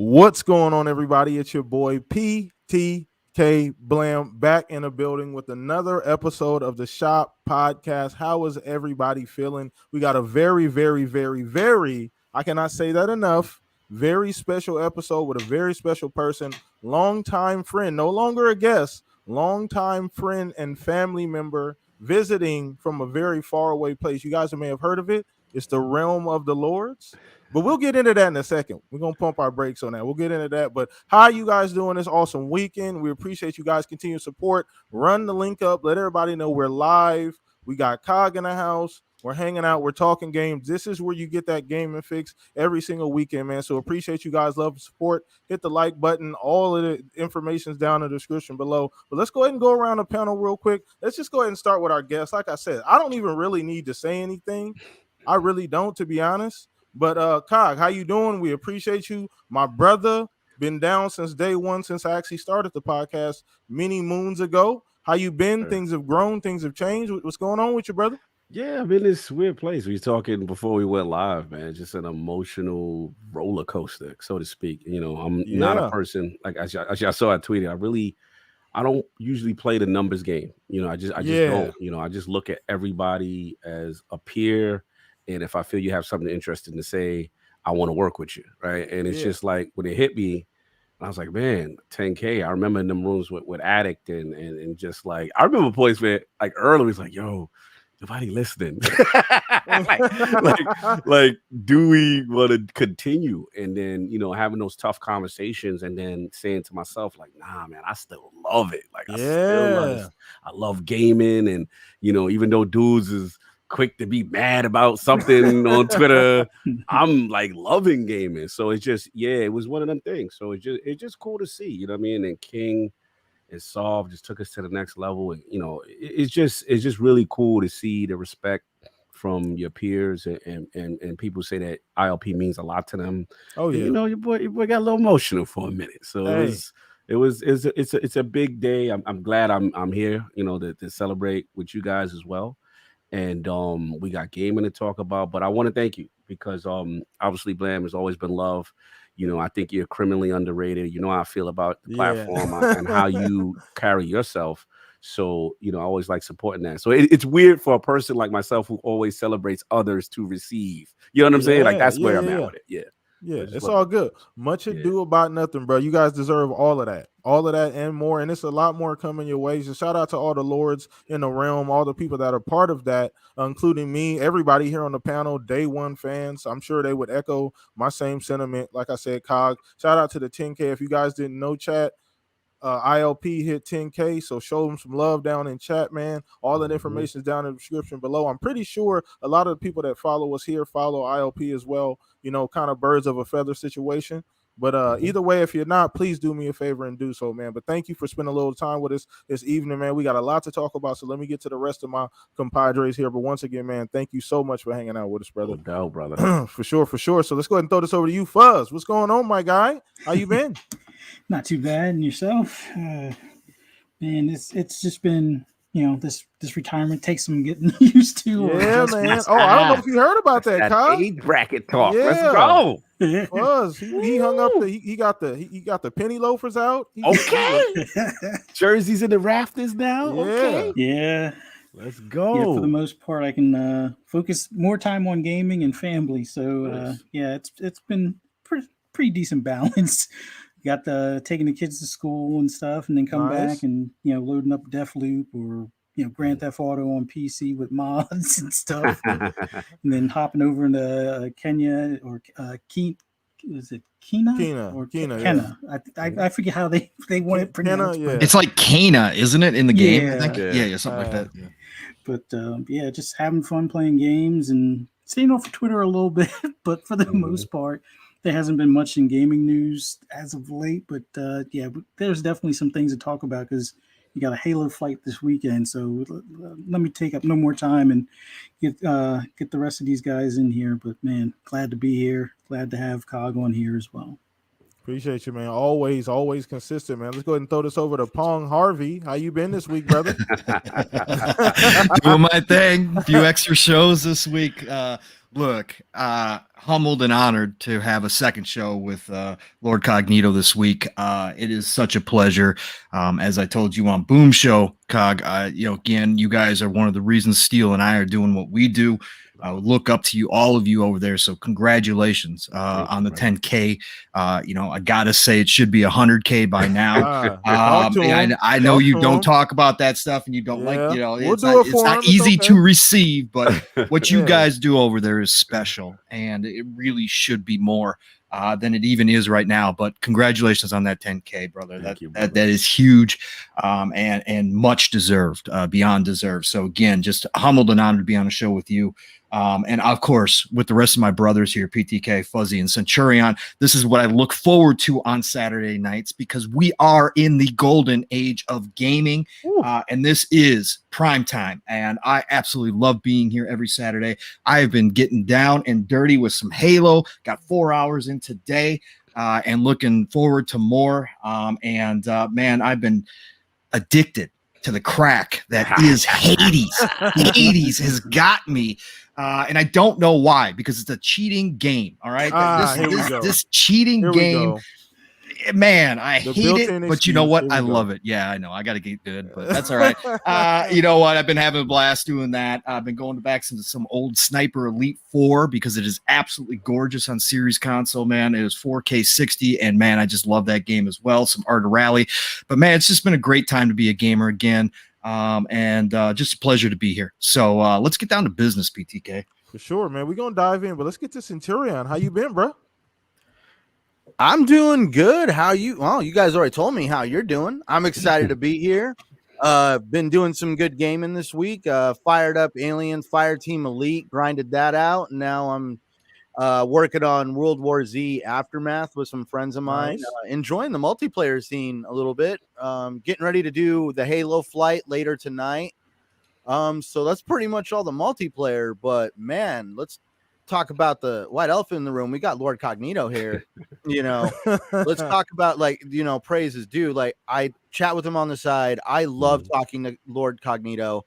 What's going on, everybody? It's your boy PTK Blam back in the building with another episode of the Shop Podcast. How is everybody feeling? We got a very, I cannot say that enough, very special episode with a very special person, longtime friend, no longer a guest, longtime friend and family member visiting from a very far away place. You guys may have heard of it. It's the realm of the Lords. But we'll get into that in a second. We're going to pump our brakes on that. We'll get into that. But how are you guys doing this awesome weekend? We appreciate you guys' continued support. Run the link up. Let everybody know we're live. We got Cog in the house. We're hanging out. We're talking games. This is where you get that gaming fix every single weekend, man. So appreciate you guys' love and support. Hit the like button. All of the information's down in the description below. But let's go ahead and go around the panel real quick. Let's just go ahead and start with our guests. Like I said, I don't even really need to say anything. I really don't, to be honest. But Cog, how you doing? We appreciate you. My brother, been down since day one, since I actually started the podcast many moons ago. How you been? Sure. Things have grown, things have changed. What's going on with you, brother? Yeah, I'm in this weird place. We were talking before we went live, man. Just an emotional roller coaster, so to speak. I'm not a Yeah, person like as I saw I tweeted. I don't usually play the numbers game. I just yeah, don't. I just look at everybody as a peer, and if I feel you have something interesting to say, I want to work with you, right? And it's yeah. just like when it hit me, I was like, man, 10K. I remember in them rooms with Addict and just like I remember points where like early was like, yo, nobody listening. like, like, do we want to continue? And then, having those tough conversations and then saying to myself, like, nah, man, I still love it. Like, Yeah, I love gaming. And, even though dudes is quick to be mad about something on Twitter, I'm like loving gaming. So it's just, yeah, it was one of them things. So it's just cool to see, you know what I mean? And King and Solve just took us to the next level. And it's just really cool to see the respect from your peers and people say that ILP means a lot to them. oh And yeah. your boy got a little emotional for a minute. So Hey, it's a big day. I'm glad I'm here, to celebrate with you guys as well. And we got gaming to talk about, but I want to thank you because obviously Blam has always been love. I think you're criminally underrated. You know how I feel about the yeah. platform and how you carry yourself. So I always like supporting that. So it's weird for a person like myself who always celebrates others to receive. You know what I'm saying? Like Yeah, that's yeah, where yeah, I'm at yeah. with it. Yeah. So Yeah, I just it's love all it. good. Much Yeah. ado about nothing, bro. You guys deserve all of that and more. And it's a lot more coming your way. So shout out to all the lords in the realm, all the people that are part of that, including me, everybody here on the panel, day one fans. I'm sure they would echo my same sentiment. Like I said, Cog. Shout out to the 10K. If you guys didn't know, chat, ILP hit 10K, so show them some love down in chat, man. All that Mhm. information is down in the description below. I'm pretty sure a lot of the people that follow us here follow ILP as well. Kind of birds of a feather situation. But Mhm. either way, if you're not, please do me a favor and do so, man. But thank you for spending a little time with us this evening, man. We got a lot to talk about, so let me get to the rest of my compadres here. But once again, man, thank you so much for hanging out with us, brother. No doubt, brother. For sure, for sure. So let's go ahead and throw this over to you, Fuzz. What's going on, my guy? How you been? Not too bad. And yourself? Man, it's just been this retirement takes some getting used to or Yeah, man. adjustments. Oh, I don't know if you heard about That's that, that Kai. age bracket talk. Let's Yeah, go. Fuzz. He hung up Woo! the he got the penny loafers out. He Okay. Jerseys in the rafters now. yeah. Okay. yeah, Let's yeah. For the go. most part, I can focus more time on gaming and family. So Nice. yeah, it's been pretty decent balance. Got the taking the kids to school and stuff, and then come back Nice. and loading up Deathloop or Grand Theft Auto on PC with mods and stuff. And then hopping over into Kenya or is it Kena or Kena, yeah. Kenna? I forget how they want it Kenna, pronounced, but yeah. It's like Kana, isn't it, in the game? I think. yeah. Yeah, Yeah. yeah, something like that. Yeah. But yeah, just having fun playing games and staying off of Twitter a little bit. But for the Mhm. most part, there hasn't been much in gaming news as of late. But yeah, there's definitely some things to talk about because you got a Halo fight this weekend. So let me take up no more time and get the rest of these guys in here. But man, glad to be here. Glad to have Cog on here as well. Appreciate you, man. Always consistent, man. Let's go ahead and throw this over to Pong Harvey. How you been this week, brother? Doing my thing. A few extra shows this week. Look, humbled and honored to have a second show with Lord Cognito this week. It is such a pleasure. As I told you on Boom Show, Cog, again, you guys are one of the reasons Steele and I are doing what we do. I would look up to you, all of you over there. So congratulations on the 10K. I gotta say it should be 100K by now. I know you don't talk about that stuff, and you don't it's not easy to receive, but what you guys do over there is special, and it really should be more than it even is right now. But congratulations on that 10K, brother. That is huge, and much deserved, beyond deserved. So again, just humbled and honored to be on a show with you. And of course, with the rest of my brothers here, PTK, Fuzzy, and Centurion, this is what I look forward to on Saturday nights, because we are in the golden age of gaming, and this is prime time. And I absolutely love being here every Saturday. I have been getting down and dirty with some Halo, got 4 hours in today, and looking forward to more. Man, I've been addicted to the crack that is Hades. Hades has got me. And I don't know why, because it's a cheating game. All right. This cheating game, man, I hate it, but you know what? I love it. Yeah, I know. I got to get good, but that's all right. You know what? I've been having a blast doing that. I've been going back to some old Sniper Elite 4 because it is absolutely gorgeous on Series console, man. It is 4K 60, and man, I just love that game as well. Some Art of Rally. But man, it's just been a great time to be a gamer again. And just a pleasure to be here. So let's get down to business, PTK. For sure, man. We're gonna dive in, but let's get to Centurion. How you been, bro? I'm doing good. How you? Well, you guys already told me how you're doing. I'm excited to be here. Been doing some good gaming this week. Fired up Alien Fireteam Elite, grinded that out. And now I'm working on World War Z Aftermath with some friends of mine. Nice. Enjoying the multiplayer scene a little bit. Getting ready to do the Halo flight later tonight. So that's pretty much all the multiplayer. But man, let's talk about the white elephant in the room. We got Lord Cognito here. Let's talk about, praise is due. Like, I chat with him on the side. I love talking to Lord Cognito.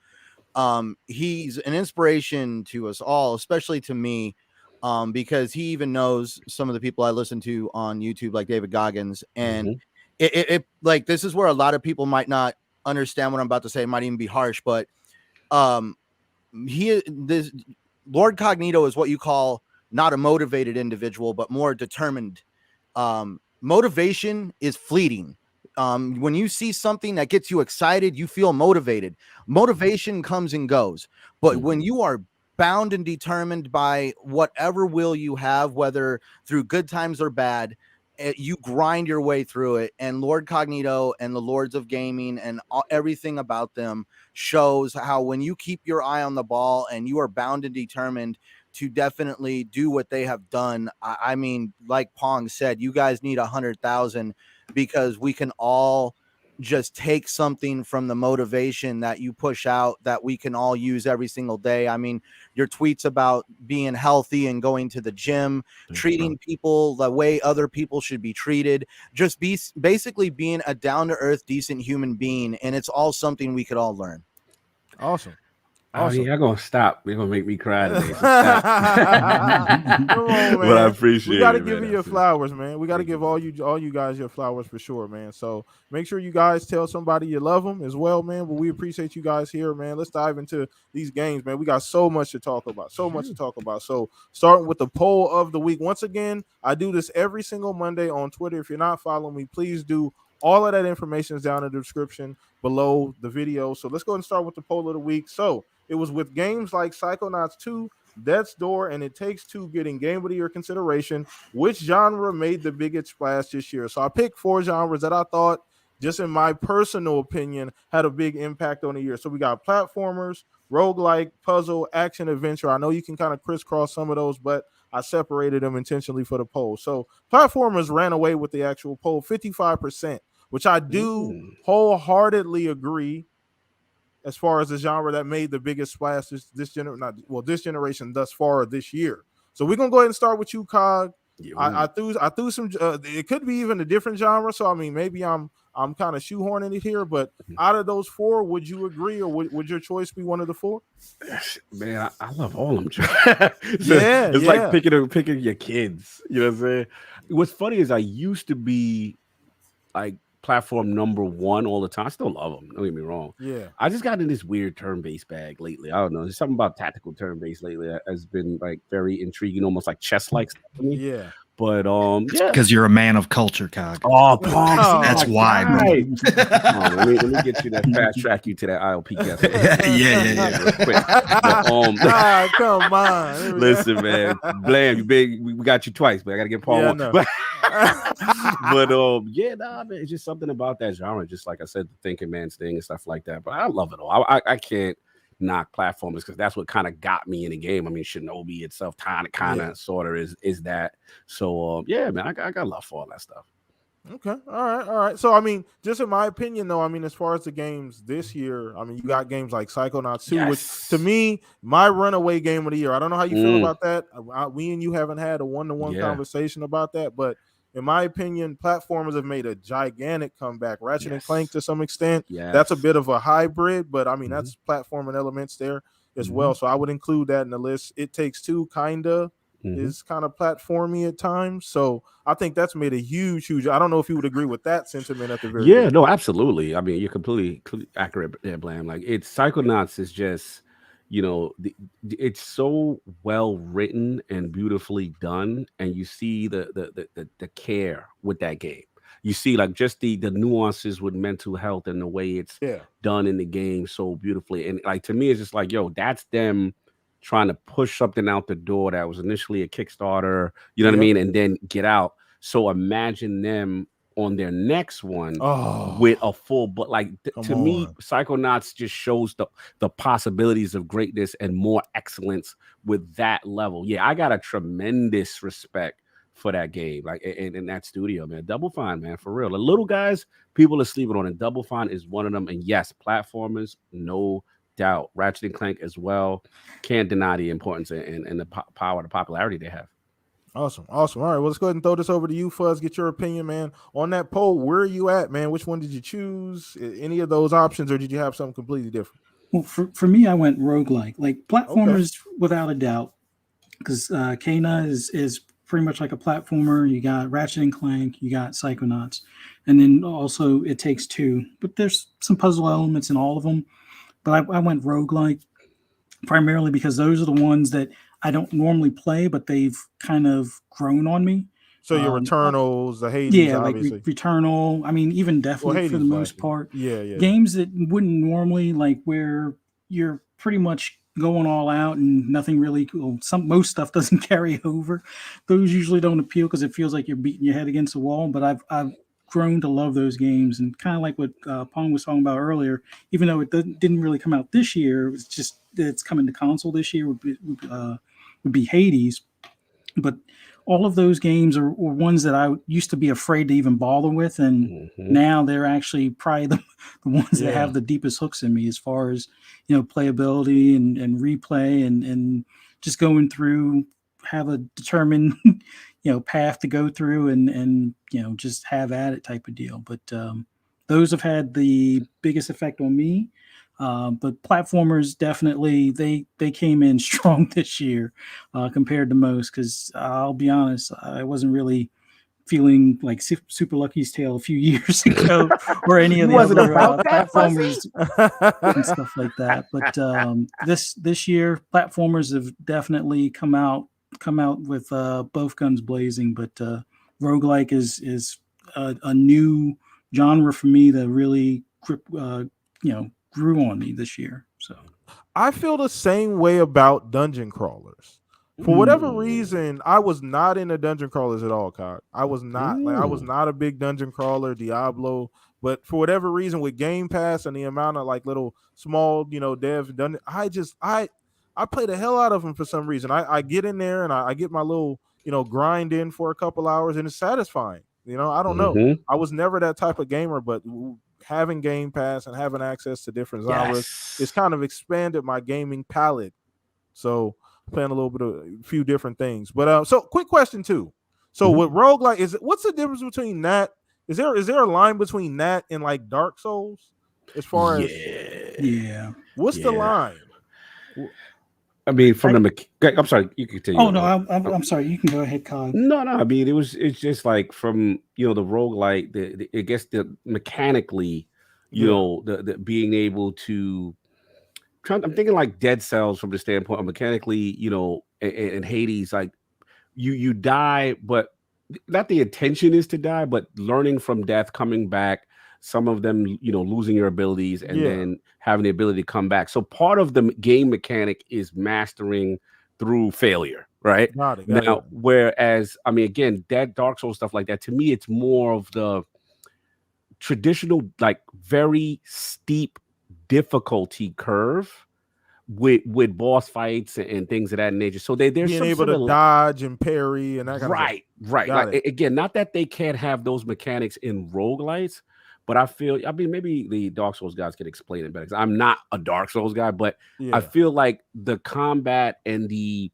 He's an inspiration to us all, especially to me, because he even knows some of the people I listen to on YouTube, like David Goggins. And it like, this is where a lot of people might not understand what I'm about to say. It might even be harsh, but Lord Cognito is what you call not a motivated individual, but more determined. Motivation is fleeting. When you see something that gets you excited, you feel motivated. Motivation comes and goes. But when you are bound and determined by whatever will you have, whether through good times or bad, you grind your way through it. And Lord Cognito and the Lords of Gaming and everything about them shows how when you keep your eye on the ball and you are bound and determined to definitely do what they have done. I mean, like Pong said, you guys need 100,000 because we can all just take something from the motivation that you push out that we can all use every single day. I mean, your tweets about being healthy and going to the gym, treating people the way other people should be treated, just basically being a down-to-earth, decent human being. And it's all something we could all learn. Awesome. Oh, y'all gonna stop. You're gonna make me cry today. So Come on, man. But I appreciate it. We gotta man. give you your flowers, man. We gotta give all you guys your flowers for sure, man. So make sure you guys tell somebody you love them as well, man. But we appreciate you guys here, man. Let's dive into these games, man. We got so much to talk about. So starting with the poll of the week. Once again, I do this every single Monday on Twitter. If you're not following me, please do. All of that information is down in the description below the video. So let's go ahead and start with the poll of the week. So it was with games like Psychonauts 2, Death's Door, and It Takes Two getting Game of the Year consideration. Which genre made the biggest splash this year? So I picked 4 genres that I thought, just in my personal opinion, had a big impact on the year. So we got platformers, roguelike, puzzle, action, adventure. I know you can kind of crisscross some of those, but I separated them intentionally for the poll. So platformers ran away with the actual poll, 55%, which I do wholeheartedly agree as far as the genre that made the biggest splash this generation thus far this year. So we're gonna go ahead and start with you, Cog. I threw some. It could be even a different genre. So I mean, maybe I'm kind of shoehorning it here. But out of those four, would you agree, or would your choice be one of the four? Man, I love all of them. Yeah, like picking your kids. You know what I'm saying? What's funny is I used to be like platform number one all the time. I still love them. Don't get me wrong. Yeah. I just got in this weird turn-based bag lately. I don't know. There's something about tactical turn-based lately that has been like very intriguing, almost like chess-like stuff to me. Yeah. But because you're a man of culture, Cog. Oh, Pong, that's why. Let me get you that fast track you to that ILP guest. yeah. Real quick. But, come on. Listen, man, Blam, you big. We got you twice, but I gotta get Pong on. No. But man, it's just something about that genre. Just like I said, the thinking man's thing and stuff like that. But I love it all. I can't knock platformers because that's what kind of got me in the game. I mean, Shinobi itself kind of sort of is that. So man, I got love for all that stuff. Okay, all right. So I mean, just in my opinion, though, I mean, as far as the games this year, I mean, you got games like Psychonauts 2, which to me, my runaway game of the year. I don't know how you feel about that. We and you haven't had a one-to-one conversation about that, but in my opinion, platformers have made a gigantic comeback. Ratchet and Clank, to some extent, that's a bit of a hybrid, but I mean, that's platforming elements there as well. So I would include that in the list. It Takes Two is kind of platformy at times. So I think that's made a huge. I don't know if you would agree with that sentiment at the very end. No, absolutely. I mean, you're completely accurate there, Blam. Like Psychonauts is just, it's so well written and beautifully done, and you see the care with that game. You see like just the nuances with mental health and the way it's done in the game so beautifully. And like to me, it's just like, that's them trying to push something out the door that was initially a Kickstarter, you know what I mean, and then get out. So imagine them on their next one with a full, but like to me, Psychonauts just shows the possibilities of greatness and more excellence with that level. Yeah, I got a tremendous respect for that game, like in that studio, man. Double Fine, man, for real. The little guys, people are sleeping on it. Double Fine is one of them, and yes, platformers, no doubt. Ratchet and Clank as well. Can't deny the importance and the power, the popularity they have. Awesome. All right, well, let's go ahead and throw this over to you, Fuzz. Get your opinion, man. On that poll, where are you at, man? Which one did you choose? Any of those options, or did you have something completely different? Well, for me, I went roguelike. Like platformers, without a doubt, because Kena is pretty much like a platformer. You got Ratchet and Clank, you got Psychonauts, and then also It Takes Two. But there's some puzzle elements in all of them. But I went roguelike primarily because those are the ones that I don't normally play, but they've kind of grown on me. So your Returnals, the Hades, obviously. Like Returnal. I mean, even definitely for the most part. Yeah. Games that wouldn't normally, like where you're pretty much going all out and nothing really cool. Most stuff doesn't carry over. Those usually don't appeal because it feels like you're beating your head against the wall. But I've grown to love those games, and kind of like what Pong was talking about earlier. Even though it didn't really come out this year, it's just that it's coming to console this year. Would be Hades, but all of those games are ones that I used to be afraid to even bother with, and now they're actually probably the ones that have the deepest hooks in me as far as playability and replay and just going through, have a determined path to go through and just have at it type of deal. But those have had the biggest effect on me. But platformers definitely they came in strong this year compared to most, because I'll be honest, I wasn't really feeling like Super Lucky's Tale a few years ago or any of the other platformers and stuff like that. But this year, platformers have definitely come out with both guns blazing. But roguelike is a new genre for me that really grew on me this year. So I feel the same way about dungeon crawlers. For whatever reason, I was not into dungeon crawlers at all, Cog. I was not. I was not a big dungeon crawler, Diablo. But for whatever reason, with Game Pass and the amount of like little small, dev dungeon, I play the hell out of them for some reason. I get in there and I get my little, grind in for a couple hours, and it's satisfying. I don't know. I was never that type of gamer, but having Game Pass and having access to different genres, it's kind of expanded my gaming palette. So playing a few different things. But so quick question too. So with roguelike, what's the difference between that? Is there a line between that and like Dark Souls? As far as what's the line? I mean, from I'm sorry, you can continue. Oh no, I'm sorry. You can go ahead, Cog. No. I mean, it's just like from the roguelike. I guess the mechanically, the being able to. I'm thinking like Dead Cells from the standpoint of mechanically, and Hades, like you die, but not the intention is to die, but learning from death, coming back. Some of them, losing your abilities and then having the ability to come back. So part of the game mechanic is mastering through failure, right? Got it. Now, whereas, I mean, again, that Dark Souls stuff like that, to me, it's more of the traditional, like very steep difficulty curve with boss fights and things of that nature. So there's being able to dodge and parry and that kind of stuff. Right. Like, again, not that they can't have those mechanics in roguelites. But I mean, maybe the Dark Souls guys could explain it better because I'm not a Dark Souls guy, but I feel like the combat and the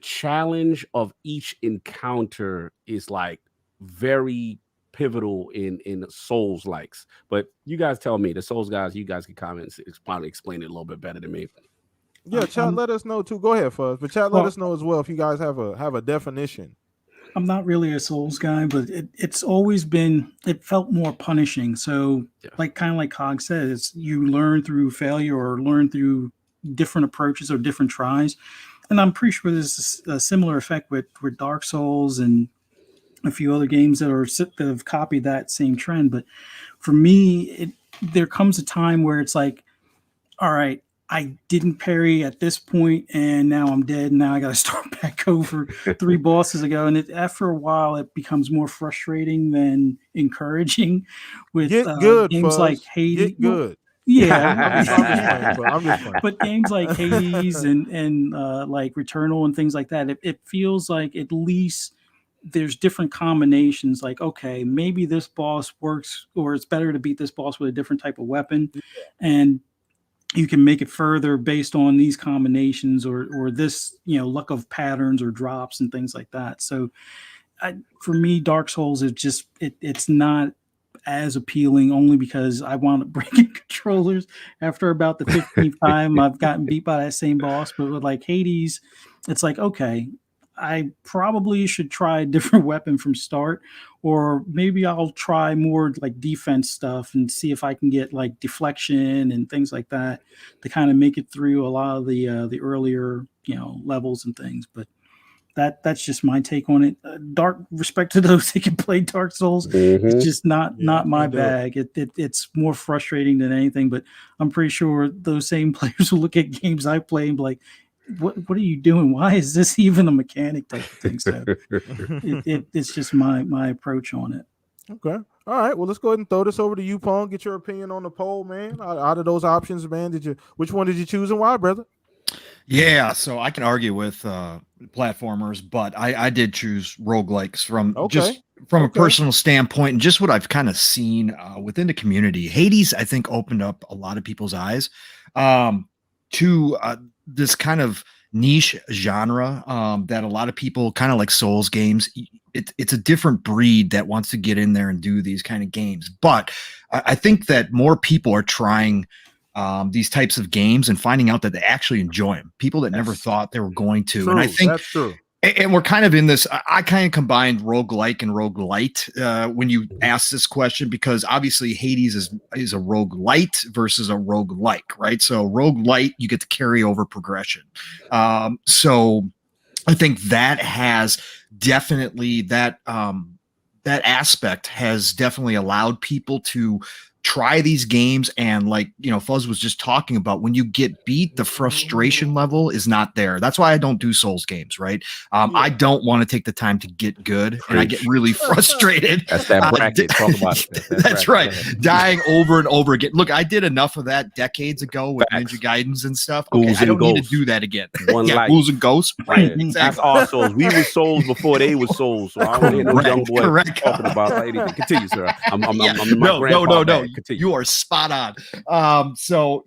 challenge of each encounter is like very pivotal in Souls likes. But you guys tell me, the Souls guys, you guys can comment and probably explain it a little bit better than me. Yeah, chat, let us know too. Go ahead, Fuzz. But chat, let us know as well if you guys have a definition. I'm not really a Souls guy, but it's always been, it felt more punishing. So like kind of like Cog said, it's you learn through failure or learn through different approaches or different tries. And I'm pretty sure there's a similar effect with Dark Souls and a few other games that have copied that same trend. But for me, there comes a time where it's like, all right, I didn't parry at this point, and now I'm dead. And now I got to start back over 3 bosses ago. And after a while, it becomes more frustrating than encouraging. With good, games Fuzz. like Hades. Get good. Yeah, I'm just playing. But games like Hades and like Returnal and things like that, it feels like at least there's different combinations. Like, okay, maybe this boss works, or it's better to beat this boss with a different type of weapon, and you can make it further based on these combinations or this, luck of patterns or drops and things like that. So for me, Dark Souls is just, it's not as appealing only because I wound up breaking controllers after about the 15th time I've gotten beat by that same boss. But with like Hades, it's like, okay, I probably should try a different weapon from start, or maybe I'll try more like defense stuff and see if I can get like deflection and things like that to kind of make it through a lot of the earlier levels and things. But that's just my take on it. Dark respect to those that can play Dark Souls. It's just not my bag. It's more frustrating than anything. But I'm pretty sure those same players will look at games I play and be like, what are you doing? Why is this even a mechanic type of thing? So it's just my approach on it. Okay. All right. Well, let's go ahead and throw this over to you, Pong. Get your opinion on the poll, man. Out of those options, man, which one did you choose and why, brother? Yeah, so I can argue with platformers, but I did choose roguelikes from a personal standpoint and just what I've kind of seen within the community. Hades, I think, opened up a lot of people's eyes to this kind of niche genre that a lot of people kind of like Souls games. It's a different breed that wants to get in there and do these kind of games. But I think that more people are trying these types of games and finding out that they actually enjoy them. People that never thought they were going to. True, and I think that's true. And we're kind of in this, I kind of combined roguelike and roguelite when you ask this question, because obviously Hades is a roguelite versus a roguelike, right? So roguelite, you get to carry over progression. So I think that has definitely, that aspect has definitely allowed people to try these games. And like, Fuzz was just talking about, when you get beat, the frustration level is not there. That's why I don't do Souls games, right? I don't want to take the time to get good, and I get really frustrated. That's that bracket. Talk about it. That's right. Dying over and over again. Look, I did enough of that decades ago with Ninja Gaidens and stuff. Okay, I don't need to do that again. Ghouls and ghosts. Right. Exactly. That's our Souls. We were Souls before they were Souls. So I don't hear no young boy talking about anything. Continue, sir. No. Continue. You are spot on. So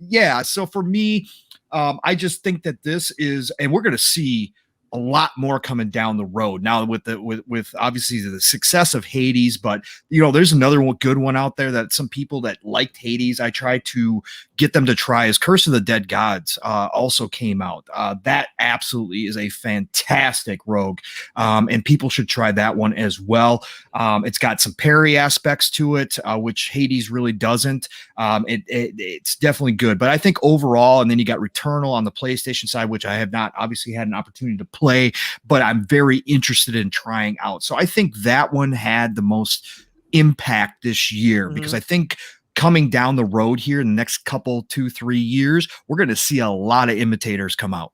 for me, I just think that this is, and we're going to see a lot more coming down the road now with obviously the success of Hades, but there's another good one out there that some people that liked Hades, I tried to get them to try, is Curse of the Dead Gods. Also came out. That absolutely is a fantastic rogue, and people should try that one as well. It's got some parry aspects to it, which Hades really doesn't. It's definitely good, but I think overall, and then you got Returnal on the PlayStation side, which I have not obviously had an opportunity to play, but I'm very interested in trying out. So I think that one had the most impact this year, because I think coming down the road here in the next couple 2-3 years, we're going to see a lot of imitators come out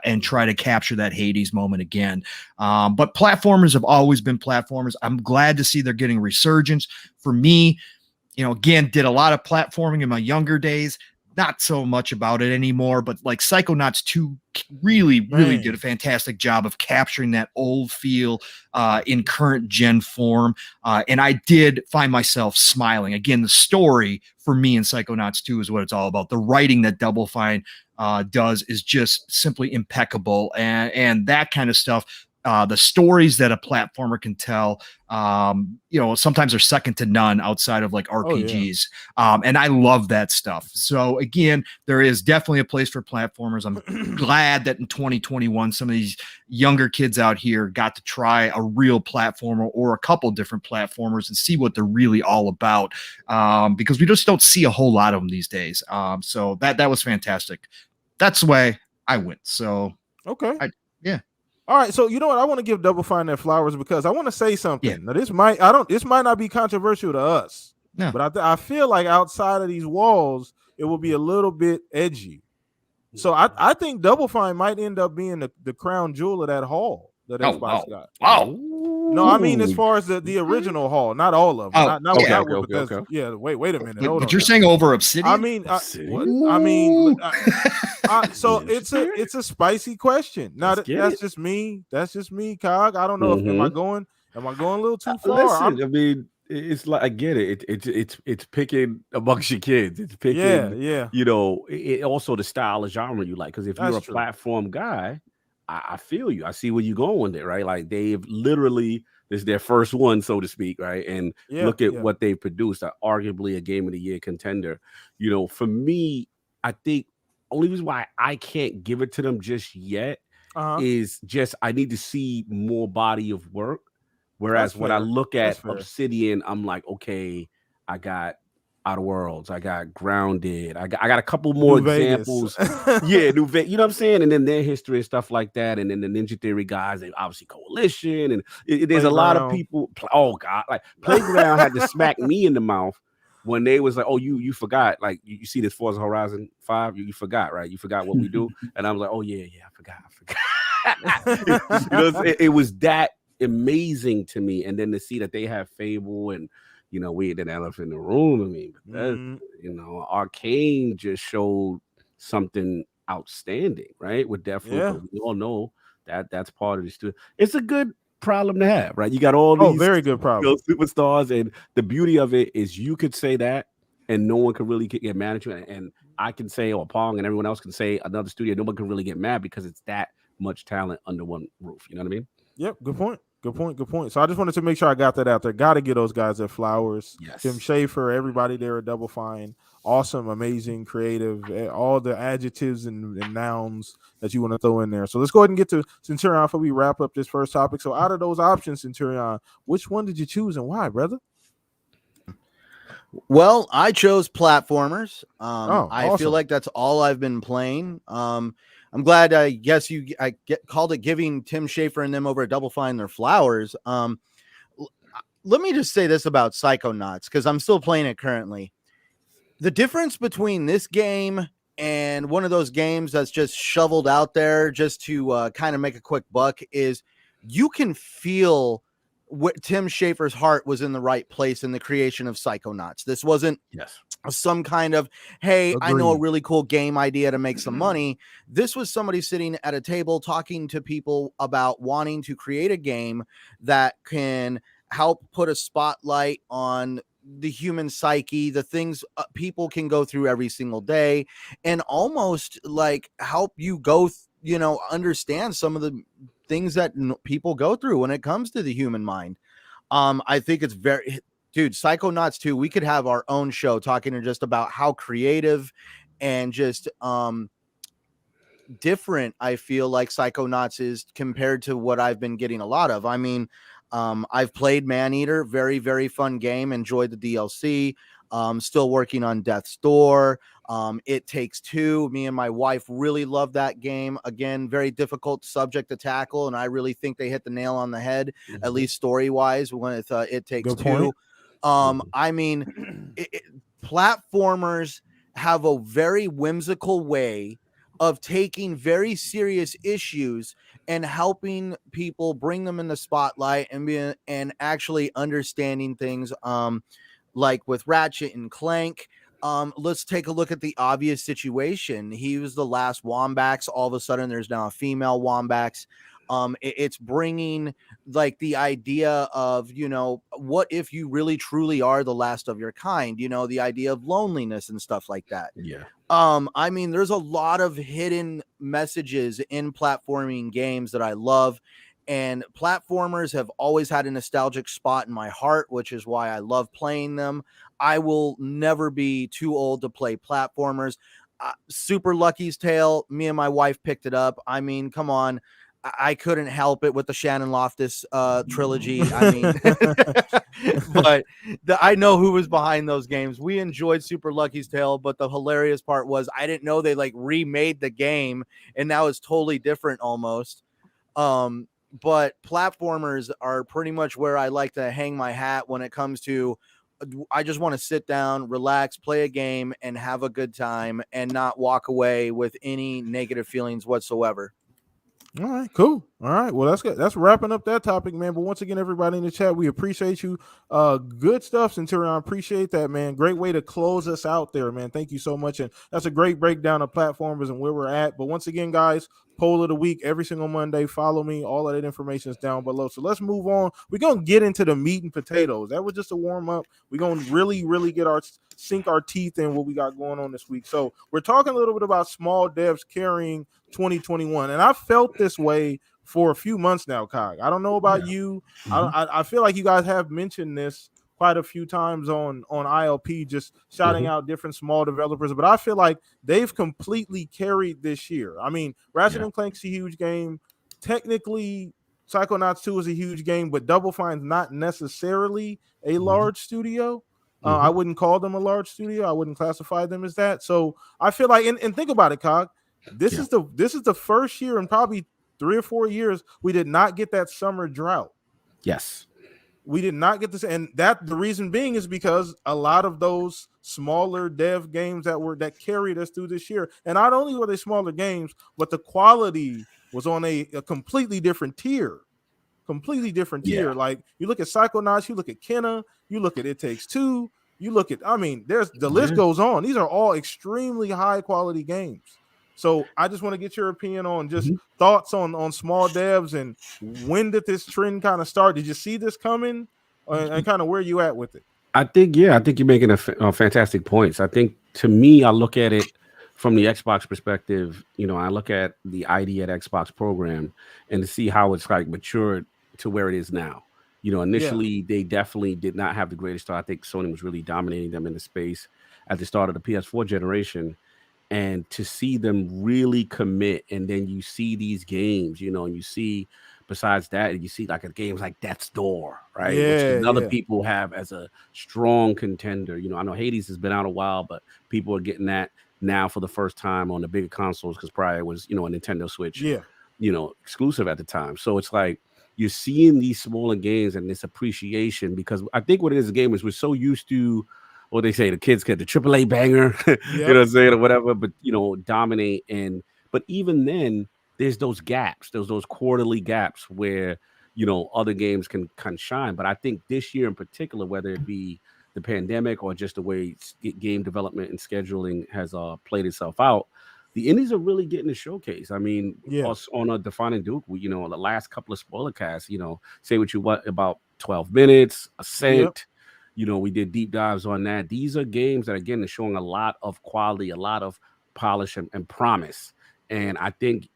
and try to capture that Hades moment again. But platformers have always been platformers. I'm glad to see they're getting resurgence. For me, again, did a lot of platforming in my younger days. Not so much about it anymore, but like Psychonauts 2 really did a fantastic job of capturing that old feel in current gen form. And I did find myself smiling. Again, the story for me in Psychonauts 2 is what it's all about. The writing that Double Fine does is just simply impeccable. And that kind of stuff, the stories that a platformer can tell, sometimes are second to none outside of like RPGs. And I love that stuff. So again, there is definitely a place for platformers. I'm glad that in 2021, some of these younger kids out here got to try a real platformer or a couple different platformers and see what they're really all about. Because we just don't see a whole lot of them these days. So that was fantastic. That's the way I went. So, okay. Yeah. All right, so you know what? I want to give Double Fine their flowers because I want to say something. Yeah. Now, this might not be controversial to us, No. but I feel like outside of these walls, it will be a little bit edgy. So I think Double Fine might end up being the crown jewel of that hall that Xbox got. Wow. No, I mean as far as the original hall, not all of them. Not with Bethesda. Okay. Yeah, wait a minute. But you're saying over Obsidian? I mean, so it's a spicy question. Now that's just me. That's just me, Cog. I don't know if am I going a little too far? Listen, I mean, it's like I get it. It's picking amongst your kids. It's picking. Yeah. It also the style of genre you like. Because if you're a platform guy, I feel you. I see where you're going with it, right? Like they've literally, this is their first one, so to speak, right? And look at what they produced. Arguably a Game of the Year contender. For me, I think only reason why I can't give it to them just yet is just I need to see more body of work. Whereas when I look at Obsidian, I'm like, okay, I got Outer Worlds, I got Grounded, I got a couple more examples. New Vegas, you know what I'm saying? And then their history and stuff like that. And then the Ninja Theory guys, they obviously Coalition, and there's a lot of people. Oh God, like Playground had to smack me in the mouth when they was like, oh, you forgot, like you see this Forza Horizon 5, you forgot, right? You forgot what we do. And I was like, oh yeah, I forgot. It was that amazing to me. And then to see that they have Fable and we had an elephant in the room. I mean, but Arcane just showed something outstanding, right? With Deathloop, we all know that that's part of the studio. It's a good problem to have, right? You got all these very good problem superstars, and the beauty of it is you could say that, and no one can really get mad at you. And I can say, or Pong and everyone else can say another studio, no one can really get mad because it's that much talent under one roof. You know what I mean? Yep. Good point. So I just wanted to make sure I got that out there. Got to give those guys their flowers. Yes. Tim Schafer, everybody there at Double Fine. Awesome, amazing, creative, all the adjectives and nouns that you want to throw in there. So let's go ahead and get to Centurion before we wrap up this first topic. So out of those options, Centurion, which one did you choose and why, brother? Well, I chose platformers. Awesome. I feel like that's all I've been playing. I'm glad. I guess called it giving Tim Schafer and them over at Double Fine their flowers. Let me just say this about Psychonauts because I'm still playing it currently. The difference between this game and one of those games that's just shoveled out there just to kind of make a quick buck is you can feel what Tim Schafer's heart was in the right place in the creation of Psychonauts. This wasn't some kind of, hey, Agreed. I know a really cool game idea to make some money. This was somebody sitting at a table talking to people about wanting to create a game that can help put a spotlight on the human psyche, the things people can go through every single day, and almost like help you go understand some of the things that people go through when it comes to the human mind. I think it's very, dude, Psychonauts 2, we could have our own show talking just about how creative and just different I feel like Psychonauts is compared to what I've been getting a lot of. I mean, I've played Maneater, very, very fun game, enjoyed the DLC. Still working on Death's Door. It Takes Two. Me and my wife really love that game. Again, very difficult subject to tackle, and I really think they hit the nail on the head, at least story wise, with It Takes Good Two. point. I mean, platformers have a very whimsical way of taking very serious issues and helping people bring them in the spotlight and actually understanding things. Like with Ratchet and Clank. Let's take a look at the obvious situation. He was the last Wombax. All of a sudden, there's now a female Wombax. It's bringing like the idea of, what if you really truly are the last of your kind, the idea of loneliness and stuff like that. Yeah. I mean, there's a lot of hidden messages in platforming games that I love, and platformers have always had a nostalgic spot in my heart, which is why I love playing them. I will never be too old to play platformers. Super Lucky's Tale, me and my wife picked it up. I mean, come on. I couldn't help it with the Shannon Loftus trilogy. I mean, but I know who was behind those games. We enjoyed Super Lucky's Tale, but the hilarious part was I didn't know they like remade the game, and now it's totally different almost. But platformers are pretty much where I like to hang my hat when it comes to, I just want to sit down, relax, play a game, and have a good time and not walk away with any negative feelings whatsoever. All right, cool. All right, well, that's good. That's wrapping up that topic, man. But once again, everybody in the chat, we appreciate you. Good stuff, Centurion. Appreciate that, man. Great way to close us out there, man. Thank you so much. And that's a great breakdown of platformers and where we're at. But once again, guys, poll of the week every single Monday. Follow me. All of that information is down below. So let's move on. We're gonna get into the meat and potatoes. That was just a warm up. We're gonna really get sink our teeth in what we got going on this week. So we're talking a little bit about small devs carrying 2021, and I felt this way for a few months now, Cog. I don't know about you. I feel like you guys have mentioned this quite a few times on ILP, just shouting out different small developers, but I feel like they've completely carried this year. I mean, Ratchet and Clank's a huge game. Technically, Psychonauts 2 is a huge game, but Double Fine's not necessarily a large studio. I wouldn't call them a large studio. I wouldn't classify them as that. So I feel like, and think about it, Cog. This is the first year in probably 3 or 4 years we did not get that summer drought. Yes. We did not get this, and that the reason being is because a lot of those smaller dev games that carried us through this year, and not only were they smaller games, but the quality was on a completely different tier. Like you look at Psychonauts, you look at Kenna, you look at It Takes Two, you look at, I mean, there's the list goes on. These are all extremely high quality games. So I just want to get your opinion on just thoughts on small devs, and when did this trend kind of start? Did you see this coming, and kind of where you at with it? I think you're making a fantastic points. I think, to me, I look at it from the Xbox perspective. I look at the ID at Xbox program and to see how it's like matured to where it is now. Initially they definitely did not have the greatest start. I think Sony was really dominating them in the space at the start of the PS4 generation. And to see them really commit, and then you see these games, and you see, besides that, you see like a games like Death's Door, right? Which other people have as a strong contender. I know Hades has been out a while, but people are getting that now for the first time on the bigger consoles, because prior it was, a Nintendo Switch, exclusive at the time. So it's like you're seeing these smaller games and this appreciation, because I think what it is, gamers, we're so used to what they say, the kids get the AAA banger, you know what I'm saying, or whatever, but dominate. But even then, there's those gaps, those quarterly gaps where other games can shine. But I think this year in particular, whether it be the pandemic or just the way game development and scheduling has played itself out, the indies are really getting a showcase. I mean, us on a Defining Duke, we, the last couple of spoiler casts, say what you want about 12 minutes, Ascent. We did deep dives on that. These are games that, again, are showing a lot of quality, a lot of polish and promise. And I think,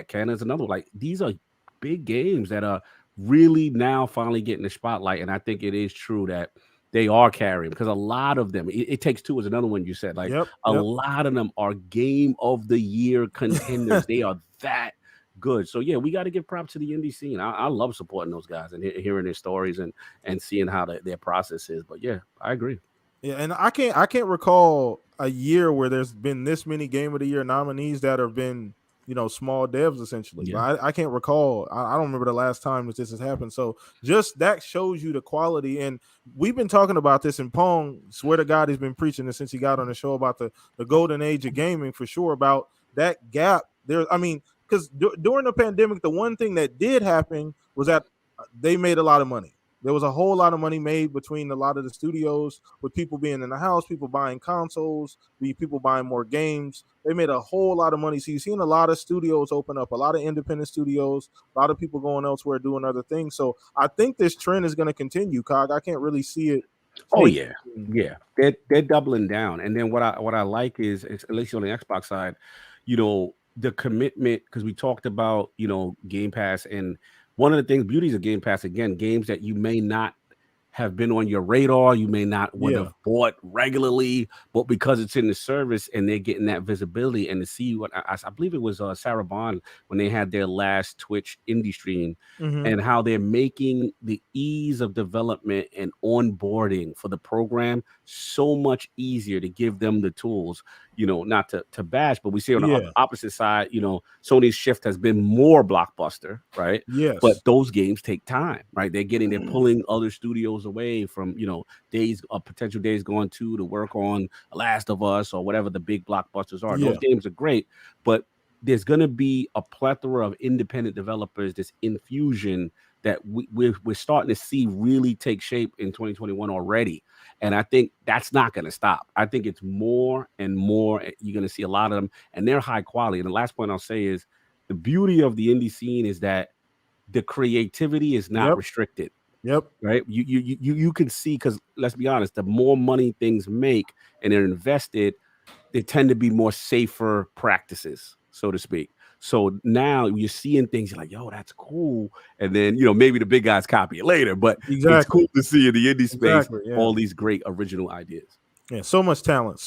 Canada's another one. Like, these are big games that are really now finally getting the spotlight. And I think it is true that they are carrying, because a lot of them, it takes two is another one you said, like Yep. a lot of them are game of the year contenders. They are that good. So yeah, we got to give props to the indie scene. I love supporting those guys and hearing their stories and seeing how their process is. But yeah, I agree. Yeah, and I can't recall a year where there's been this many Game of the Year nominees that have been, small devs essentially. Yeah. But I can't recall. I don't remember the last time that this has happened. So just that shows you the quality. And we've been talking about this, and Pong, swear to God, he's been preaching this since he got on the show about the golden age of gaming, for sure, about that gap there. I mean, because during the pandemic, the one thing that did happen was that they made a lot of money. There was a whole lot of money made between a lot of the studios, with people being in the house, people buying consoles, people buying more games. They made a whole lot of money. So you've seen a lot of studios open up, a lot of independent studios, a lot of people going elsewhere doing other things. So I think this trend is going to continue, Cog. I can't really see it. Oh yeah, yeah. They're doubling down. And then what I like is at least on the Xbox side, the commitment, because we talked about Game Pass, and one of the things, beauties of Game Pass, again, games that you may not have been on your radar, you may not would have bought regularly, but because it's in the service and they're getting that visibility, and to see what I believe it was Sarah Bond when they had their last Twitch indie stream, and how they're making the ease of development and onboarding for the program so much easier, to give them the tools, not to bash, but we see on the opposite side, Sony's shift has been more blockbuster, right? Yes. But those games take time, right? They're pulling other studios away from, potential Days Gone 2 to work on Last of Us or whatever the big blockbusters are. Those games are great, but there's going to be a plethora of independent developers, this infusion that we're starting to see really take shape in 2021 already. And I think that's not going to stop. I think it's more and more. You're going to see a lot of them, and they're high quality. And the last point I'll say is the beauty of the indie scene is that the creativity is not restricted. Yep. Right. You can see, because let's be honest, the more money things make and they're invested, they tend to be more safer practices, so to speak. So now you're seeing things, you're like, yo, that's cool. And then, maybe the big guys copy it later, but it's cool to see in the indie space all these great original ideas. Yeah, so much talent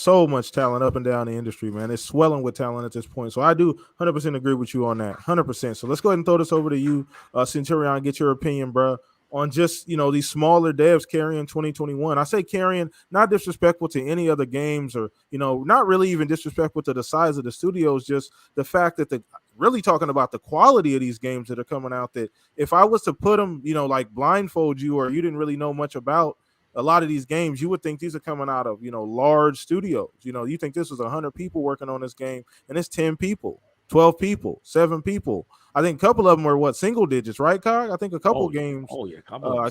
up and down the industry, man. It's swelling with talent at this point. So I do 100% agree with you on that, 100%. So let's go ahead and throw this over to you, Centurion. Get your opinion, bro, on just, these smaller devs carrying 2021. I say carrying, not disrespectful to any other games, or, not really even disrespectful to the size of the studios, just the fact that really talking about the quality of these games that are coming out, that if I was to put them, like blindfold you, or you didn't really know much about a lot of these games, you would think these are coming out of, large studios. You think this was 100 people working on this game, and it's 10 people, 12 people, 7 people. I think a couple of them were single digits, right, Cog? I think a couple games. Oh yeah,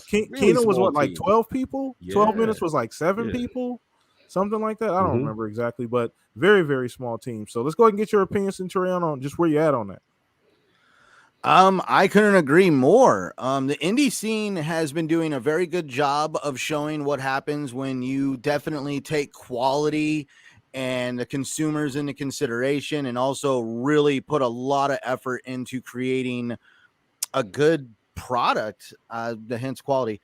Keenan was like 12 people. 12 minutes was like 7 people, something like that. I don't remember exactly, but very, very small team. So let's go ahead and get your opinion, Centurion, on just where you're at on that. I couldn't agree more. The indie scene has been doing a very good job of showing what happens when you definitely take quality and the consumers into consideration, and also really put a lot of effort into creating a good product, hence quality.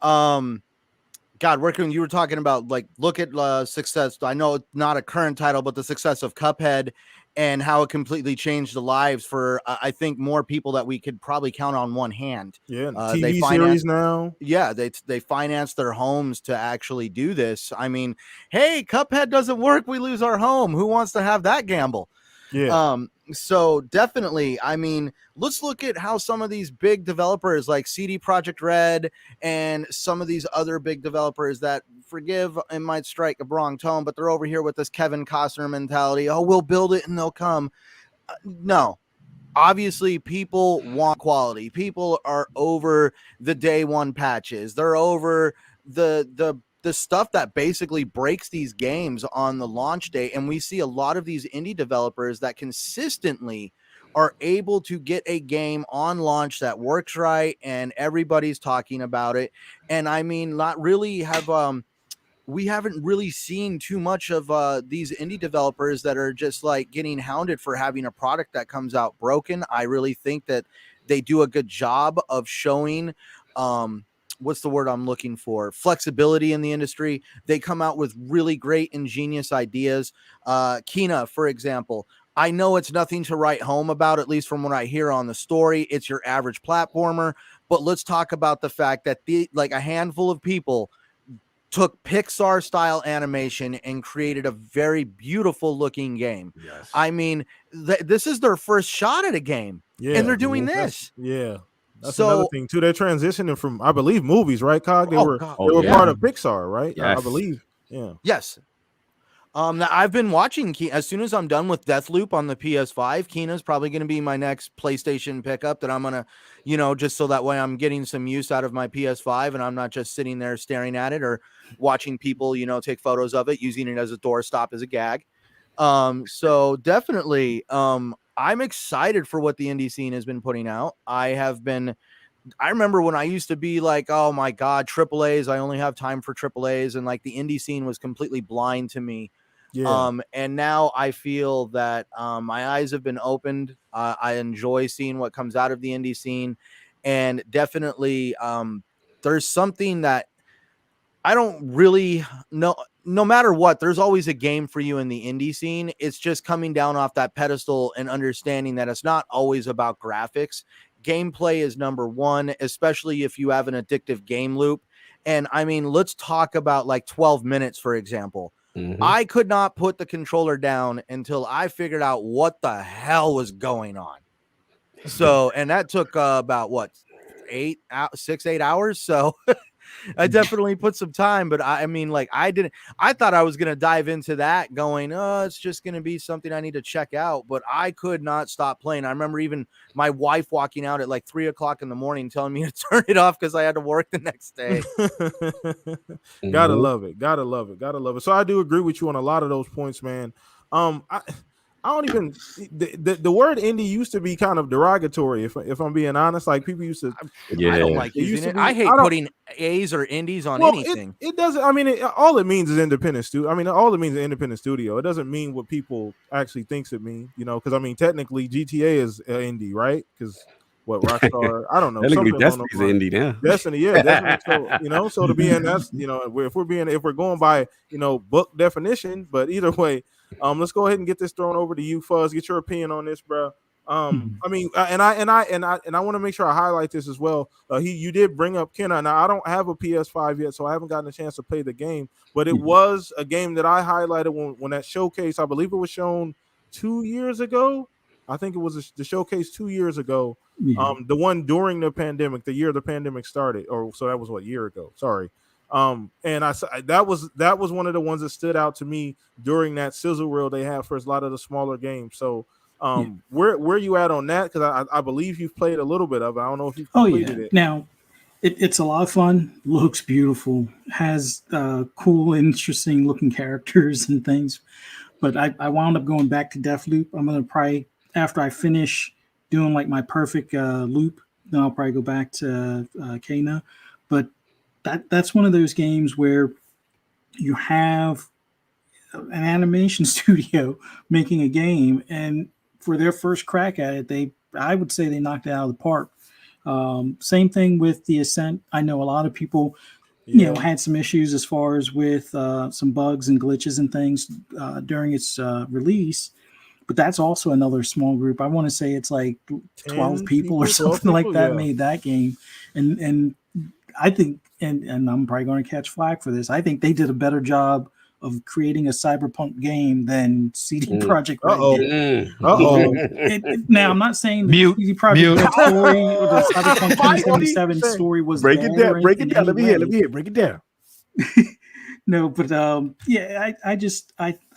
God, working, you were talking about, like, look at success. I know it's not a current title, but the success of Cuphead and how it completely changed the lives for, I think, more people that we could probably count on one hand. Yeah, TV series now. Yeah, they finance their homes to actually do this. I mean, hey, Cuphead doesn't work, we lose our home. Who wants to have that gamble? Yeah. So definitely, I mean, let's look at how some of these big developers like CD Projekt Red and some of these other big developers that, forgive, it might strike a wrong tone, but they're over here with this Kevin Costner mentality. Oh, we'll build it and they'll come. No. Obviously, people want quality. People are over the day one patches. They're over the stuff that basically breaks these games on the launch day. And we see a lot of these indie developers that consistently are able to get a game on launch that works right, and everybody's talking about it. And I mean, not really have we haven't really seen too much of these indie developers that are just like getting hounded for having a product that comes out broken. I really think that They do a good job of showing what's the word I'm looking for? Flexibility in the industry. They come out with really great, ingenious ideas. Kena, for example, I know it's nothing to write home about, at least from what I hear on the story. It's your average platformer, but let's talk about the fact that a handful of people took Pixar style animation and created a very beautiful looking game. Yes. I mean, this is their first shot at a game, and they're doing this. That's So, another thing too. They're transitioning from, I believe, movies, right, Cog? They were part of Pixar, right? Yes. I believe. Yeah. Yes. I've been watching as soon as I'm done with Deathloop on the PS5, Kena's probably going to be my next PlayStation pickup that I'm going to, just so that way I'm getting some use out of my PS5 and I'm not just sitting there staring at it or watching people, take photos of it, using it as a doorstop as a gag. So definitely, I'm excited for what the indie scene has been putting out. I remember when I used to be like, oh my God, AAAs, I only have time for AAAs. And like the indie scene was completely blind to me. Yeah. And now I feel that my eyes have been opened. I enjoy seeing what comes out of the indie scene. And definitely there's something that I don't really know. No matter what, there's always a game for you in the indie scene. It's just coming down off that pedestal and understanding that it's not always about graphics. Gameplay is number one, especially if you have an addictive game loop. And I mean, let's talk about like 12 minutes, for example. Mm-hmm. I could not put the controller down until I figured out what the hell was going on. So, and that took about what, 8 hours. So I definitely put some time, but I mean, like I thought I was going to dive into that going, oh, it's just going to be something I need to check out, but I could not stop playing. I remember even my wife walking out at like 3:00 in the morning, telling me to turn it off because I had to work the next day. Gotta love it. Gotta love it. Gotta love it. So I do agree with you on a lot of those points, man. I don't even the word indie used to be kind of derogatory, if I'm being honest. Like people used to, I don't like using it. I hate putting A's or indies on anything. It doesn't. I mean, all it means is independent studio. I mean, all it means is independent studio. It doesn't mean what people actually thinks it means. Because I mean, technically GTA is indie, right? Because what Rockstar? I don't know. Destiny's indie now. Destiny, yeah, definitely. So so to be in that's if we're going by book definition, but either way. Let's go ahead and get this thrown over to you, Fuzz. Get your opinion on this, bro. I mean, and I want to make sure I highlight this as well. You did bring up Kena. Now I don't have a PS5 yet, so I haven't gotten a chance to play the game. But it was a game that I highlighted when that showcase. I believe it was shown 2 years ago. I think it was the showcase 2 years ago. The one during the pandemic, the year the pandemic started, so that was what, year ago. Sorry. And that was one of the ones that stood out to me during that sizzle reel they had for a lot of the smaller games. So where you at on that? Because I believe you've played a little bit of it. I don't know if you've completed it. Now it's a lot of fun, looks beautiful, has cool, interesting looking characters and things. But I wound up going back to Deathloop. I'm gonna probably, after I finish doing like my perfect loop, then I'll probably go back to Kena. But that's one of those games where you have an animation studio making a game, and for their first crack at it, I would say they knocked it out of the park. Same thing with the Ascent. I know a lot of people, had some issues as far as with some bugs and glitches and things during its release. But that's also another small group. I want to say it's like 12 people or something like that made that game, and I think. And I'm probably going to catch flack for this. I think they did a better job of creating a cyberpunk game than CD Projekt Red did. Now, I'm not saying the CD Projekt Red story or the Cyberpunk 2077 story was break it down. Break it down. Let me hear. Break it down. No, but I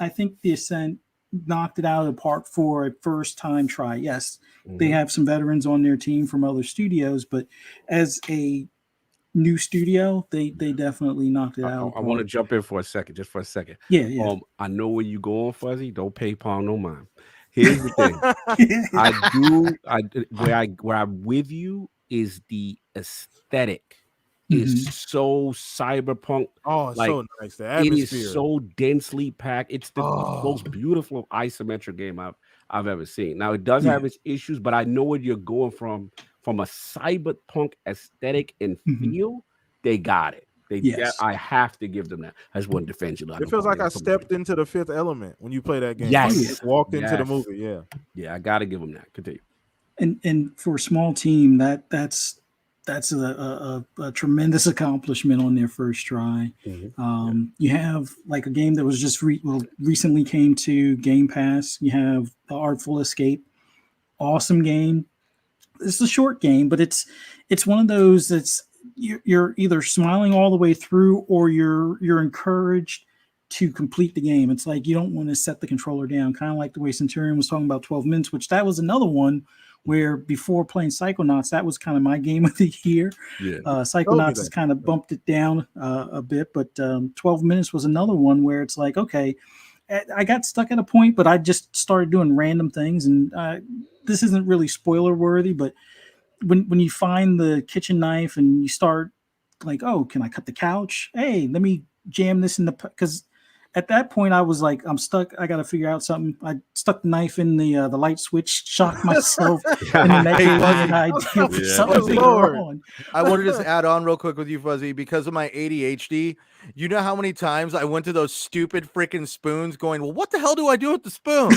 think the Ascent knocked it out of the park for a first time try. Yes, they have some veterans on their team from other studios, but as a new studio, they definitely knocked it out. I want to jump in for a second, just for a second. Yeah. I know where you going, Fuzzy. Don't pay Pong no mind. Here's the thing. Where I'm with you is the aesthetic. Is so cyberpunk. Oh, it's so nice. The atmosphere. It is so densely packed. It's the most beautiful isometric game I've ever seen. Now it does have its issues, but I know where you're going from from a cyberpunk aesthetic and Mhm. feel, they got it. Yes. I have to give them that. I just want to defend you. It feels like I stepped into the Fifth Element when you play that game. Yes. Like you just walked into the Yes. movie. Yeah. Yeah, I got to give them that. Continue. And for a small team, that's a tremendous accomplishment on their first try. You have like a game that was just recently came to Game Pass. You have The Artful Escape, awesome game. It's a short game, but it's one of those that's you're either smiling all the way through or you're encouraged to complete the game. It's like you don't want to set the controller down, kind of like the way Centurion was talking about 12 minutes, which that was another one where before playing Psychonauts, that was kind of my game of the year. Yeah. Psychonauts has kind of bumped it down a bit, but 12 minutes was another one where it's like, okay, I got stuck at a point, but I just started doing random things. And this isn't really spoiler worthy, but when you find the kitchen knife and you start like, oh, can I cut the couch? Hey, let me jam this in the, because at that point I was like, I'm stuck. I got to figure out something. I stuck the knife in the light switch, shocked myself, and then that gave me an idea for something to go on. I wanted to just add on real quick with you, Fuzzy, because of my ADHD. You know how many times I went to those stupid freaking spoons going, well, what the hell do I do with the spoon?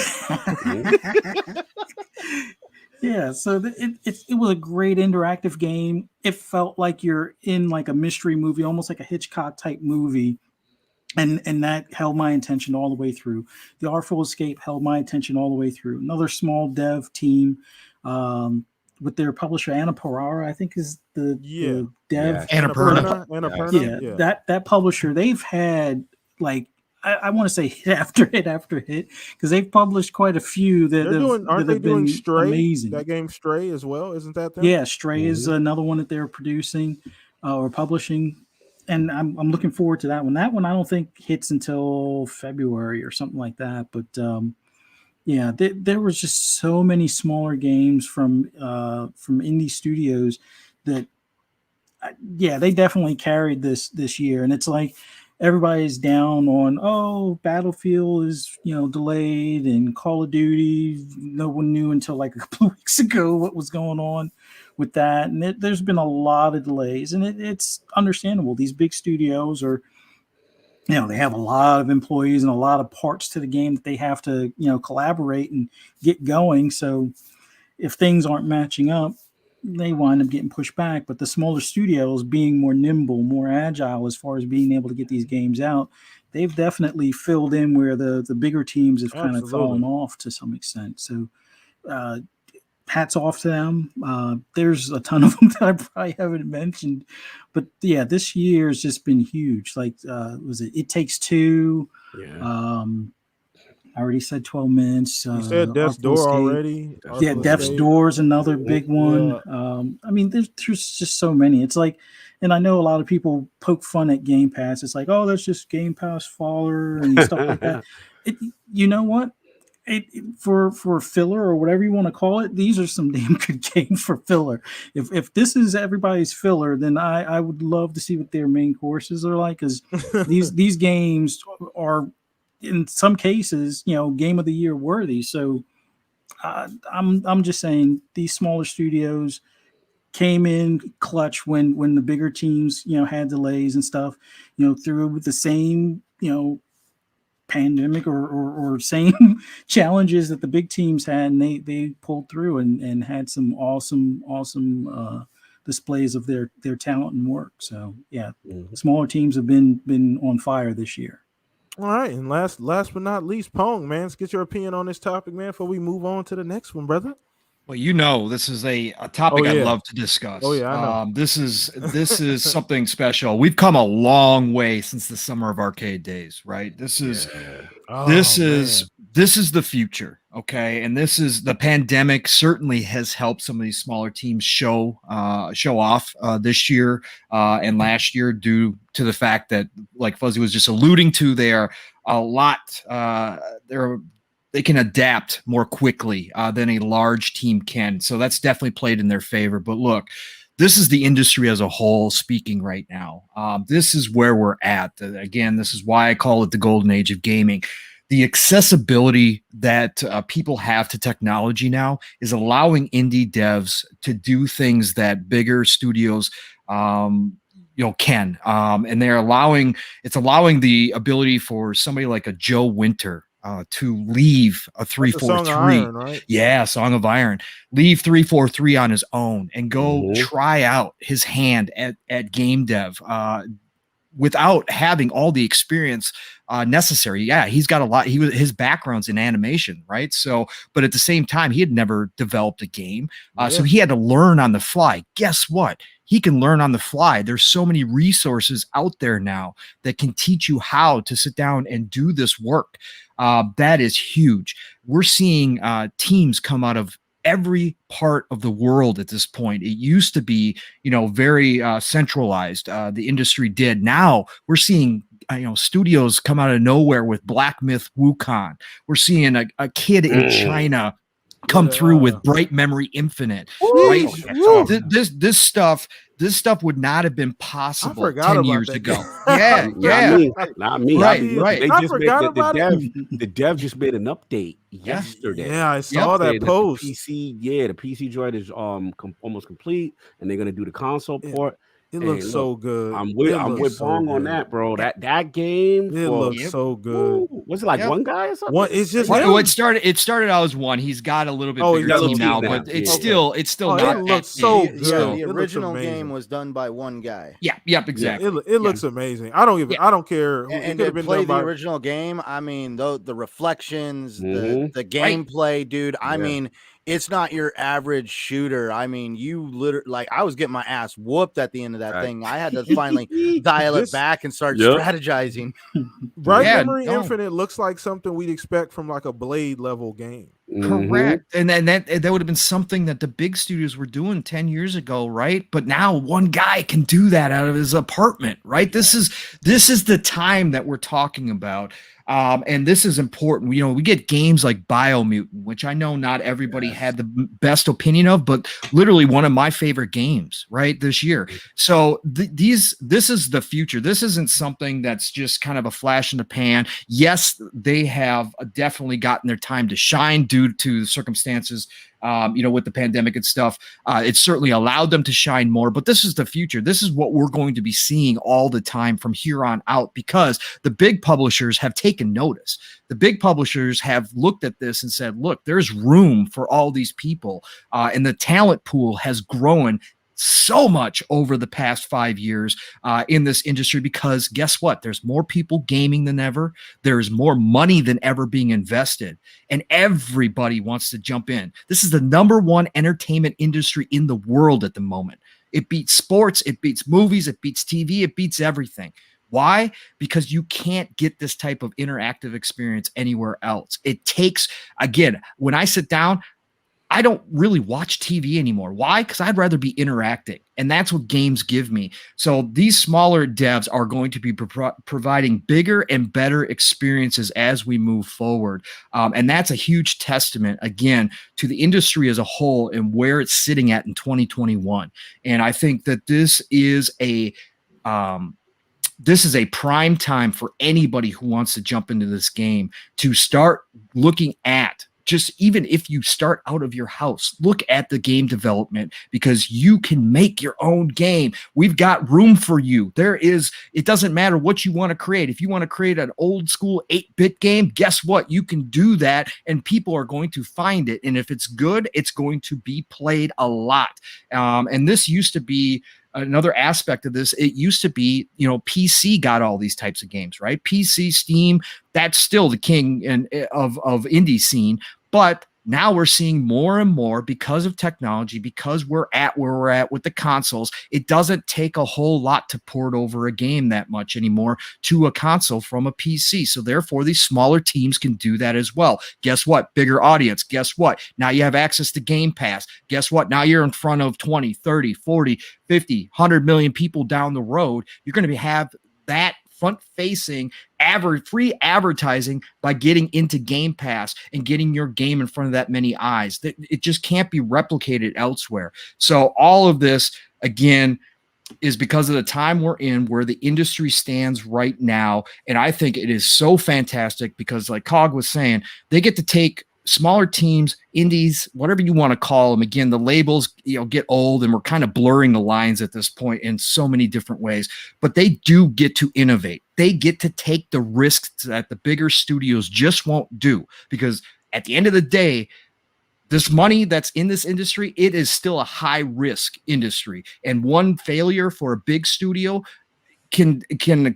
Yeah, so it was a great interactive game. It felt like you're in like a mystery movie, almost like a Hitchcock type movie. And that held my attention all the way through. The Artful Escape held my attention all the way through. Another small dev team with their publisher Annapurna, I think is the dev. Annapurna. Yeah, that publisher, they've had like I want to say hit after hit after hit because they've published quite a few that aren't they doing Stray? Amazing. That game Stray as well, isn't that them? Yeah, Stray is another one that they're producing or publishing. And I'm looking forward to that one. That one I don't think hits until February or something like that. But yeah, there was just so many smaller games from indie studios that they definitely carried this year. And it's like everybody's down on Battlefield is delayed and Call of Duty. No one knew until like a couple of weeks ago what was going on with that, and there's been a lot of delays, and it's understandable. These big studios are, they have a lot of employees and a lot of parts to the game that they have to, collaborate and get going. So if things aren't matching up, they wind up getting pushed back. But the smaller studios, being more nimble, more agile as far as being able to get these games out, they've definitely filled in where the bigger teams have kind of fallen off to some extent. So hats off to them. There's a ton of them that I probably haven't mentioned, but yeah, this year has just been huge. Like, was it It Takes Two? Yeah. I already said 12 minutes. You said Death's Door already. Yeah, Death's Door is another big one. I mean, there's just so many. It's like, and I know a lot of people poke fun at Game Pass. It's like, oh, that's just Game Pass faller and stuff like that. You know what? For filler or whatever you want to call it, these are some damn good games for filler. If this is everybody's filler, then I would love to see what their main courses are like, because these games are in some cases game of the year worthy. So I'm just saying these smaller studios came in clutch when the bigger teams had delays and stuff, through the same pandemic or same challenges that the big teams had, and they pulled through and had some awesome displays of their talent and work. So yeah, smaller teams have been on fire this year. All right, and last but not least, Pong, man, let's get your opinion on this topic, man, before we move on to the next one, brother. Well, this is a topic I'd love to discuss. Oh yeah, I know. This is something special. We've come a long way since the summer of arcade days, right? This is the future, okay? And this is the pandemic certainly has helped some of these smaller teams show off this year and last year, due to the fact that, like Fuzzy was just alluding to, there a lot they can adapt more quickly than a large team can. So that's definitely played in their favor. But look, this is the industry as a whole speaking right now. This is where we're at. Again, this is why I call it the golden age of gaming. the accessibility that people have to technology now is allowing indie devs to do things that bigger studios can, and it's allowing the ability for somebody like a Joe Winter to leave a 343. Right? Yeah, Song of Iron. Leave 343 on his own and go try out his hand at game dev without having all the experience necessary. Yeah, he's got a lot. His background's in animation, right? So, but at the same time, he had never developed a game, so he had to learn on the fly. Guess what? He can learn on the fly. There's so many resources out there now that can teach you how to sit down and do this work. That is huge. We're seeing teams come out of every part of the world at this point. It used to be, very centralized. The industry did. Now we're seeing, studios come out of nowhere with Black Myth Wukong. We're seeing a kid in China come through with Bright Memory Infinite. Right? This stuff would not have been possible 10 years ago. Yeah. Not me. Right. They I just forgot made about the dev just made an update yesterday. Yeah, I saw that post. The PC joint is almost complete, and they're gonna do the console port. It looks so good. I'm with Pong on that, bro. That game. It looks so good. Was it like one guy or something? What? It's just it started out as one. He's got a little bit bigger team now, but it's still not. It looks so good. The original game was done by one guy. Yep, exactly. It looks amazing. I don't care. And to play the original game, I mean, the reflections, the gameplay, dude. I mean, it's not your average shooter. I mean, you literally I was getting my ass whooped at the end of that thing. I had to finally dial it back and start strategizing. Bright Memory Infinite looks like something we'd expect from like a Blade level game. Correct. And then that would have been something that the big studios were doing 10 years ago, right? But now one guy can do that out of his apartment, right? This is the time that we're talking about. And this is important. We get games like Biomutant, which I know not everybody had the best opinion of, but literally one of my favorite games, right, this year. So this is the future. This isn't something that's just kind of a flash in the pan. Yes, they have definitely gotten their time to shine due to circumstances, with the pandemic and stuff. It's certainly allowed them to shine more, but this is the future. This is what we're going to be seeing all the time from here on out, because the big publishers have taken notice. The big publishers have looked at this and said, look, there's room for all these people. And the talent pool has grown so much over the past 5 years in this industry, because guess what? There's more people gaming than ever. There's more money than ever being invested, and everybody wants to jump in. This is the #1 entertainment industry in the world at the moment. It beats sports, it beats movies, it beats TV, it beats everything. Why? Because you can't get this type of interactive experience anywhere else. It takes, again, when I sit down, I don't really watch TV anymore. Why? Because I'd rather be interacting, and that's what games give me. So these smaller devs are going to be providing bigger and better experiences as we move forward. And that's a huge testament, again, to the industry as a whole and where it's sitting at in 2021. And I think that this is a prime time for anybody who wants to jump into this game to start looking at, just even if you start out of your house, look at the game development, because you can make your own game. We've got room for you. It doesn't matter what you want to create. If you want to create an old school 8-bit game, guess what? You can do that, and people are going to find it. And if it's good, it's going to be played a lot. And this used to be another aspect of this. It used to be, PC got all these types of games, right? PC, Steam, that's still the king of indie scene. But now we're seeing more and more, because of technology, because we're at where we're at with the consoles. It doesn't take a whole lot to port over a game that much anymore to a console from a PC. So therefore, these smaller teams can do that as well. Guess what? Bigger audience. Guess what? Now you have access to Game Pass. Guess what? Now you're in front of 20, 30, 40, 50, 100 million people down the road. You're going to have that front-facing free advertising by getting into Game Pass and getting your game in front of that many eyes. It just can't be replicated elsewhere. So all of this, again, is because of the time we're in, where the industry stands right now. And I think it is so fantastic because, like Cog was saying, they get to take smaller teams, indies, whatever you want to call them. Again, the labels, get old, and we're kind of blurring the lines at this point in so many different ways, but they do get to innovate. They get to take the risks that the bigger studios just won't do, because at the end of the day, this money that's in this industry, it is still a high risk industry. And one failure for a big studio can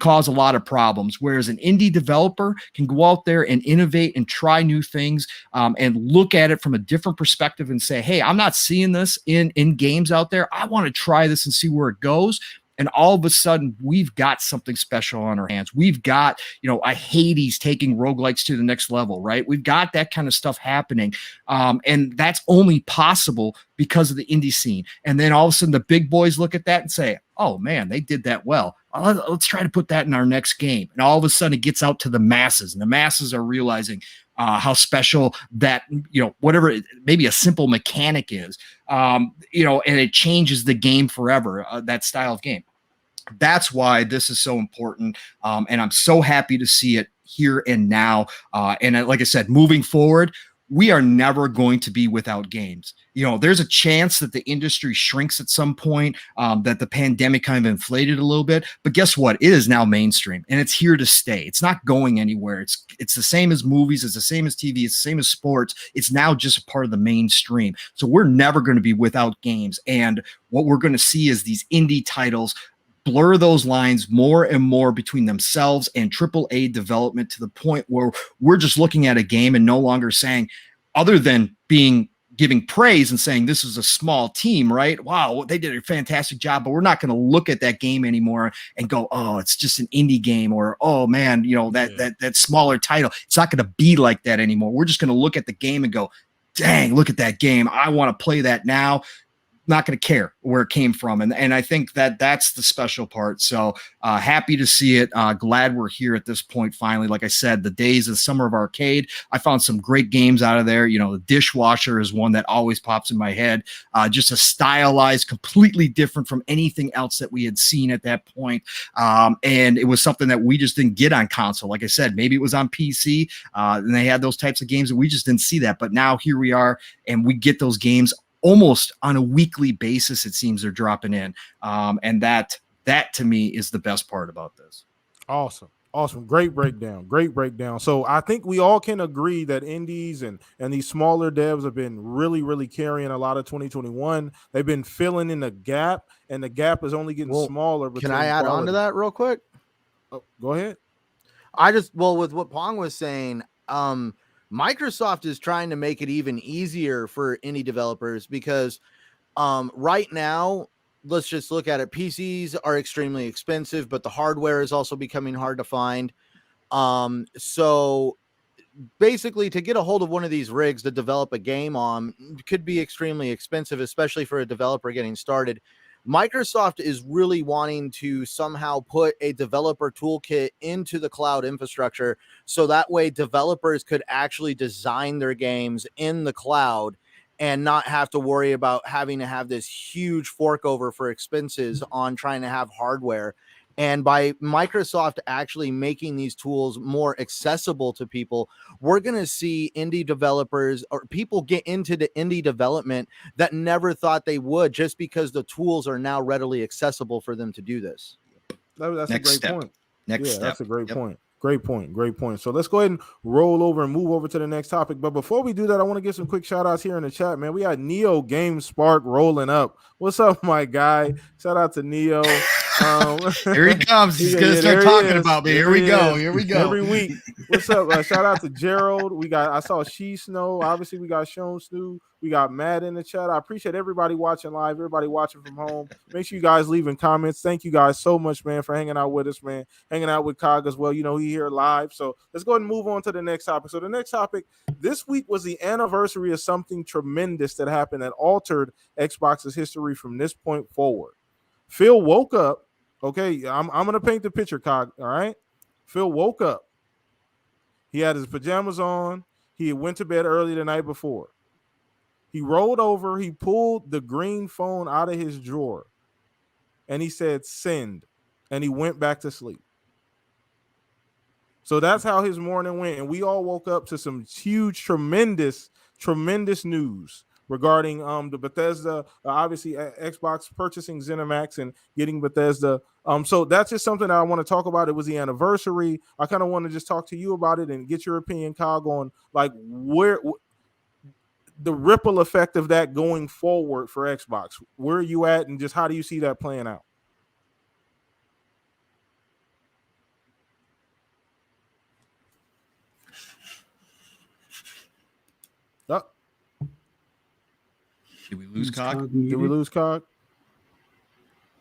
cause a lot of problems, whereas an indie developer can go out there and innovate and try new things, and look at it from a different perspective and say, hey, I'm not seeing this in games out there. I want to try this and see where it goes. And all of a sudden, we've got something special on our hands. We've got, a Hades taking roguelikes to the next level, right? We've got that kind of stuff happening. And that's only possible because of the indie scene. And then all of a sudden, the big boys look at that and say, oh, man, they did that well. Let's try to put that in our next game. And all of a sudden, it gets out to the masses. And the masses are realizing how special that, whatever, maybe a simple mechanic is, and it changes the game forever, that style of game. That's why this is so important. And I'm so happy to see it here and now. And like I said, moving forward, we are never going to be without games. There's a chance that the industry shrinks at some point, that the pandemic kind of inflated a little bit. But guess what? It is now mainstream, and it's here to stay. It's not going anywhere. It's the same as movies. It's the same as TV. It's the same as sports. It's now just a part of the mainstream. So we're never going to be without games. And what we're going to see is these indie titles blur those lines more and more between themselves and AAA development, to the point where we're just looking at a game and no longer saying, other than giving praise and saying this is a small team, right? Wow, they did a fantastic job, but we're not going to look at that game anymore and go, oh, it's just an indie game, or, oh man, that smaller title. It's not going to be like that anymore. We're just going to look at the game and go, dang, look at that game. I want to play that now. Not going to care where it came from. And I think that's the special part. So happy to see it. Glad we're here at this point finally. Like I said, the days of Summer of Arcade, I found some great games out of there. The Dishwasher is one that always pops in my head. Just a stylized, completely different from anything else that we had seen at that point. And it was something that we just didn't get on console. Like I said, maybe it was on PC, and they had those types of games, and we just didn't see that. But now here we are, and we get those games almost on a weekly basis. It seems they're dropping in. And that to me is the best part about this. Awesome. Great breakdown. So I think we all can agree that indies and these smaller devs have been really, really carrying a lot of 2021. They've been filling in the gap, and the gap is only getting smaller. Can I add on to that real quick? Oh, go ahead. With what Pong was saying, Microsoft is trying to make it even easier for indie developers, because right now, let's just look at it. PCs are extremely expensive, but the hardware is also becoming hard to find. So basically, to get a hold of one of these rigs to develop a game on could be extremely expensive, especially for a developer getting started. Microsoft is really wanting to somehow put a developer toolkit into the cloud infrastructure, so that way developers could actually design their games in the cloud and not have to worry about having to have this huge fork over for expenses on trying to have hardware. And by Microsoft actually making these tools more accessible to people, we're going to see indie developers or people get into the indie development that never thought they would, just because the tools are now readily accessible for them to do this. That's a great point. Next step. That's a great point. Great point. So let's go ahead and roll over and move over to the next topic. But before we do that, I want to give some quick shout outs here in the chat, man. We got Neo Game Spark rolling up. What's up, my guy? Shout out to Neo. Here he comes. He's gonna start talking about me. Here we go. Every week. What's up? Shout out to Gerald. I saw She Snow. Obviously, we got Sean Snoo. We got Matt in the chat. I appreciate everybody watching live, everybody watching from home. Make sure you guys leaving comments. Thank you guys so much, man, for hanging out with us, man. Hanging out with Cog as well. He here live. So let's go ahead and move on to the next topic. So the next topic this week was the anniversary of something tremendous that happened that altered Xbox's history from this point forward. Phil woke up. Okay, I'm going to paint the picture, Cog, all right? Phil woke up. He had his pajamas on. He went to bed early the night before. He rolled over. He pulled the green phone out of his drawer. and he said send, and he went back to sleep. So that's how his morning went, and we all woke up to some huge, tremendous news regarding the Bethesda, obviously Xbox purchasing ZeniMax and getting Bethesda. So that's just something that I want to talk about. It was the anniversary. I kind of want to just talk to you about it and get your opinion, Kyle, on like where the ripple effect of that going forward for Xbox. Where are you at, and just how do you see that playing out? Oh, Did we lose Cog? did we lose Cog?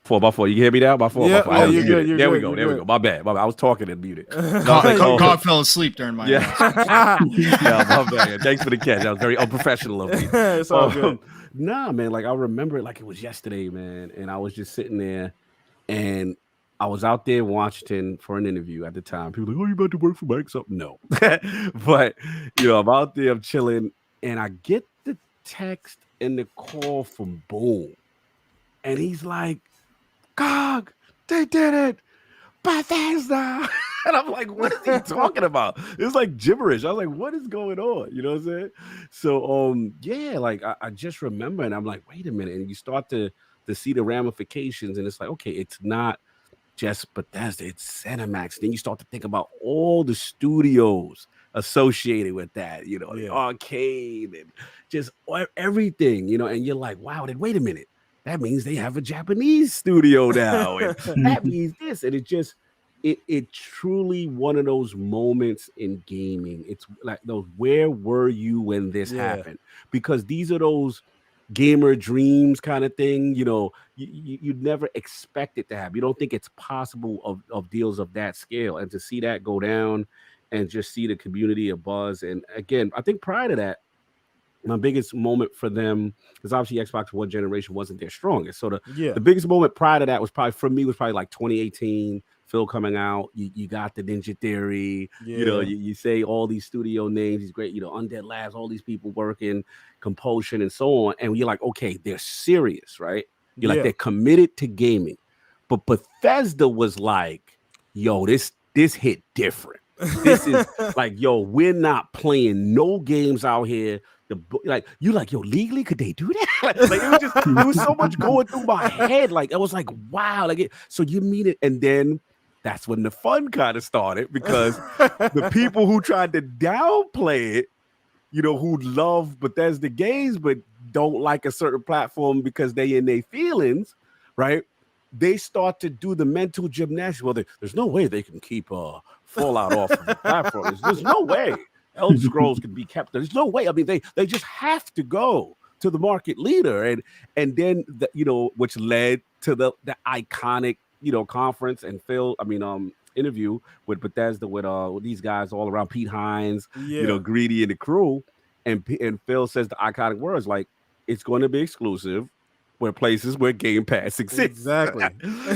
4x4. You can hear me now? By 4. Yeah, by 4. yeah, I was you're muted. good, you're There we good, go. you're There we good. go. My bad. I was talking and muted. Cog fell asleep during my yeah, my bad. Thanks for the catch. That was very unprofessional of me. It's all good. Nah, man. Like I remember it like it was yesterday, man. And I was just sitting there, and I was out there in Washington for an interview at the time. People were like, "Oh, you about to work for Microsoft?" No, but I'm out there, I'm chilling, and I get the text and the call from Boom, and he's like, "Cog, they did it, Bethesda." And I'm like, what is he talking about? It's like gibberish. I was like, what is going on? You know what I'm saying? So yeah, like I just remember, and I'm like, wait a minute. And you start to see the ramifications, and it's like, okay, it's not just Bethesda, it's ZeniMax. Then you start to think about all the studios associated with that, the arcade and just everything, and you're like, wow, then wait a minute. That means they have a Japanese studio now. And that means this. And it just, it truly one of those moments in gaming. It's like those, where were you when this happened? Because these are those gamer dreams kind of thing. You'd never expect it to happen. You don't think it's possible of deals of that scale. And to see that go down and just see the community of buzz. And again, I think prior to that, my biggest moment for them, because obviously Xbox One generation wasn't their strongest. So the biggest moment prior to that was probably like 2018, Phil coming out. You got the Ninja Theory, you say all these studio names, these great, Undead Labs, all these people working, Compulsion and so on. And you're like, okay, they're serious, right? You're like, they're committed to gaming. But Bethesda was like, yo, this hit different. This is like, yo, we're not playing no games out here. Yo, legally could they do that? It was so much going through my head. Like, I was like, wow. So you mean it? And then that's when the fun kind of started, because the people who tried to downplay it, who love Bethesda games but don't like a certain platform because they in their feelings, right? They start to do the mental gymnastics. Well, there's no way they can keep Fallout off of the platform. There's no way Elder Scrolls can be kept. There's no way. I mean, they just have to go to the market leader, and then which led to the iconic conference and interview with Bethesda with these guys all around, Pete Hines, Greedy and the crew, and Phil says the iconic words like, it's going to be exclusive where places where Game Pass exists. Exactly.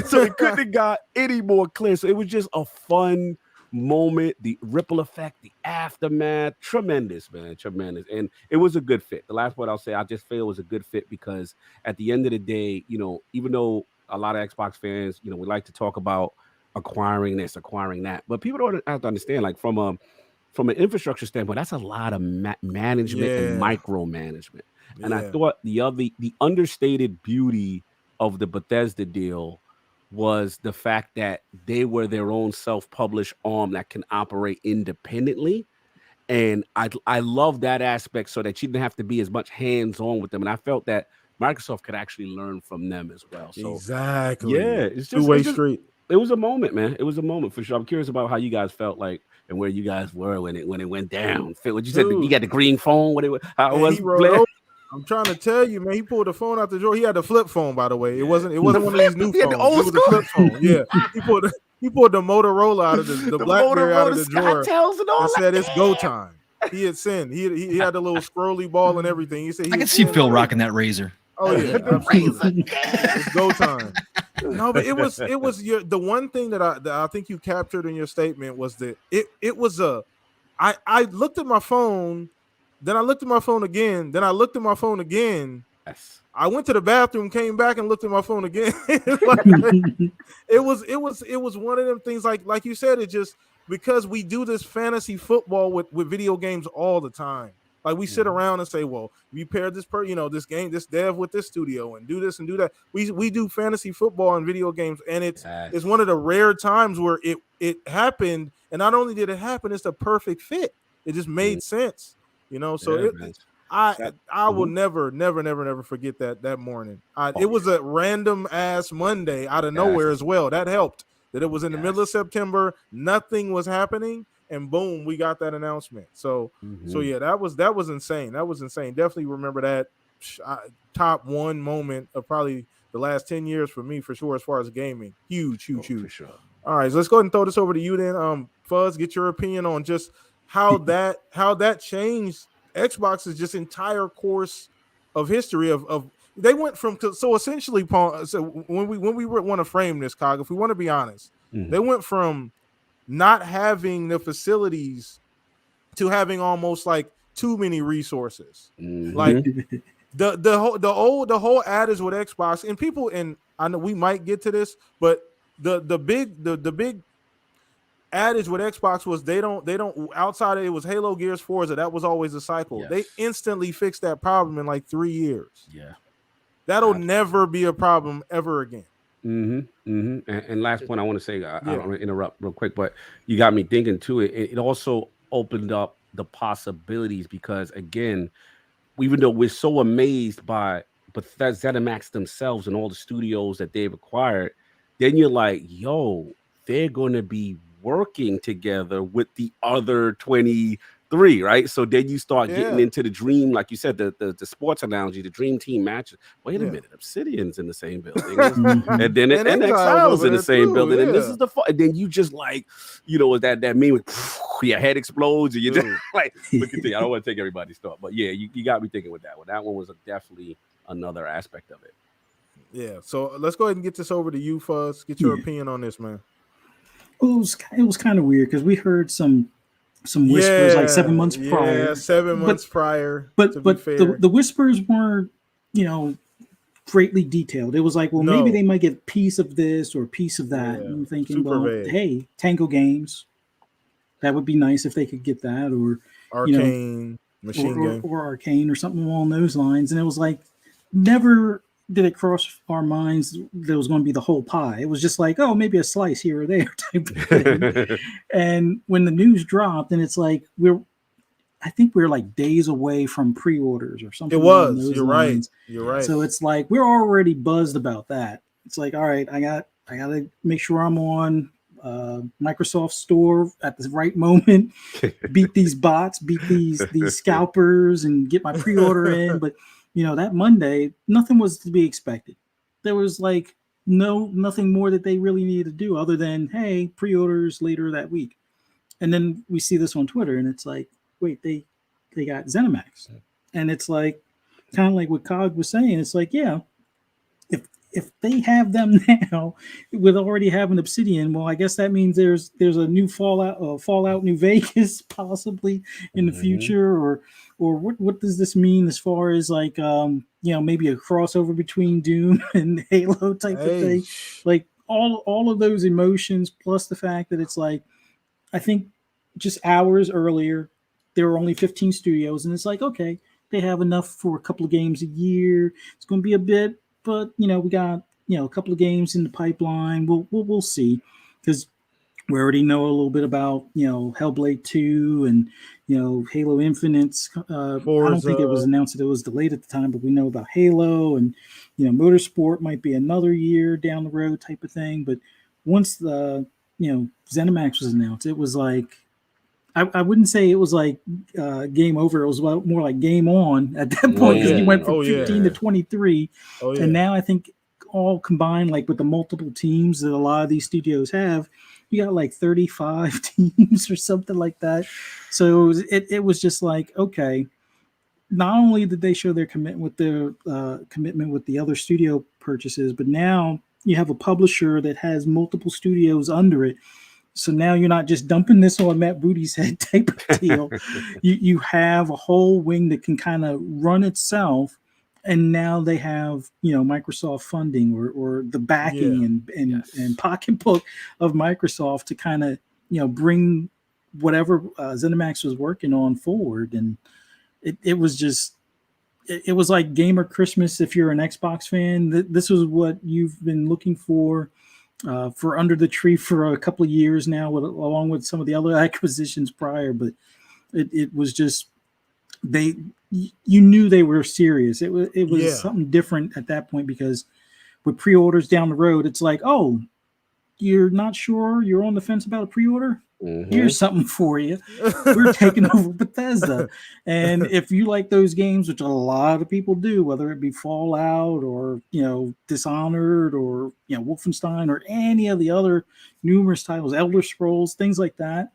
So it couldn't have got any more clear. So it was just a fun moment, the ripple effect, the aftermath, tremendous, man, tremendous. And it was a good fit. The last word I'll say, I just feel it was a good fit because at the end of the day, even though a lot of Xbox fans, we like to talk about acquiring this, acquiring that, but people don't have to understand, like from an infrastructure standpoint, that's a lot of management and micromanagement. And I thought the understated beauty of the Bethesda deal was the fact that they were their own self-published arm that can operate independently. And I love that aspect, so that you didn't have to be as much hands-on with them. And I felt that Microsoft could actually learn from them as well. So exactly. Yeah, it's just two-way street. It was a moment, man. It was a moment for sure. I'm curious about how you guys felt like and where you guys were when it went down. Phil, what you said? You got the green phone? How it was? I'm trying to tell you, man. He pulled the phone out the drawer. He had the flip phone, by the way. It wasn't one of these new phones. It was a flip phone. Yeah, he pulled the Motorola out of the BlackBerry out of the drawer and said it's go time. He had sinned. He had the little scrolly ball and everything. He said I can see Phil rocking that razor. Oh yeah, absolutely. It's go time. No, but it was the one thing that I think you captured in your statement was that it was I looked at my phone, then I looked at my phone again, then I looked at my phone again. Yes. I went to the bathroom, came back, and looked at my phone again. Like, it was one of them things. Like you said, it just because we do this fantasy football with video games all the time. Like we sit around and say, well, we pair this this game, this dev with this studio, and do this and do that. We do fantasy football and video games, and it's one of the rare times where it happened. And not only did it happen, it's the perfect fit. It just made sense, So I will never forget that morning. It was a random ass Monday out of nowhere as well. That helped. That it was in the middle of September, nothing was happening, and boom, we got that announcement. So yeah, that was insane. That was insane. Definitely remember that top one moment of probably the last 10 years for me, for sure, as far as gaming. Huge. For sure. All right, so let's go ahead and throw this over to you then. Fuzz, get your opinion on just how that changed Xbox's just entire course of history of they went from, so essentially, Paul, so when we want to frame this, Cog, if we want to be honest, they went from not having the facilities to having almost like too many resources. Like the whole adage with Xbox, and people, and I know we might get to this, but the big adage with Xbox was they don't outside of it was Halo, Gears, Forza. That was always a cycle. Yes. They instantly fixed that problem in like 3 years. Yeah, that'll never be a problem ever again. And last point I want to say, I don't want to interrupt real quick, but you got me thinking too. It also opened up the possibilities because again, even though we're so amazed by Bethesda ZeniMax themselves and all the studios that they've acquired, then you're like, yo, they're going to be working together with the other 23, right? So then you start getting into the dream, like you said, the sports analogy, the dream team matches. Wait a minute, Obsidian's in the same building, and then Exile's in the same building, and this is the fun. And then you just like, that meme with your head explodes, and you just like, look at the. I don't want to take everybody's thought, but yeah, you got me thinking with that one. That one was definitely another aspect of it. Yeah. So let's go ahead and get this over to you, Fuzz. Get your opinion on this, man. It was kind of weird because we heard some whispers like 7 months prior. Yeah, 7 months prior. But the whispers weren't, greatly detailed. It was like, well, maybe they might get a piece of this or a piece of that. And I'm thinking, vague. Hey, Tango Games, that would be nice if they could get that, or Arcane, Machine Game, or Arcane, or something along those lines. And it was like, never did it cross our minds there was going to be the whole pie. It was just like, oh, maybe a slice here or there type of thing. And when the news dropped, and it's like I think we're like days away from pre-orders or something. It was. You're right. You're right. So it's like we're already buzzed about that. It's like, all right, I got to make sure I'm on Microsoft Store at the right moment. Beat these bots, beat these scalpers, and get my pre-order in. But that Monday, nothing was to be expected. There was like nothing more that they really needed to do other than, hey, pre-orders later that week. And then we see this on Twitter, and it's like, wait, they got ZeniMax. And it's like, kind of like what Cog was saying. It's like, yeah, if they have them now with already having Obsidian, well, I guess that means there's a new Fallout New Vegas possibly in the future, or what does this mean as far as like maybe a crossover between Doom and Halo type of thing, like all of those emotions, plus the fact that it's like, I think just hours earlier there were only 15 studios, and it's like, okay, they have enough for a couple of games a year. It's going to be a bit, but we got a couple of games in the pipeline. We'll see, because we already know a little bit about Hellblade 2 and Halo Infinite's. I don't think it was announced that it was delayed at the time, but we know about Halo, and Motorsport might be another year down the road type of thing. But once the ZeniMax was announced, it was like, I wouldn't say it was like game over. It was more like game on at that point, because you went from 15 to 23. And now I think all combined, like with the multiple teams that a lot of these studios have, you got like 35 teams or something like that. So it was just like, okay, not only did they show their commitment with the other studio purchases, but now you have a publisher that has multiple studios under it. So now you're not just dumping this on Matt Booty's head type of deal. You have a whole wing that can kind of run itself and now they have, Microsoft funding or the backing and pocketbook of Microsoft to kind of, bring whatever ZeniMax was working on forward. And it was just, it was like gamer Christmas. If you're an Xbox fan, this was what you've been looking for under the tree for a couple of years now, along with some of the other acquisitions prior. But it was just, you knew they were serious. It was something different at that point, because with pre-orders down the road, it's like, oh, you're not sure, you're on the fence about a pre-order? Mm-hmm. Here's something for you. We're taking over Bethesda. And if you like those games, which a lot of people do, whether it be Fallout or, Dishonored or, Wolfenstein or any of the other numerous titles, Elder Scrolls, things like that,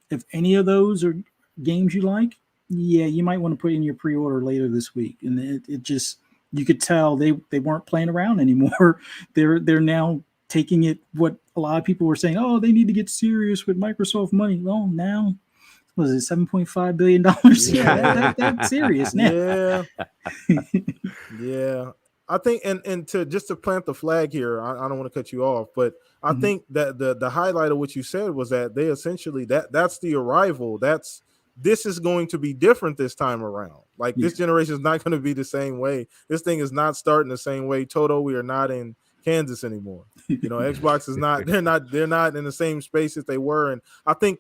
if any of those are games you like, you might want to put in your pre-order later this week. And it just, you could tell they weren't playing around anymore. They're now taking it, what a lot of people were saying, oh, they need to get serious with Microsoft money. Well, now, was it $7.5 billion? Yeah, that's serious now. Yeah. I think, and to just to plant the flag here, I don't want to cut you off, but I think that the highlight of what you said was that they essentially, that's the arrival. This is going to be different this time around. Like, this generation is not going to be the same way. This thing is not starting the same way. Toto, we are not in Kansas anymore. Xbox is not, they're not in the same space as they were. And I think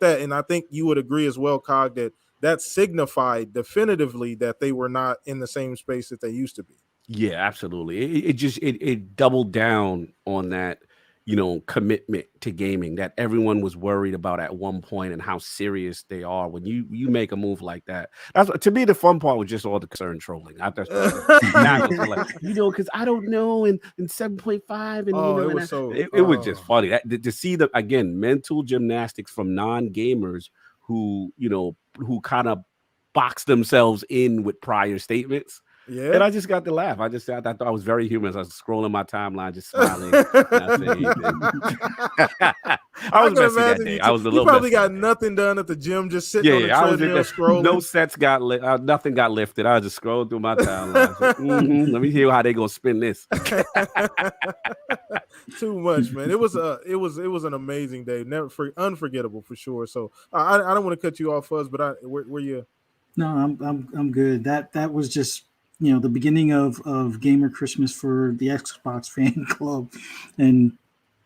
you would agree as well, Cog, that signified definitively that they were not in the same space that they used to be. Yeah, absolutely. It doubled down on that, commitment to gaming that everyone was worried about at one point, and how serious they are when you make a move like that. That's, to me, the fun part was just all the concern trolling. Because I don't know, and 7.5, and it was just funny to see the, again, mental gymnastics from non-gamers who kind of box themselves in with prior statements. Yeah, and I just got to laugh. I thought I was very humorous. I was scrolling my timeline, just smiling. I was messy that day. I was a little. You probably got nothing done at the gym, just sitting on the treadmill scrolling. No sets got nothing got lifted. I was just scrolling through my timeline. Let me hear how they gonna spin this. Too much, man. It was an amazing day. Unforgettable for sure. So I don't want to cut you off, Fuzz, but were you? No, I'm good. That was just, the beginning of Gamer Christmas for the Xbox fan club. And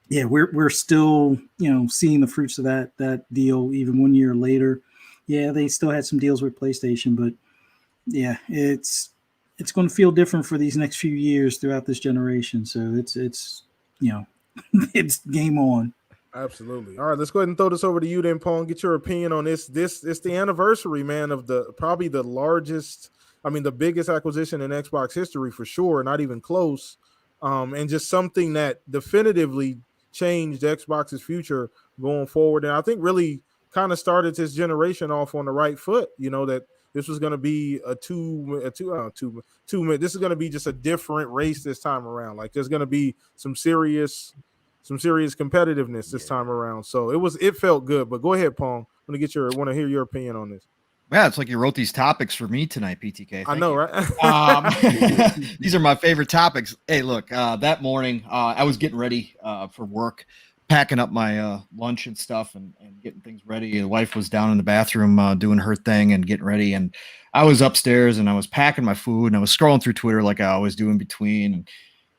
yeah, we're still, seeing the fruits of that deal even 1 year later. Yeah, they still had some deals with PlayStation, but yeah, it's going to feel different for these next few years throughout this generation. So it's it's game on. Absolutely. All right, let's go ahead and throw this over to you then, Pong. Get your opinion on this. It's the anniversary, man, of probably the largest, the biggest acquisition in Xbox history for sure, not even close. And just something that definitively changed Xbox's future going forward. And I think really kind of started this generation off on the right foot, that this was going to be this is going to be just a different race this time around. Like, there's going to be some serious competitiveness this time around. So it felt good. But go ahead, Pong. I want to hear your opinion on this. Yeah, it's like you wrote these topics for me tonight, PTK. I know, right? These are my favorite topics. Hey, look, that morning I was getting ready for work, packing up my lunch and stuff and getting things ready. The wife was down in the bathroom doing her thing and getting ready. And I was upstairs and I was packing my food and I was scrolling through Twitter like I always do in between. And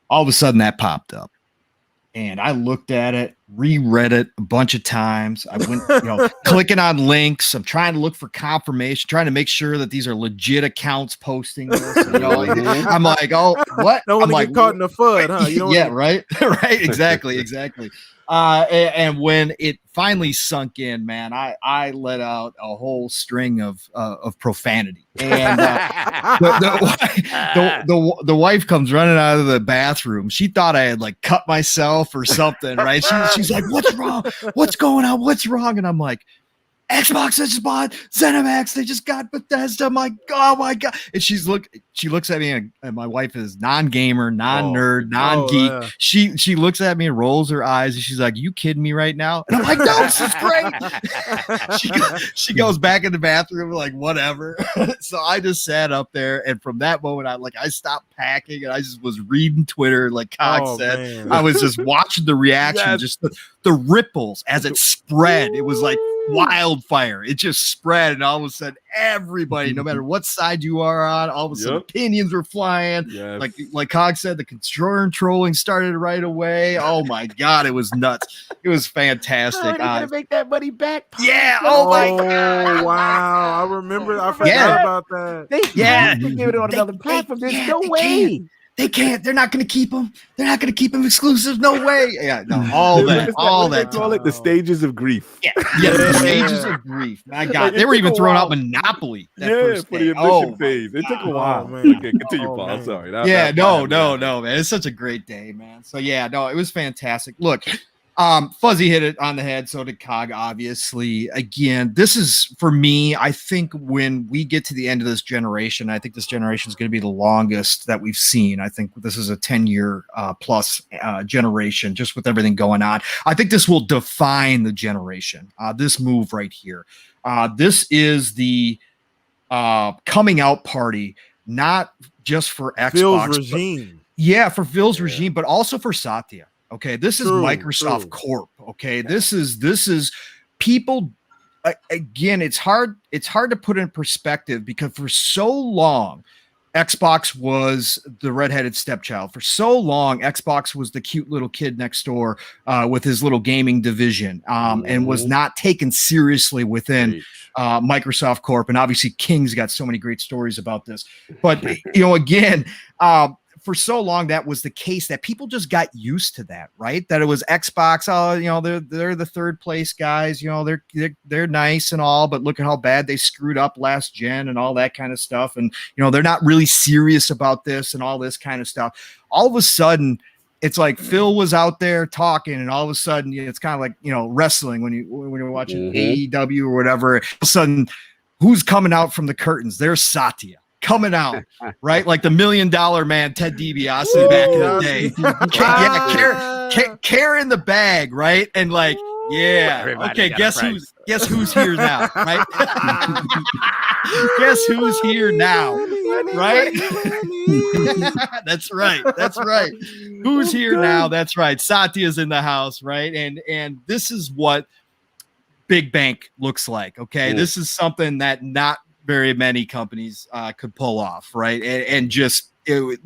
all of a sudden that popped up. And I looked at it, reread it a bunch of times. I went, clicking on links. I'm trying to look for confirmation, trying to make sure that these are legit accounts posting this. I'm like, oh, what? Don't want to get caught in the FUD, huh? Right. Right. Exactly. And when it finally sunk in, man, I let out a whole string of profanity. And the wife comes running out of the bathroom. She thought I had like cut myself or something, right? She's like, "What's wrong? What's going on? What's wrong?" And I'm like, Xbox just bought ZeniMax. They just got Bethesda. My God, my God. And she looks at me, and my wife is non-gamer, non-nerd, non-geek. yeah. She looks at me and rolls her eyes, and she's like, "You kidding me right now?" And I'm like, "No, this is great." she goes back in the bathroom, like, whatever. So I just sat up there, and from that moment, I stopped packing, and I just was reading Twitter, like Cox said. Man. I was just watching the reaction, Yes. just the ripples as it spread. It was like wildfire. It just spread, and all of a sudden, everybody, no matter what side you are on, all of a sudden, opinions were flying. Yes. Like Cog said, the concern trolling started right away. Oh my God, it was nuts. It was fantastic. How are they gonna make that money back? Yeah. Oh my God. Wow. I remember. I forgot Yeah. about that. They give it on They- another they- platform. There's yeah, no they way. They can't. They're not going to keep them. They're not going to keep them exclusive. No way. Yeah. No. All that. All What do that. they call it? The stages of grief. Yeah. Yeah. The stages of grief. My God. Like, it they were took even a throwing out while. Monopoly. That Yeah, first for day. the admission phase. It took a God. while. Oh, man. Okay, continue, Oh, Paul. man. Sorry. Yeah, That no, man. It's such a great day, man. So yeah, no, it was fantastic. Look, Fuzzy hit it on the head, so did Cog, obviously. Again, this is, for me, I think when we get to the end of this generation, I think this generation is going to be the longest that we've seen. I think this is a 10-year plus generation, just with everything going on. I think this will define the generation, this move right here. This is the coming out party, not just for Xbox. Phil's regime. Yeah, for Phil's regime, but also for Satya. Okay, this is True, Microsoft true. Corp. Okay, this is people. Again, it's hard to put in perspective because for so long, Xbox was the redheaded stepchild. For so long, Xbox was the cute little kid next door with his little gaming division, and was not taken seriously within Microsoft Corp. And obviously, King's got so many great stories about this. But again. For so long, that was the case that people just got used to that, right? That it was Xbox. Oh, they're the third place guys. They're nice and all, but look at how bad they screwed up last gen and all that kind of stuff. And they're not really serious about this and all this kind of stuff. All of a sudden, it's like Phil was out there talking, and all of a sudden, it's kind of like wrestling when you're watching AEW or whatever. All of a sudden, who's coming out from the curtains? There's Satya. Coming out, right? Like the $1 Million Man, Ted DiBiase back in the day. Care in the bag, right? And like, yeah, Everybody okay. got a Guess who's here now, right? Guess who's here now, right? That's right. That's right. Who's here now? That's right. Satya's in the house, right? And this is what Big Bank looks like. Okay, this is something that not very many companies could pull off, right? And just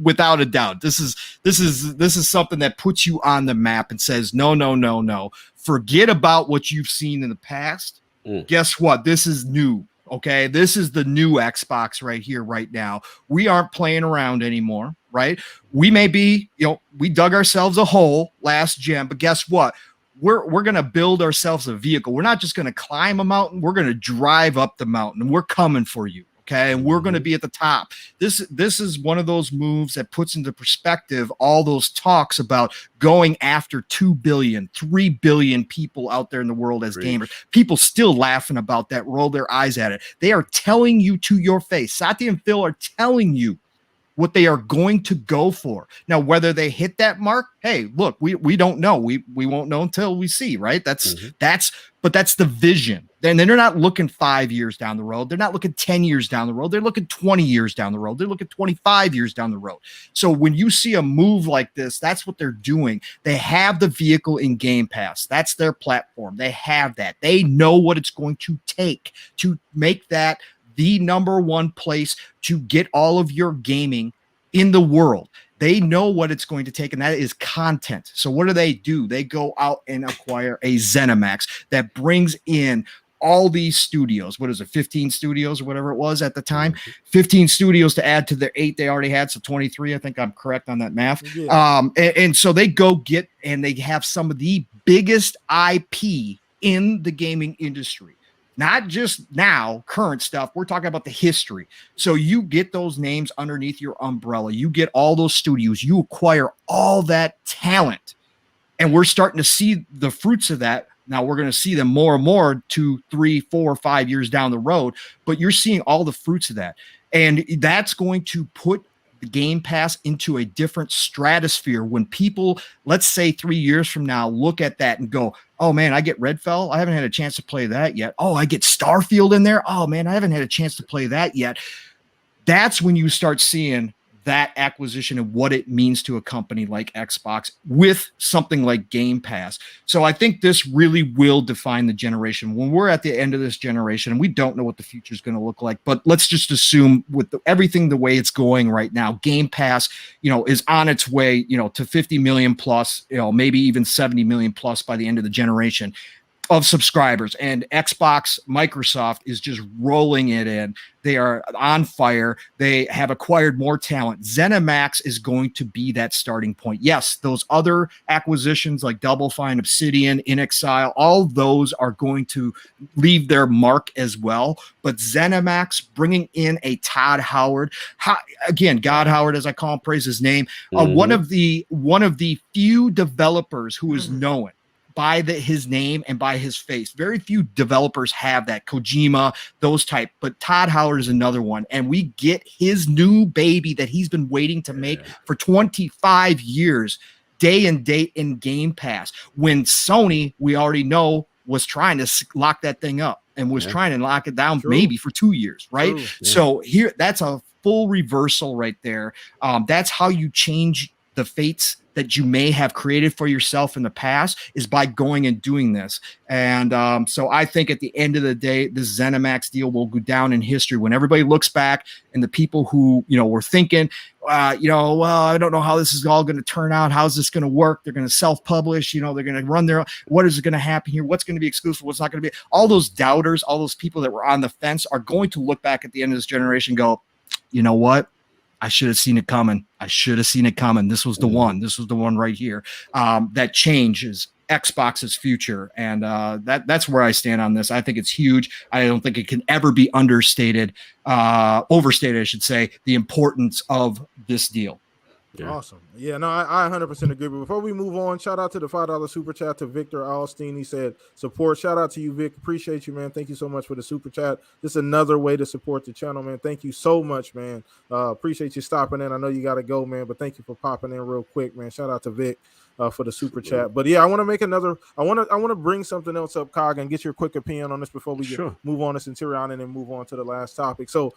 without a doubt, this is something that puts you on the map and says, no, forget about what you've seen in the past. Guess what? This is new. Okay, this is the new Xbox right here, right now. We aren't playing around anymore, right? We may be, we dug ourselves a hole last gen, but guess what? We're going to build ourselves a vehicle. We're not just going to climb a mountain. We're going to drive up the mountain, and we're coming for you. Okay. And we're going to be at the top. This is one of those moves that puts into perspective all those talks about going after 2 billion, 3 billion people out there in the world as gamers. People still laughing about that, roll their eyes at it. They are telling you to your face. Satya and Phil are telling you what they are going to go for. Now, whether they hit that mark, hey, look, we don't know. We won't know until we see, right? That's the vision. And then they're not looking 5 years down the road. They're not looking 10 years down the road. They're looking 20 years down the road. They're looking 25 years down the road. So when you see a move like this, that's what they're doing. They have the vehicle in Game Pass. That's their platform. They have that. They know what it's going to take to make that the number one place to get all of your gaming in the world. They know what it's going to take, and that is content. So what do? They go out and acquire a ZeniMax that brings in all these studios. What is it, 15 studios or whatever it was at the time? 15 studios to add to their 8 they already had, so 23. I think I'm correct on that math. Yeah. And so they go get, and they have some of the biggest IP in the gaming industry. Not just now, current stuff. We're talking about the history. So you get those names underneath your umbrella. You get all those studios. You acquire all that talent. And we're starting to see the fruits of that Now we're going to see them more and more 2, 3, 4, 5 years down the road, but you're seeing all the fruits of that. And that's going to put the Game Pass into a different stratosphere when people, let's say 3 years from now, look at that and go, oh man, I get Redfall. I haven't had a chance to play that yet. Oh, I get Starfield in there. Oh man, I haven't had a chance to play that yet. That's when you start seeing that acquisition and what it means to a company like Xbox with something like Game Pass. So I think this really will define the generation. When we're at the end of this generation, and we don't know what the future is going to look like, but let's just assume with everything the way it's going right now, Game Pass, is on its way, to 50 million plus, maybe even 70 million plus by the end of the generation of subscribers, and Xbox, Microsoft is just rolling it in. They are on fire. They have acquired more talent. ZeniMax is going to be that starting point. Yes, those other acquisitions like Double Fine, Obsidian, InXile, all those are going to leave their mark as well. But ZeniMax bringing in a Todd Howard, again, God Howard, as I call him, praise his name, one of the few developers who is known by his name and by his face. Very few developers have that. Kojima, those type. But Todd Howard is another one. And we get his new baby that he's been waiting to make for 25 years, day and date in Game Pass. When Sony, we already know, was trying to lock that thing up and was trying to lock it down maybe for 2 years, right? So here, that's a full reversal right there. That's how you change the fates that you may have created for yourself in the past, is by going and doing this. And so I think at the end of the day, this ZeniMax deal will go down in history when everybody looks back and the people who, were thinking, well, I don't know how this is all going to turn out. How's this going to work? They're going to self-publish, they're going to run their own. What is going to happen here? What's going to be exclusive? What's not going to be? All those doubters, all those people that were on the fence are going to look back at the end of this generation and go, you know what? I should have seen it coming. This was the one. This was the one right here that changes Xbox's future. And that's where I stand on this. I think it's huge. I don't think it can ever be overstated, I should say, the importance of this deal. Yeah. Awesome. Yeah, no, I 100% agree. But before we move on, shout out to the $5 super chat to Victor Alstein. He said, support. Shout out to you, Vic. Appreciate you, man. Thank you so much for the super chat. This is another way to support the channel, man. Thank you so much, man. Appreciate you stopping in. I know you got to go, man, but thank you for popping in real quick, man. Shout out to Vic for the super chat. But yeah, I want to make another. I want to bring something else up, Cog, and get your quick opinion on this before we move on to Centurion and then move on to the last topic. So,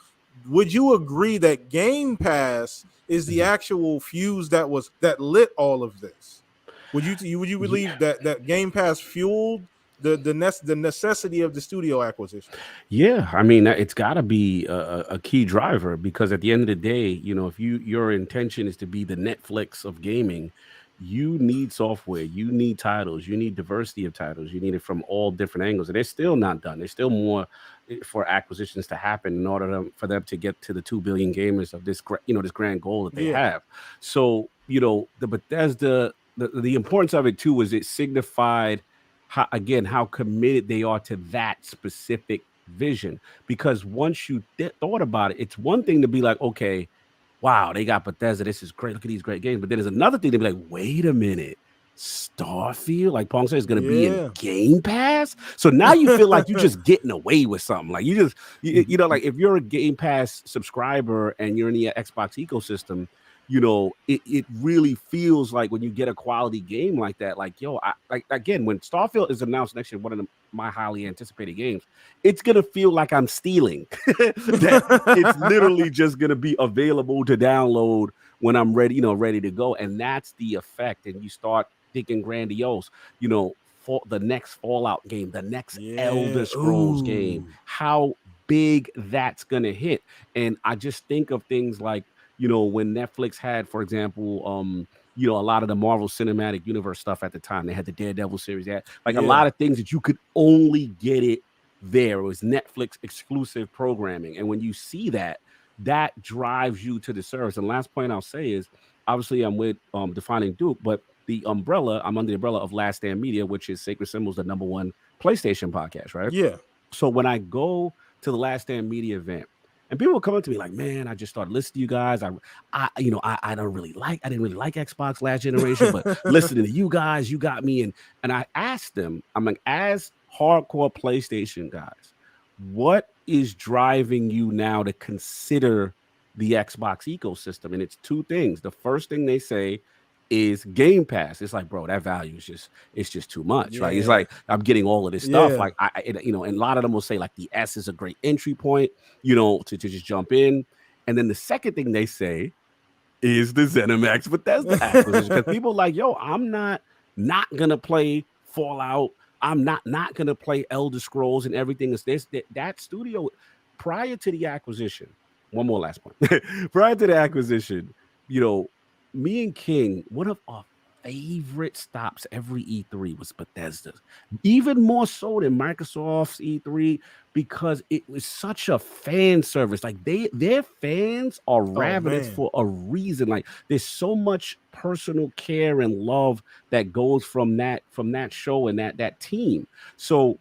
would you agree that Game Pass is the actual fuse that lit all of this? Would you believe that Game Pass fueled the necessity of the studio acquisition? Yeah, I mean, it's got to be a key driver, because at the end of the day, if your intention is to be the Netflix of gaming, you need software, you need titles, you need diversity of titles, you need it from all different angles, and they're still not done. There's still more for acquisitions to happen in order for them to get to the 2 billion gamers of this grand goal that they have. So the Bethesda, the importance of it too is it signified how committed they are to that specific vision. Because once you thought about it, it's one thing to be like, okay, wow, they got Bethesda, this is great, look at these great games. But then there's another thing to be like, wait a minute, Starfield, like Pong said, is going to be in Game Pass. So now you feel like you're just getting away with something. Like you like if you're a Game Pass subscriber and you're in the Xbox ecosystem, it really feels like when you get a quality game like that, like, again, when Starfield is announced next year, one of my highly anticipated games, it's going to feel like I'm stealing. That it's literally just going to be available to download when I'm ready, ready to go. And that's the effect. And you start thinking grandiose, for the next Fallout game, the next Elder Scrolls game, how big that's going to hit. And I just think of things like, when Netflix had, for example, a lot of the Marvel Cinematic Universe stuff at the time. They had the Daredevil series. A lot of things that you could only get it there. It was Netflix exclusive programming. And when you see that drives you to the service. And last point I'll say is, obviously I'm with Defining Duke, but I'm under the umbrella of Last Stand Media, which is Sacred Symbols, the #1 PlayStation podcast, right? Yeah. So when I go to the Last Stand Media event, And people would come up to me like, man, I just started listening to you guys. I didn't really like Xbox last generation, but listening to you guys, you got me. And I asked them, I'm like, as hardcore PlayStation guys, what is driving you now to consider the Xbox ecosystem? And it's two things. The first thing they say is Game Pass. It's like, bro, that value is just too much, right? It's like, I'm getting all of this stuff. Like and a lot of them will say like the S is a great entry point, to just jump in. And then the second thing they say is the ZeniMax Bethesda acquisition. Because people like, yo, I'm not gonna play Fallout. I'm not gonna play Elder Scrolls and everything. Is that studio prior to the acquisition? One more last point. Prior to the acquisition, me and King, one of our favorite stops every E3 was Bethesda, even more so than Microsoft's E3, because it was such a fan service. Like their fans are ravenous for a reason. Like there's so much personal care and love that goes from that show and that team. So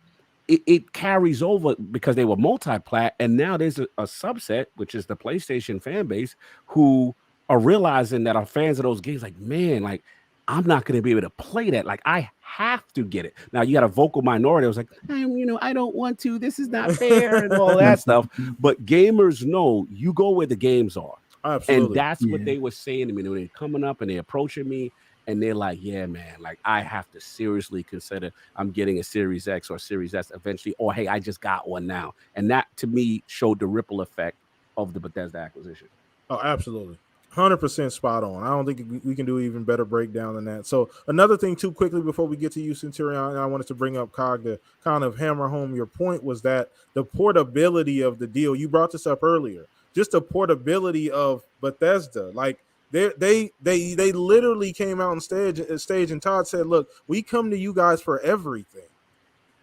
it carries over because they were multi-plat, and now there's a subset, which is the PlayStation fan base, who are realizing that are fans of those games. Like, man, like I'm not going to be able to play that. Like I have to get it. Now you got a vocal minority. I was like, I don't want to. This is not fair and all that stuff. But gamers know you go where the games are. Absolutely. And that's what they were saying to me when they're coming up and they're approaching me. And they're like, yeah, man, like I have to seriously consider I'm getting a Series X or Series S eventually, or hey, I just got one now. And that to me showed the ripple effect of the Bethesda acquisition. Oh, absolutely. 100% spot on. I don't think we can do even better breakdown than that. So another thing too quickly before we get to you, Centurion, I wanted to bring up Cog to kind of hammer home your point, was that the portability of the deal. You brought this up earlier. Just the portability of Bethesda. Like they literally came out on stage and Todd said, look, we come to you guys for everything.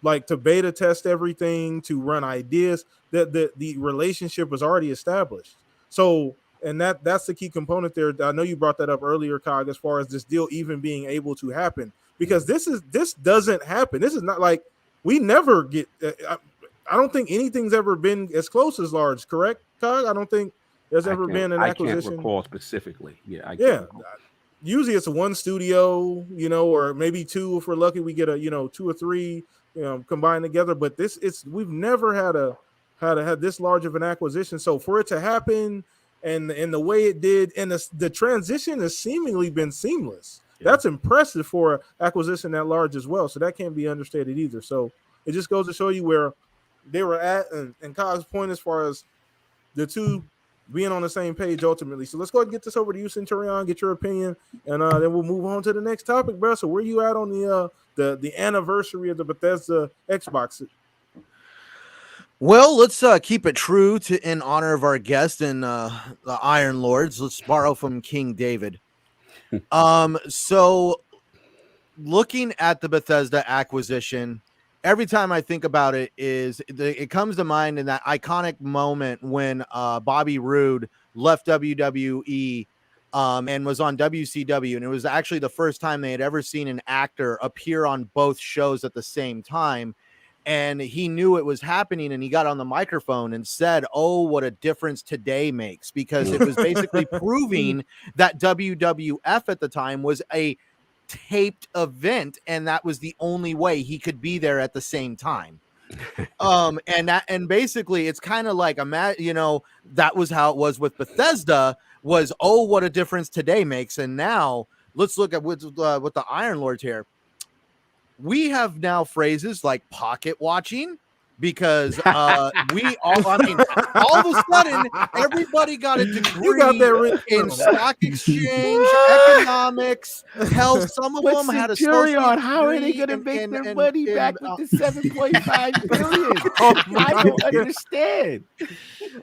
Like to beta test everything, to run ideas. That the relationship was already established. So and that's the key component there. I know you brought that up earlier, Cog, as far as this deal even being able to happen, because this doesn't happen. This is not like we never get. I don't think anything's ever been as close as large. Correct, Cog? I don't think there's ever been an acquisition. I can't recall specifically. Usually it's one studio, or maybe two if we're lucky. We get a 2 or 3 combined together. But we've never had this large of an acquisition. So for it to happen. And the way it did, and the transition has seemingly been seamless. Yeah. That's impressive for acquisition that large as well. So that can't be understated either. So it just goes to show you where they were at, and Kyle's point as far as the two being on the same page ultimately. So let's go ahead and get this over to you, Centurion, get your opinion, and then we'll move on to the next topic, bro. So where you at on the anniversary of the Bethesda Xbox? Well, let's keep it true in honor of our guest and the Iron Lords. Let's borrow from King David. So looking at the Bethesda acquisition, every time I think about it it comes to mind in that iconic moment when Bobby Roode left WWE and was on WCW. And it was actually the first time they had ever seen an actor appear on both shows at the same time. And he knew it was happening, and he got on the microphone and said, oh, what a difference today makes, because it was basically proving that WWF at the time was a taped event, and that was the only way he could be there at the same time. And basically it's kind of like, that was how it was with Bethesda, was, oh, what a difference today makes. And now let's look at with the Iron Lords here. We have now phrases like pocket watching, because all of a sudden everybody got a degree in stock exchange, economics, hell, some of them had a social on how are they going to make their money back with the 7.5 billion? I don't understand.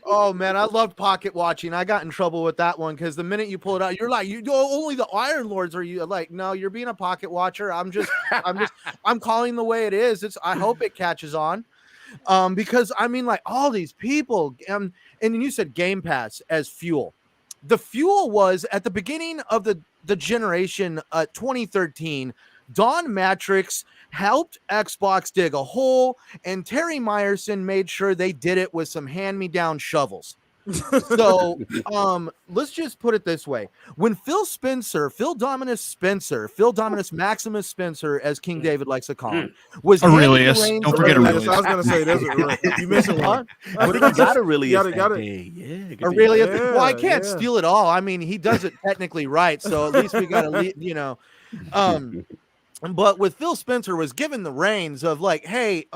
Oh man, I loved pocket watching. I got in trouble with that one because the minute you pull it out, you're like, only the Iron Lords are you like, no, you're being a pocket watcher. I'm calling the way it is. I hope it catches on. Because I mean, like all these people, and you said Game Pass as fuel. The fuel was at the beginning of the generation, 2013. Don Matrix helped Xbox dig a hole, and Terry Myerson made sure they did it with some hand-me-down shovels. So let's just put it this way. When Phil Dominus Maximus Spencer, as King David likes to call him, was handed the Aurelius. reins Don't of forget Aurelius. Aurelius. I was gonna say there's you missing one. What if you got Aurelius Gotta- that gotta- day? Yeah, good Aurelius. day. Well, I can't Yeah. steal it all. I mean, he does it technically right, so at least we got to, But with Phil Spencer was given the reins of like, hey,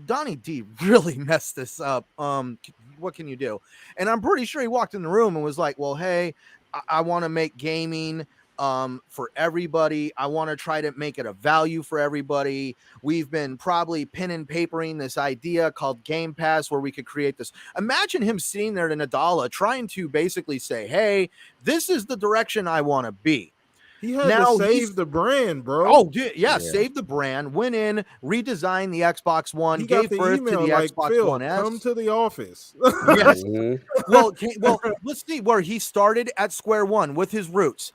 Donnie D really messed this up. What can you do? And I'm pretty sure he walked in the room and was like, well, hey, I want to make gaming for everybody. I want to try to make it a value for everybody. We've been probably pen and papering this idea called Game Pass where we could create this. Imagine him sitting there to Nadala trying to basically say, hey, this is the direction I want to be. He had to save the brand, bro. Oh, dude, yeah, save the brand. Went in, redesigned the Xbox One, He gave got the birth email to the like, Xbox Phil, One S. come to the office. Yes. Mhm. Well, let's see where he started at square one with his roots.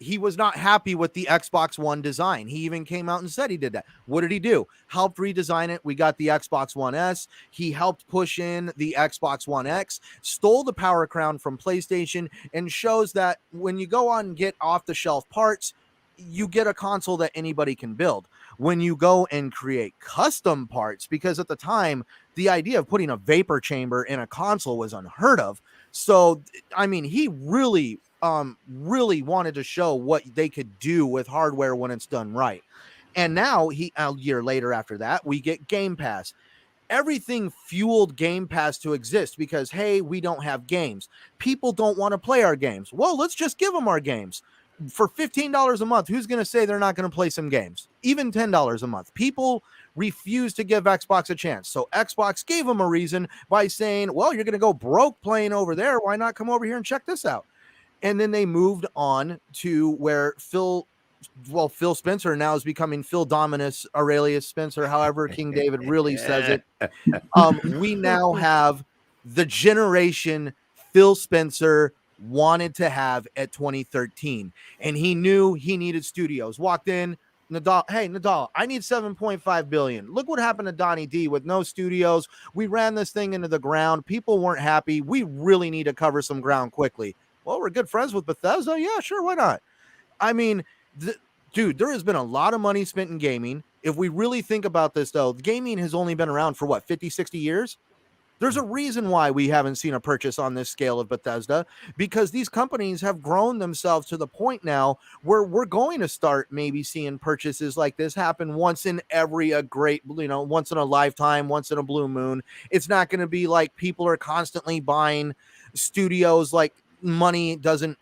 He was not happy with the Xbox One design. He even came out and said he did that. What did he do? Helped redesign it. We got the Xbox One S. He helped push in the Xbox One X, stole the power crown from PlayStation, and shows that when you go on and get off-the-shelf parts, you get a console that anybody can build. When you go and create custom parts, because at the time, the idea of putting a vapor chamber in a console was unheard of. So, I mean, he really wanted to show what they could do with hardware when it's done right. And now a year later after that, we get Game Pass. Everything fueled Game Pass to exist because, hey, we don't have games. People don't want to play our games. Well, let's just give them our games. For $15 a month, who's going to say they're not going to play some games? Even $10 a month. People refuse to give Xbox a chance. So Xbox gave them a reason by saying, well, you're going to go broke playing over there. Why not come over here and check this out? And then they moved on to where Phil Spencer now is becoming Phil Dominus Aurelius Spencer, however King David really says it. We now have the generation Phil Spencer wanted to have at 2013, and he knew he needed studios. Walked in, Nadal, hey, Nadal, I need 7.5 billion. Look what happened to Donnie D with no studios. We ran this thing into the ground. People weren't happy. We really need to cover some ground quickly. Well, we're good friends with Bethesda. Yeah, sure. Why not? I mean, dude, there has been a lot of money spent in gaming. If we really think about this, though, gaming has only been around for what, 50, 60 years? There's a reason why we haven't seen a purchase on this scale of Bethesda, because these companies have grown themselves to the point now where we're going to start maybe seeing purchases like this happen once in once in a lifetime, once in a blue moon. It's not going to be like people are constantly buying studios like money doesn't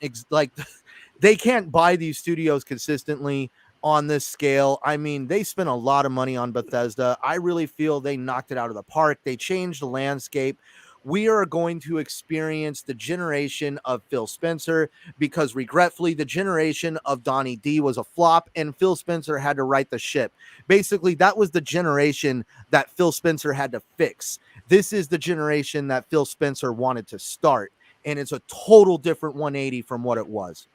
they can't buy these studios consistently on this scale. I mean, they spent a lot of money on Bethesda. I really feel they knocked it out of the park. They changed the landscape. We are going to experience the generation of Phil Spencer because regretfully, the generation of Donnie D was a flop and Phil Spencer had to right the ship. Basically, that was the generation that Phil Spencer had to fix. This is the generation that Phil Spencer wanted to start. And it's a total different 180 from what it was.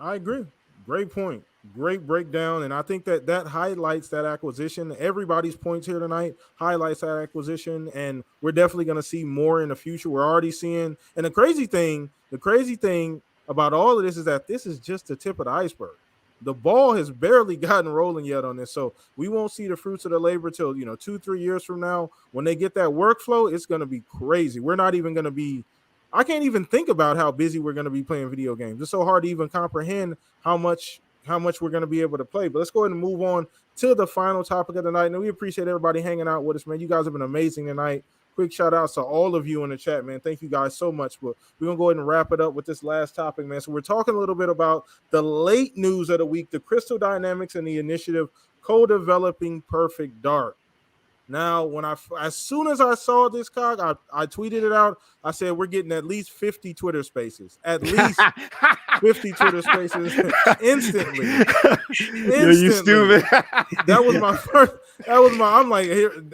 I agree. Great point. Great breakdown. And I think that highlights that acquisition. Everybody's points here tonight highlights that acquisition. And we're definitely going to see more in the future. We're already seeing. And the crazy thing about all of this is that this is just the tip of the iceberg. The ball has barely gotten rolling yet on this. So we won't see the fruits of the labor till, 2-3 years from now. When they get that workflow, it's going to be crazy. We're not even going to be, I can't even think about how busy we're going to be playing video games. It's so hard to even comprehend how much we're going to be able to play. But let's go ahead and move on to the final topic of the night. And we appreciate everybody hanging out with us, man. You guys have been amazing tonight. Quick shout outs to all of you in the chat, man. Thank you guys so much. But we're going to go ahead and wrap it up with this last topic, man. So we're talking a little bit about the late news of the week, the Crystal Dynamics and the initiative co-developing Perfect Dark. Now, as soon as I saw this, I tweeted it out. I said, we're getting at least 50 Twitter spaces. At least 50 Twitter spaces instantly. Yo, you stupid. That was my first. I'm like,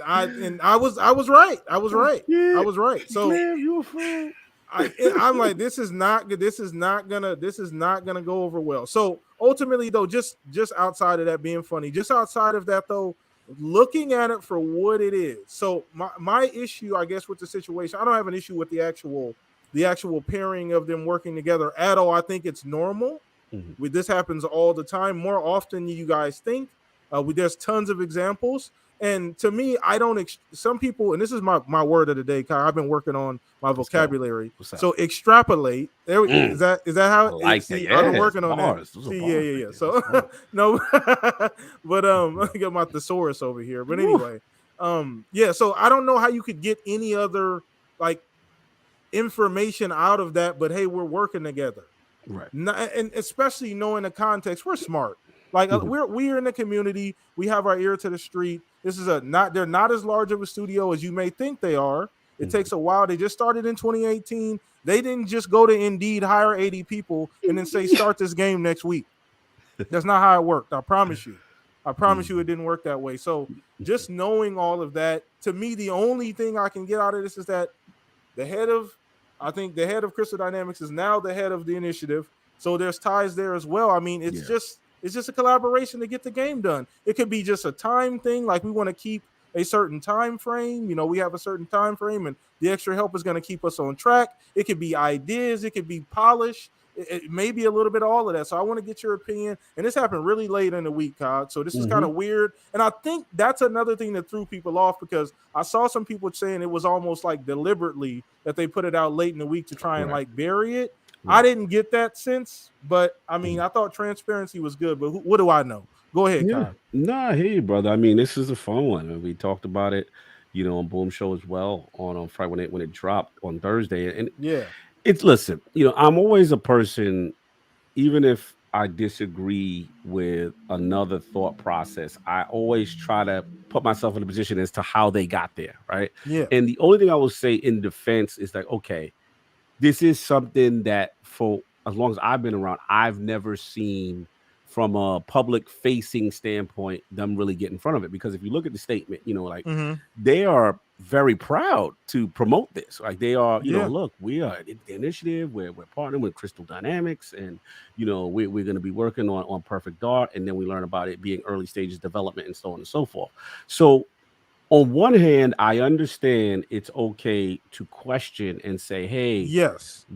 I was right. Yeah. I was right. So Claire, you a fool. I'm like, this is not gonna go over well. So ultimately, though, just outside of that being funny, just outside of that, though, looking at it for what it is. So my issue, I guess, with the situation, I don't have an issue with the actual the actual pairing of them working together at all. I think it's normal. This happens all the time, more often than you guys think. There's tons of examples. And to me, I don't, some people, and this is my word of the day, Kyle, I've been working on my vocabulary. So extrapolate. Is that how? I like that. I've been Yeah, working on bars. that. Those are See, bars yeah. right So there. no, but I got my thesaurus over here. But anyway, yeah. So I don't know how you could get any other like information out of that. But hey, we're working together. Right. And especially knowing the context, we're smart. Like we're in the community. We have our ear to the street. This is they're not as large of a studio as you may think they are. It takes a while. They just started in 2018. They didn't just go to Indeed, hire 80 people, and then say start this game next week. That's not how it worked. I promise you. It didn't work that way. So just knowing all of that, to me, the only thing I can get out of this is that the head of Crystal Dynamics is now the head of the initiative. So there's ties there as well. I mean, it's just a collaboration to get the game done. It could be just a time thing, like we want to keep a certain time frame. You know, we have a certain time frame, and the extra help is going to keep us on track. It could be ideas, it could be polish. It may be a little bit of all of that. So I want to get your opinion. And this happened really late in the week, Todd. So this is kind of weird. And I think that's another thing that threw people off, because I saw some people saying it was almost like deliberately that they put it out late in the week to try and like bury it. I didn't get that sense, but I mean, I thought transparency was good. But what do I know? Go ahead, Kyle. Nah, hey, brother. I mean, this is a fun one. And we talked about it, you know, on Boom Show as well on Friday when it dropped on Thursday. And listen, you know, I'm always a person, even if I disagree with another thought process, I always try to put myself in a position as to how they got there, right? Yeah. And the only thing I will say in defense is like, okay, this is something that for as long as I've been around, I've never seen from a public facing standpoint them really get in front of it. Because if you look at the statement, you know, like they are very proud to promote this. Like they are, you know, look, we are the initiative. We're partnering with Crystal Dynamics, and you know, we're going to be working on Perfect Dark, and then we learn about it being early stages development and so on and so forth. So on one hand, I understand it's okay to question and say, hey,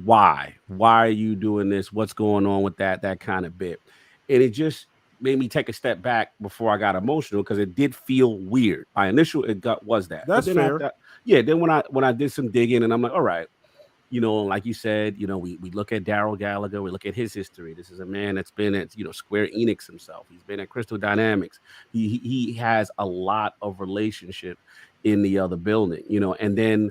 why are you doing this? What's going on with that kind of bit? And it just made me take a step back before I got emotional, because it did feel weird. My initial was that. That's fair. Then when I did some digging, and I'm like, all right, you know, like you said, you know, we look at Daryl Gallagher, we look at his history. This is a man that's been at, you know, Square Enix himself. He's been at Crystal Dynamics. He has a lot of relationship in the other building, you know. And then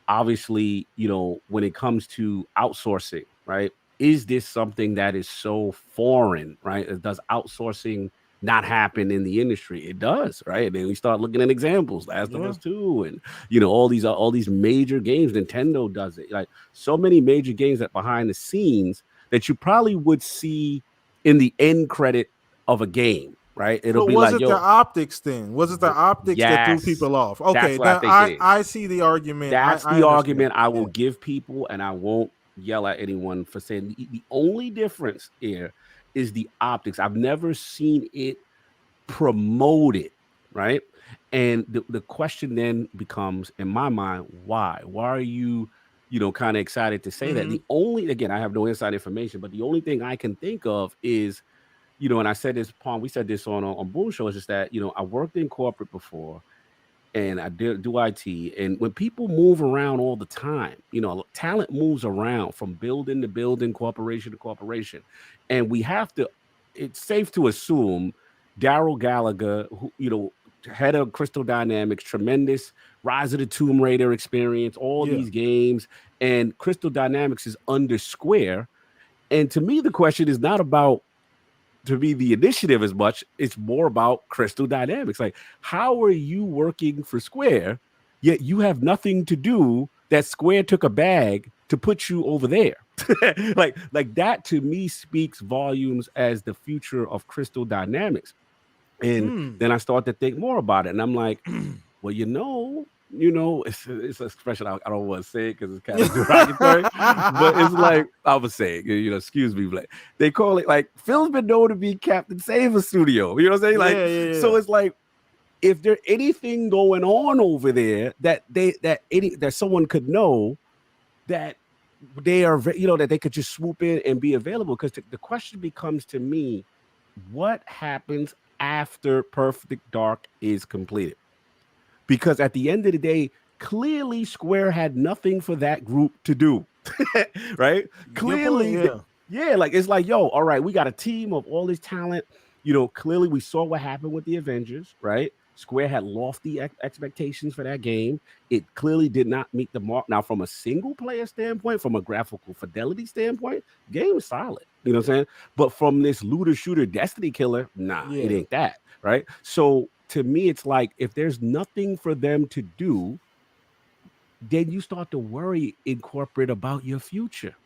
obviously, you know, when it comes to outsourcing, right? Is this something that is so foreign, right? Does outsourcing not happen in the industry? It does, right? And then we start looking at examples, Last of Us 2, and you know, all these major games. Nintendo does it. Like so many major games that behind the scenes that you probably would see in the end credit of a game, right? It'll be was like, it the optics then? Was it the optics that threw people off? Okay, that's now I see the argument. That's the argument I will give people, and I won't yell at anyone for saying the only difference here is the optics. I've never seen it promoted, right? And the question then becomes, in my mind, why? Why are you, you know, kind of excited to say that? The only, again, I have no inside information, but the only thing I can think of is, you know, and I said this, Pong, we said this on Boom Show, is just that, you know, I worked in corporate before, and I do IT. And when people move around all the time, you know, talent moves around from building to building, corporation to corporation. And we have to, it's safe to assume Daryl Gallagher, who, you know, head of Crystal Dynamics, tremendous Rise of the Tomb Raider experience, all these games. And Crystal Dynamics is under Square. And to me, the question is not about to be the initiative as much. It's more about Crystal Dynamics. Like, how are you working for Square, yet you have nothing to do that Square took a bag to put you over there? like that to me speaks volumes as the future of Crystal Dynamics. And then I start to think more about it, and I'm like, well, you know, it's an expression I don't want to say it because it's kind of derogatory, but it's like I was saying, you know, excuse me, but they call it like Phil's been known to be Captain Saver Studio. You know what I'm saying? Like, so it's like, if there's anything going on over there that someone could know, that they are, that they could just swoop in and be available. Because the question becomes to me, what happens after Perfect Dark is completed? Because at the end of the day, clearly Square had nothing for that group to do, right? Clearly, yeah. like it's like, yo, all right, we got a team of all this talent. Clearly we saw what happened with the Avengers, right? Square had lofty expectations for that game. It clearly did not meet the mark. Now, from a single player standpoint, from a graphical fidelity standpoint, game is solid. You know what I'm saying? But from this looter shooter Destiny killer, nah, it ain't that, right? So to me, it's like if there's nothing for them to do, then you start to worry in corporate about your future.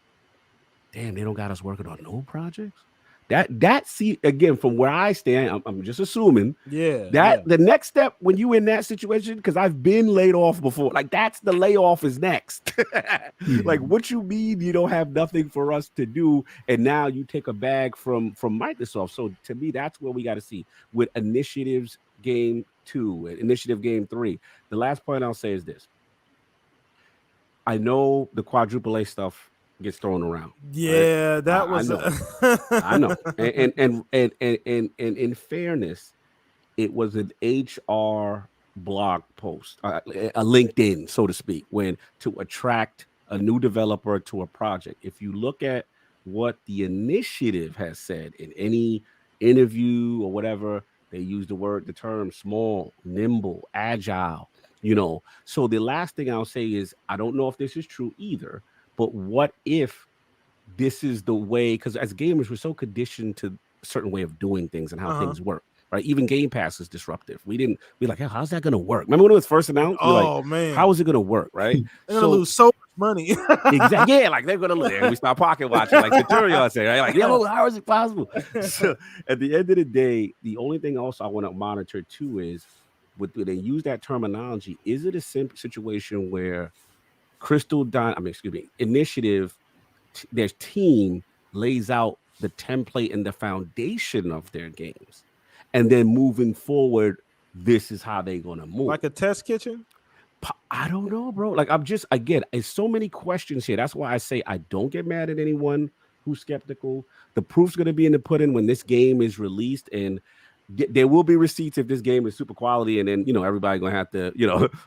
Damn, they don't got us working on no projects. That see again from where I stand, I'm just assuming the next step when you in that situation, because I've been laid off before, like that's the layoff is next. Like what you mean you don't have nothing for us to do, and now you take a bag from Microsoft. So to me, that's where we got to see with Initiative's Game 2 and Initiative Game 3. The last point I'll say is this. I know the quadruple A stuff gets thrown around. Yeah, right? that was. I know. And in fairness, it was an HR blog post, a LinkedIn, so to speak, when to attract a new developer to a project. If you look at what the initiative has said in any interview or whatever, they use the term small, nimble, agile. So the last thing I'll say is I don't know if this is true either, but what if this is the way? Because as gamers, we're so conditioned to a certain way of doing things and how things work, right? Even Game Pass is disruptive. We're like, hey, how's that going to work? Remember when it was first announced? Man, how is it going to work, right? They're going to lose so much money. Exactly. Yeah, like they're going to lose. We start pocket watching, like Centurion said, right? Like, yo, how is it possible? So at the end of the day, the only thing else I want to monitor too is, when they use that terminology, is it a simple situation where Initiative, their team lays out the template and the foundation of their games, and then moving forward, this is how they're gonna move, like a test kitchen? I don't know, bro. Like again, it's so many questions here. That's why I say I don't get mad at anyone who's skeptical. The proof's gonna be in the pudding when this game is released, and there will be receipts if this game is super quality, and then everybody gonna have to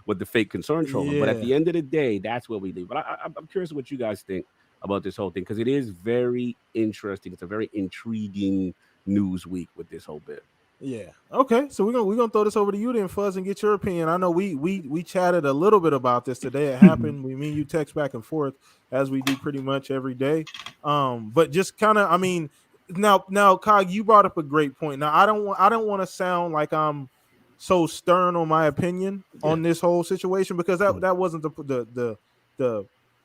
with the fake concern troll. But at the end of the day, that's where we leave. But I'm curious what you guys think about this whole thing, because it is very interesting. It's a very intriguing news week with this whole bit. Yeah. Okay. So we're gonna throw this over to you then, Fuzz, and get your opinion. I know we chatted a little bit about this today. It happened. Me and you text back and forth as we do pretty much every day. But just kind of, now, Cog, you brought up a great point. Now, I don't want to sound like I'm so stern on my opinion on this whole situation, because that wasn't the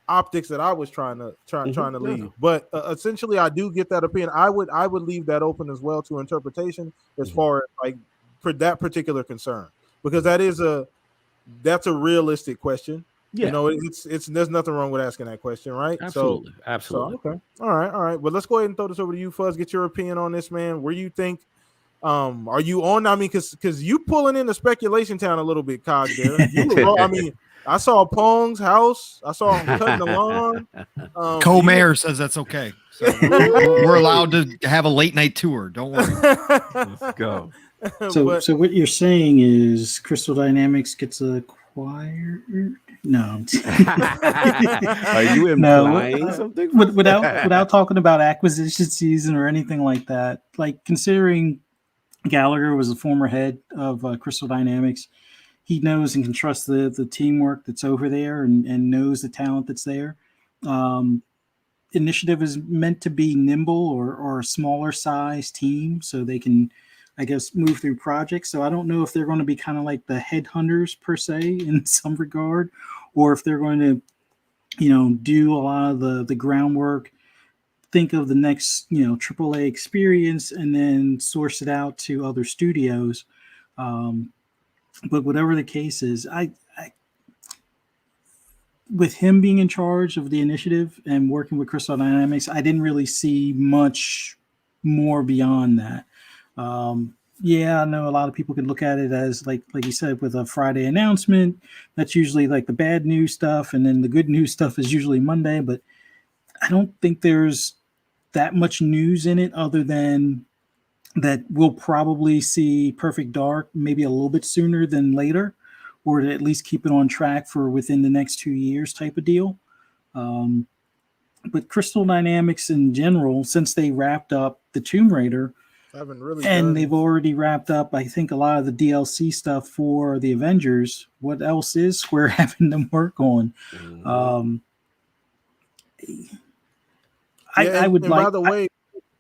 optics that I was trying to leave. But essentially, I do get that opinion. I would leave that open as well to interpretation as far as like for that particular concern, because that's a realistic question. Yeah. It's there's nothing wrong with asking that question, right? Absolutely. So okay. All right. But let's go ahead and throw this over to you, Fuzz. Get your opinion on this, man. Where you think are you on? Because you pulling in the speculation town a little bit, Cog there. I saw Pong's house. I saw him cutting the lawn. Co-mayor says that's okay. So we're allowed to have a late night tour. Don't worry. Let's go. So what you're saying is Crystal Dynamics gets acquired? No. Are you implying something? Without talking about acquisition season or anything like that, like considering Gallagher was the former head of Crystal Dynamics, he knows and can trust the teamwork that's over there and knows the talent that's there. Initiative is meant to be nimble or a smaller size team, so they can, I guess, move through projects. So I don't know if they're going to be kind of like the headhunters per se in some regard, or if they're going to, do a lot of the groundwork, think of the next, AAA experience, and then source it out to other studios. But whatever the case is, I with him being in charge of the initiative and working with Crystal Dynamics, I didn't really see much more beyond that. I know a lot of people could look at it as like you said, with a Friday announcement. That's usually like the bad news stuff, and then the good news stuff is usually Monday. But I don't think there's that much news in it other than that we'll probably see Perfect Dark maybe a little bit sooner than later, or to at least keep it on track for within the next 2 years type of deal. But Crystal Dynamics in general, since they wrapped up the Tomb Raider, haven't really and they've already wrapped up, I think, a lot of the DLC stuff for the Avengers, what else is Square having to work on? I would and like. by the way,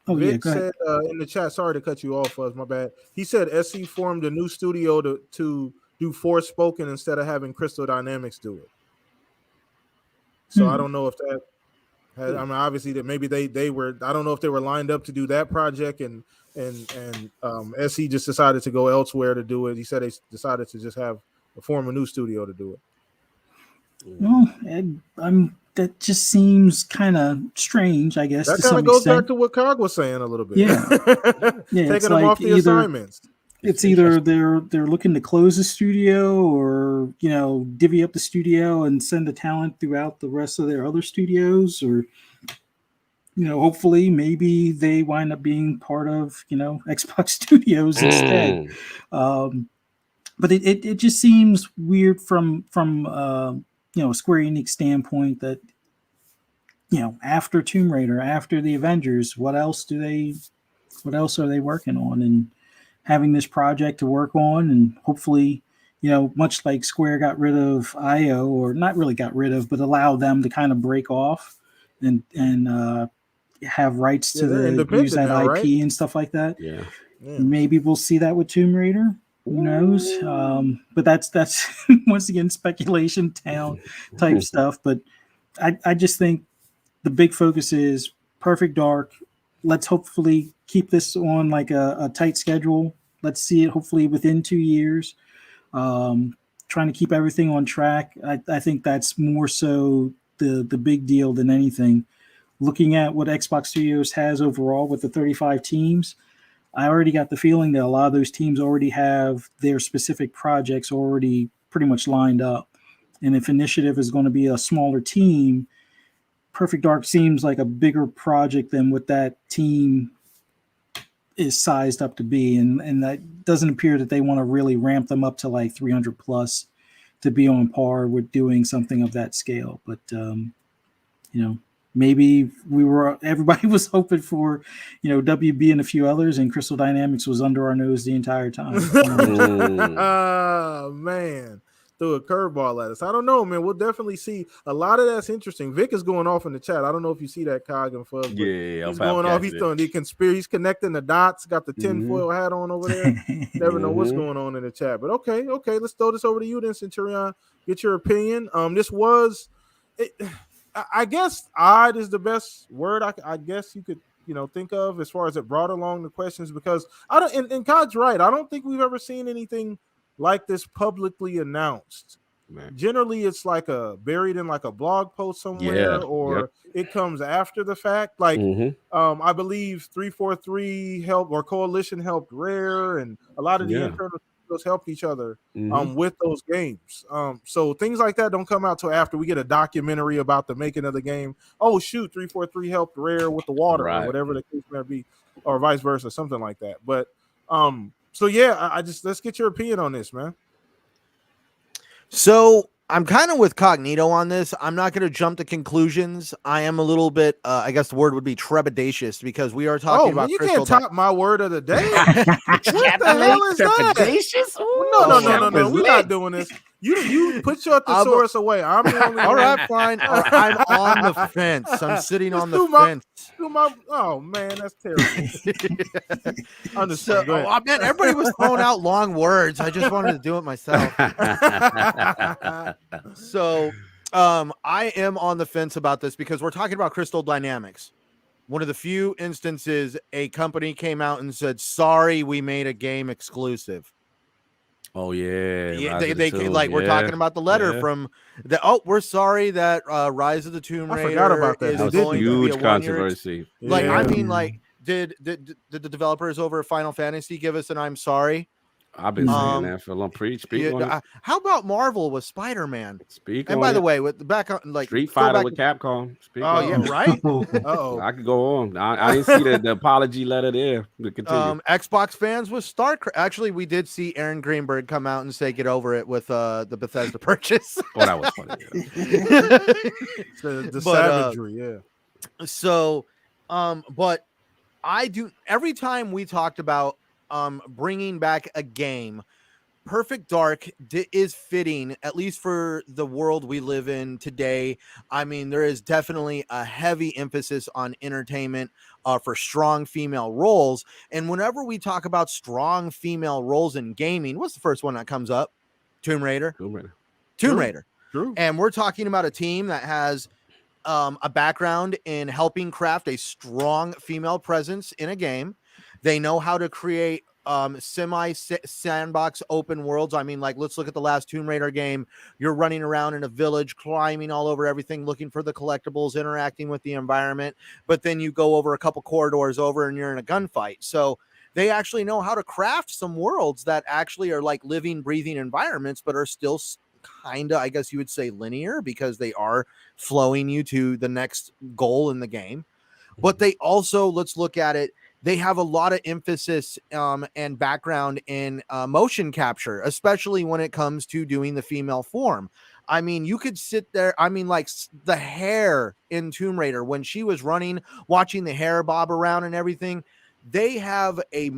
Vic go said in the chat, sorry to cut you off, Fuzz, my bad. He said SC formed a new studio to do Forspoken instead of having Crystal Dynamics do it. So I don't know if that had, I mean, obviously that maybe they were, I don't know if they were lined up to do that project and SC just decided to go elsewhere to do it. He said they decided to just form a new studio to do it. Well, that just seems kind of strange, I guess. That kind of goes back to what Cog was saying a little bit. Yeah, taking them off the assignments. It's either they're looking to close the studio, or divvy up the studio and send the talent throughout the rest of their other studios, or hopefully maybe they wind up being part of Xbox Studios instead. But it just seems weird from a Square Enix standpoint that after Tomb Raider, after the Avengers, what else are they working on, and having this project to work on, and hopefully much like Square got rid of IO, or not really got rid of, but allowed them to kind of break off and have rights to use that now, IP, right? And stuff like that. Yeah. Maybe we'll see that with Tomb Raider. Who knows? But that's once again speculation type stuff. But I just think the big focus is Perfect Dark. Let's hopefully keep this on like a tight schedule. Let's see it hopefully within 2 years. Trying to keep everything on track. I think that's more so the big deal than anything. Looking at what Xbox Studios has overall with the 35 teams, I already got the feeling that a lot of those teams already have their specific projects already pretty much lined up. And if Initiative is going to be a smaller team, Perfect Dark seems like a bigger project than what that team is sized up to be. And that doesn't appear that they want to really ramp them up to like 300 plus to be on par with doing something of that scale. But, maybe everybody was hoping for, WB and a few others, and Crystal Dynamics was under our nose the entire time. Oh, man. Threw a curveball at us. I don't know, man. We'll definitely see. A lot of that's interesting. Vic is going off in the chat. I don't know if you see that, Cog and Fuzz. Yeah, he's going off. He's throwing the conspiracy. He's connecting the dots. Got the tinfoil hat on over there. Never know what's going on in the chat. But okay. Let's throw this over to you then, Centurion. Get your opinion. This was... I guess odd is the best word I guess you could think of as far as it brought along the questions, because I don't, and Cog's right, I don't think we've ever seen anything like this publicly announced. Man. Generally it's like buried in like a blog post somewhere, or it comes after the fact. Like I believe 343 helped, or Coalition helped Rare, and a lot of the internal helped each other with those games. So things like that don't come out till after we get a documentary about the making of the game. Oh shoot, 343 helped Rare with the water, or whatever the case may be, or vice versa, something like that. But so yeah, I just, let's get your opinion on this, man. So I'm kind of with Cognito on this. I'm not going to jump to conclusions. I am a little bit, I guess the word would be trepidatious, because we are talking about. You can't top my word of the day. What the hell is trepidatious? that? No. We're not doing this. You put your thesaurus away. I'm the only all right, fine. I'm on the fence. I'm sitting on the fence. Oh man, that's terrible. Understood. Man, everybody was throwing out long words. I just wanted to do it myself. So I am on the fence about this, because we're talking about Crystal Dynamics. One of the few instances a company came out and said, sorry, we made a game exclusive. Oh yeah, they like we're talking about the letter from the. Oh, we're sorry that Rise of the Tomb Raider. I forgot about that. Is going huge to be a controversy. I mean, like, did the developers over at Final Fantasy give us an I'm sorry? I've been saying Um, that for a long. Speak on it. How about Marvel with Spider-Man? Speak And on by the it. way, with the back on like Street throw Fighter back with Capcom. Speak Oh on yeah, it. right. Uh-oh. I could go on. I didn't see the apology letter there. But continue. Xbox fans with StarCraft. Actually, we did see Aaron Greenberg come out and say get over it with the Bethesda purchase. Oh, that was funny. The But, savagery, yeah. So, but I do every time we talked about bringing back a game, Perfect Dark is fitting, at least for the world we live in today. I mean, there is definitely a heavy emphasis on entertainment for strong female roles. And whenever we talk about strong female roles in gaming, what's the first one that comes up? Tomb Raider. Tomb Raider. True. And we're talking about a team that has a background in helping craft a strong female presence in a game. They know how to create semi sandbox open worlds. I mean, like, let's look at the last Tomb Raider game. You're running around in a village, climbing all over everything, looking for the collectibles, interacting with the environment. But then you go over a couple corridors over and you're in a gunfight. So they actually know how to craft some worlds that actually are like living, breathing environments, but are still kind of, I guess you would say, linear, because they are flowing you to the next goal in the game. But they also, let's look at it, they have a lot of emphasis and background in motion capture, especially when it comes to doing the female form. I mean, you could sit there. I mean, like the hair in Tomb Raider, when she was running, watching the hair bob around and everything, they have a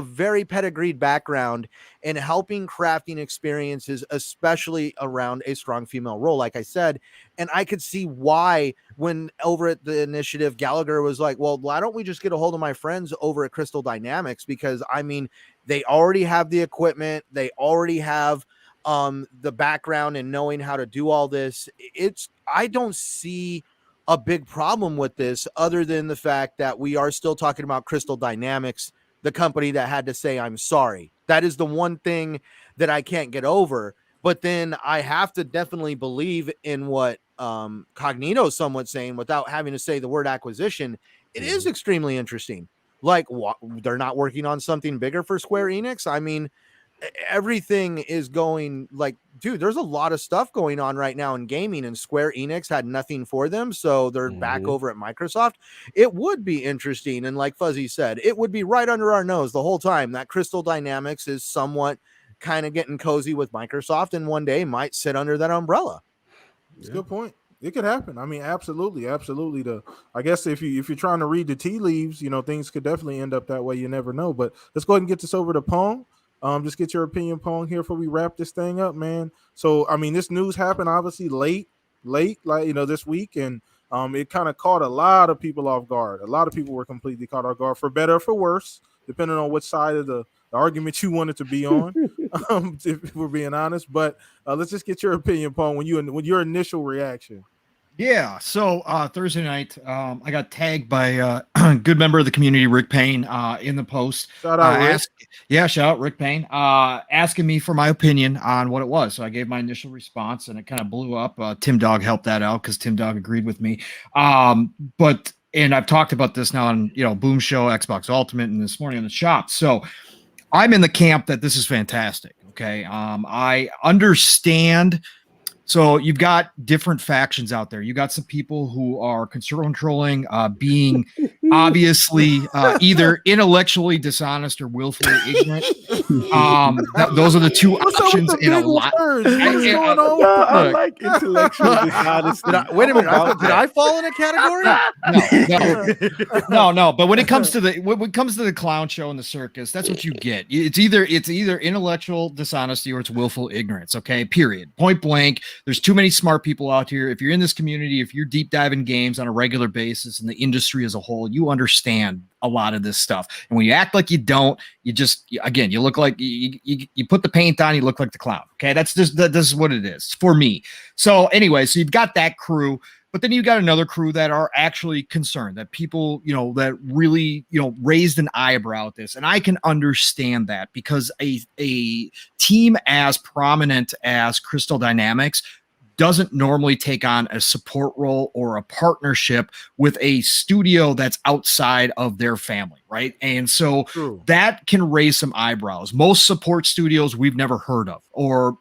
very pedigreed background in helping crafting experiences, especially around a strong female role, like I said. And I could see why, when over at the initiative, Gallagher was like, well, why don't we just get a hold of my friends over at Crystal Dynamics? Because I mean, they already have the equipment. They already have the background and knowing how to do all this. I don't see a big problem with this, other than the fact that we are still talking about Crystal Dynamics, the company that had to say, I'm sorry. That is the one thing that I can't get over. But then I have to definitely believe in what Cognito is somewhat saying without having to say the word acquisition. It is extremely interesting. Like, they're not working on something bigger for Square Enix. I mean, everything is going like, dude, there's a lot of stuff going on right now in gaming, and Square Enix had nothing for them, so they're back over at Microsoft. It would be interesting, and like Fuzzy said, it would be right under our nose the whole time that Crystal Dynamics is somewhat kind of getting cozy with Microsoft, and one day might sit under that umbrella. It's a good point. It could happen. I mean, absolutely. I guess if you're trying to read the tea leaves, things could definitely end up that way. You never know. But let's go ahead and get this over to Pong. Just get your opinion, Pong, here before we wrap this thing up, man. So, I mean, this news happened obviously late, like, this week, and it kind of caught a lot of people off guard. A lot of people were completely caught off guard, for better or for worse, depending on which side of the argument you wanted to be on, if we're being honest. But let's just get your opinion, Pong, when your initial reaction. Yeah. So Thursday night, I got tagged by a good member of the community, Rick Payne, in the post. Shout out, Rick. Shout out Rick Payne, asking me for my opinion on what it was. So I gave my initial response, and it kind of blew up. Tim Dog helped that out because Tim Dog agreed with me. And I've talked about this now on Boom Show, Xbox Ultimate, and this morning on the shop. So I'm in the camp that this is fantastic. Okay. I understand. So you've got different factions out there. You got some people who are controlling, being obviously either intellectually dishonest or willfully ignorant. Those are the two options in a lot. I like intellectual dishonesty. Wait a minute, did I fall in a category? No. But when it comes to the clown show and the circus, that's what you get. It's either intellectual dishonesty or it's willful ignorance. Okay, period. Point blank. There's too many smart people out here. If you're in this community, if you're deep diving games on a regular basis and the industry as a whole, you understand a lot of this stuff. And when you act like you don't, you look like you put the paint on, you look like the clown. Okay, this is what it is for me. So anyway, so you've got that crew. But then you got another crew that are actually concerned, that people, that really, raised an eyebrow at this. And I can understand that, because a team as prominent as Crystal Dynamics doesn't normally take on a support role or a partnership with a studio that's outside of their family, right? And so that can raise some eyebrows. Most support studios we've never heard of, or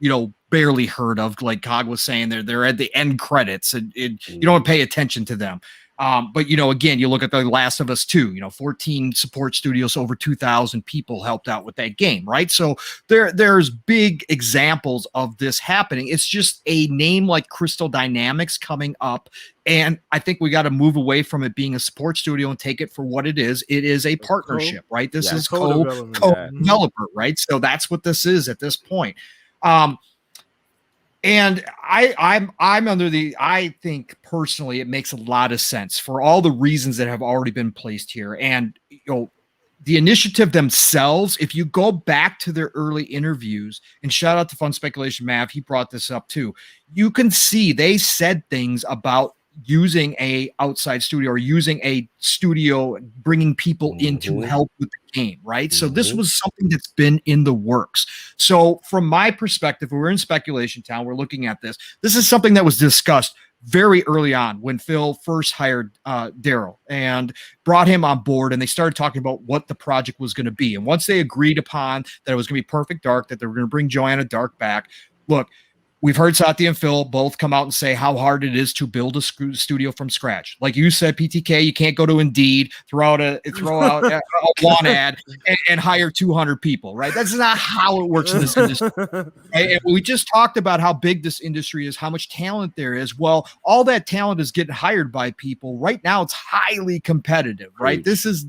barely heard of. Like Cog was saying, they're at the end credits, and you don't pay attention to them. But again, you look at The Last of Us 2, 14 support studios, over 2,000 people helped out with that game, right? So there's big examples of this happening. It's just a name like Crystal Dynamics coming up, and I think we got to move away from it being a support studio and take it for what it is. It is a partnership, right? This is co-developer, right? So that's what this is at this point. And I'm I think personally it makes a lot of sense for all the reasons that have already been placed here. And the initiative themselves, if you go back to their early interviews, and shout out to Fun Speculation Mav, he brought this up too. You can see they said things about using a outside studio or using a studio, bringing people in to help with the game, right? So this was something that's been in the works. So from my perspective, we're in Speculation Town, we're looking at this. This is something that was discussed very early on when Phil first hired Daryl and brought him on board, and they started talking about what the project was going to be. And once they agreed upon that it was going to be Perfect Dark, that they were going to bring Joanna Dark back, look, we've heard Satya and Phil both come out and say how hard it is to build a studio from scratch. Like you said, PTK, you can't go to Indeed, throw out a want ad and hire 200 people, right? That's not how it works in this industry. And we just talked about how big this industry is, how much talent there is. Well, all that talent is getting hired by people. Right now, it's highly competitive, right? This is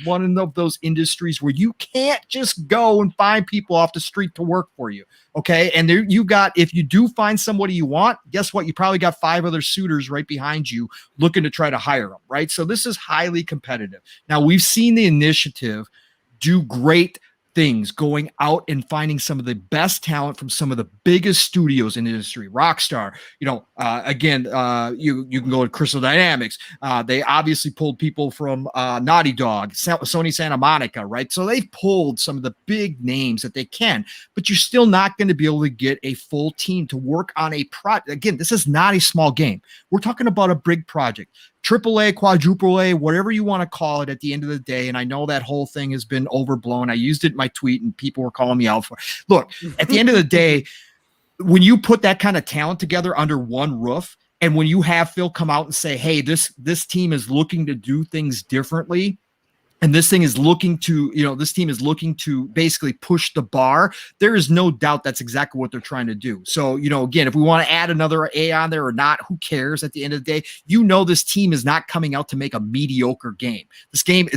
one of those industries where you can't just go and find people off the street to work for you. Okay. And there you got, if you do find somebody you want, guess what? You probably got 5 other suitors right behind you looking to try to hire them. Right. So this is highly competitive. Now we've seen the initiative do great things, going out and finding some of the best talent from some of the biggest studios in the industry. Rockstar, again, you can go to Crystal Dynamics. They obviously pulled people from Naughty Dog, Sony Santa Monica, right? So they've pulled some of the big names that they can, but you're still not going to be able to get a full team to work on a project. Again, this is not a small game. We're talking about a big project. AAA, quadruple A, whatever you want to call it at the end of the day. And I know that whole thing has been overblown. I used it in my tweet and people were calling me out for it. Look, at the end of the day, when you put that kind of talent together under one roof, and when you have Phil come out and say, hey, this team is looking to do things differently, and this team is looking to basically push the bar, there is no doubt that's exactly what they're trying to do. So, again, if we want to add another A on there or not, who cares at the end of the day? This team is not coming out to make a mediocre game. This team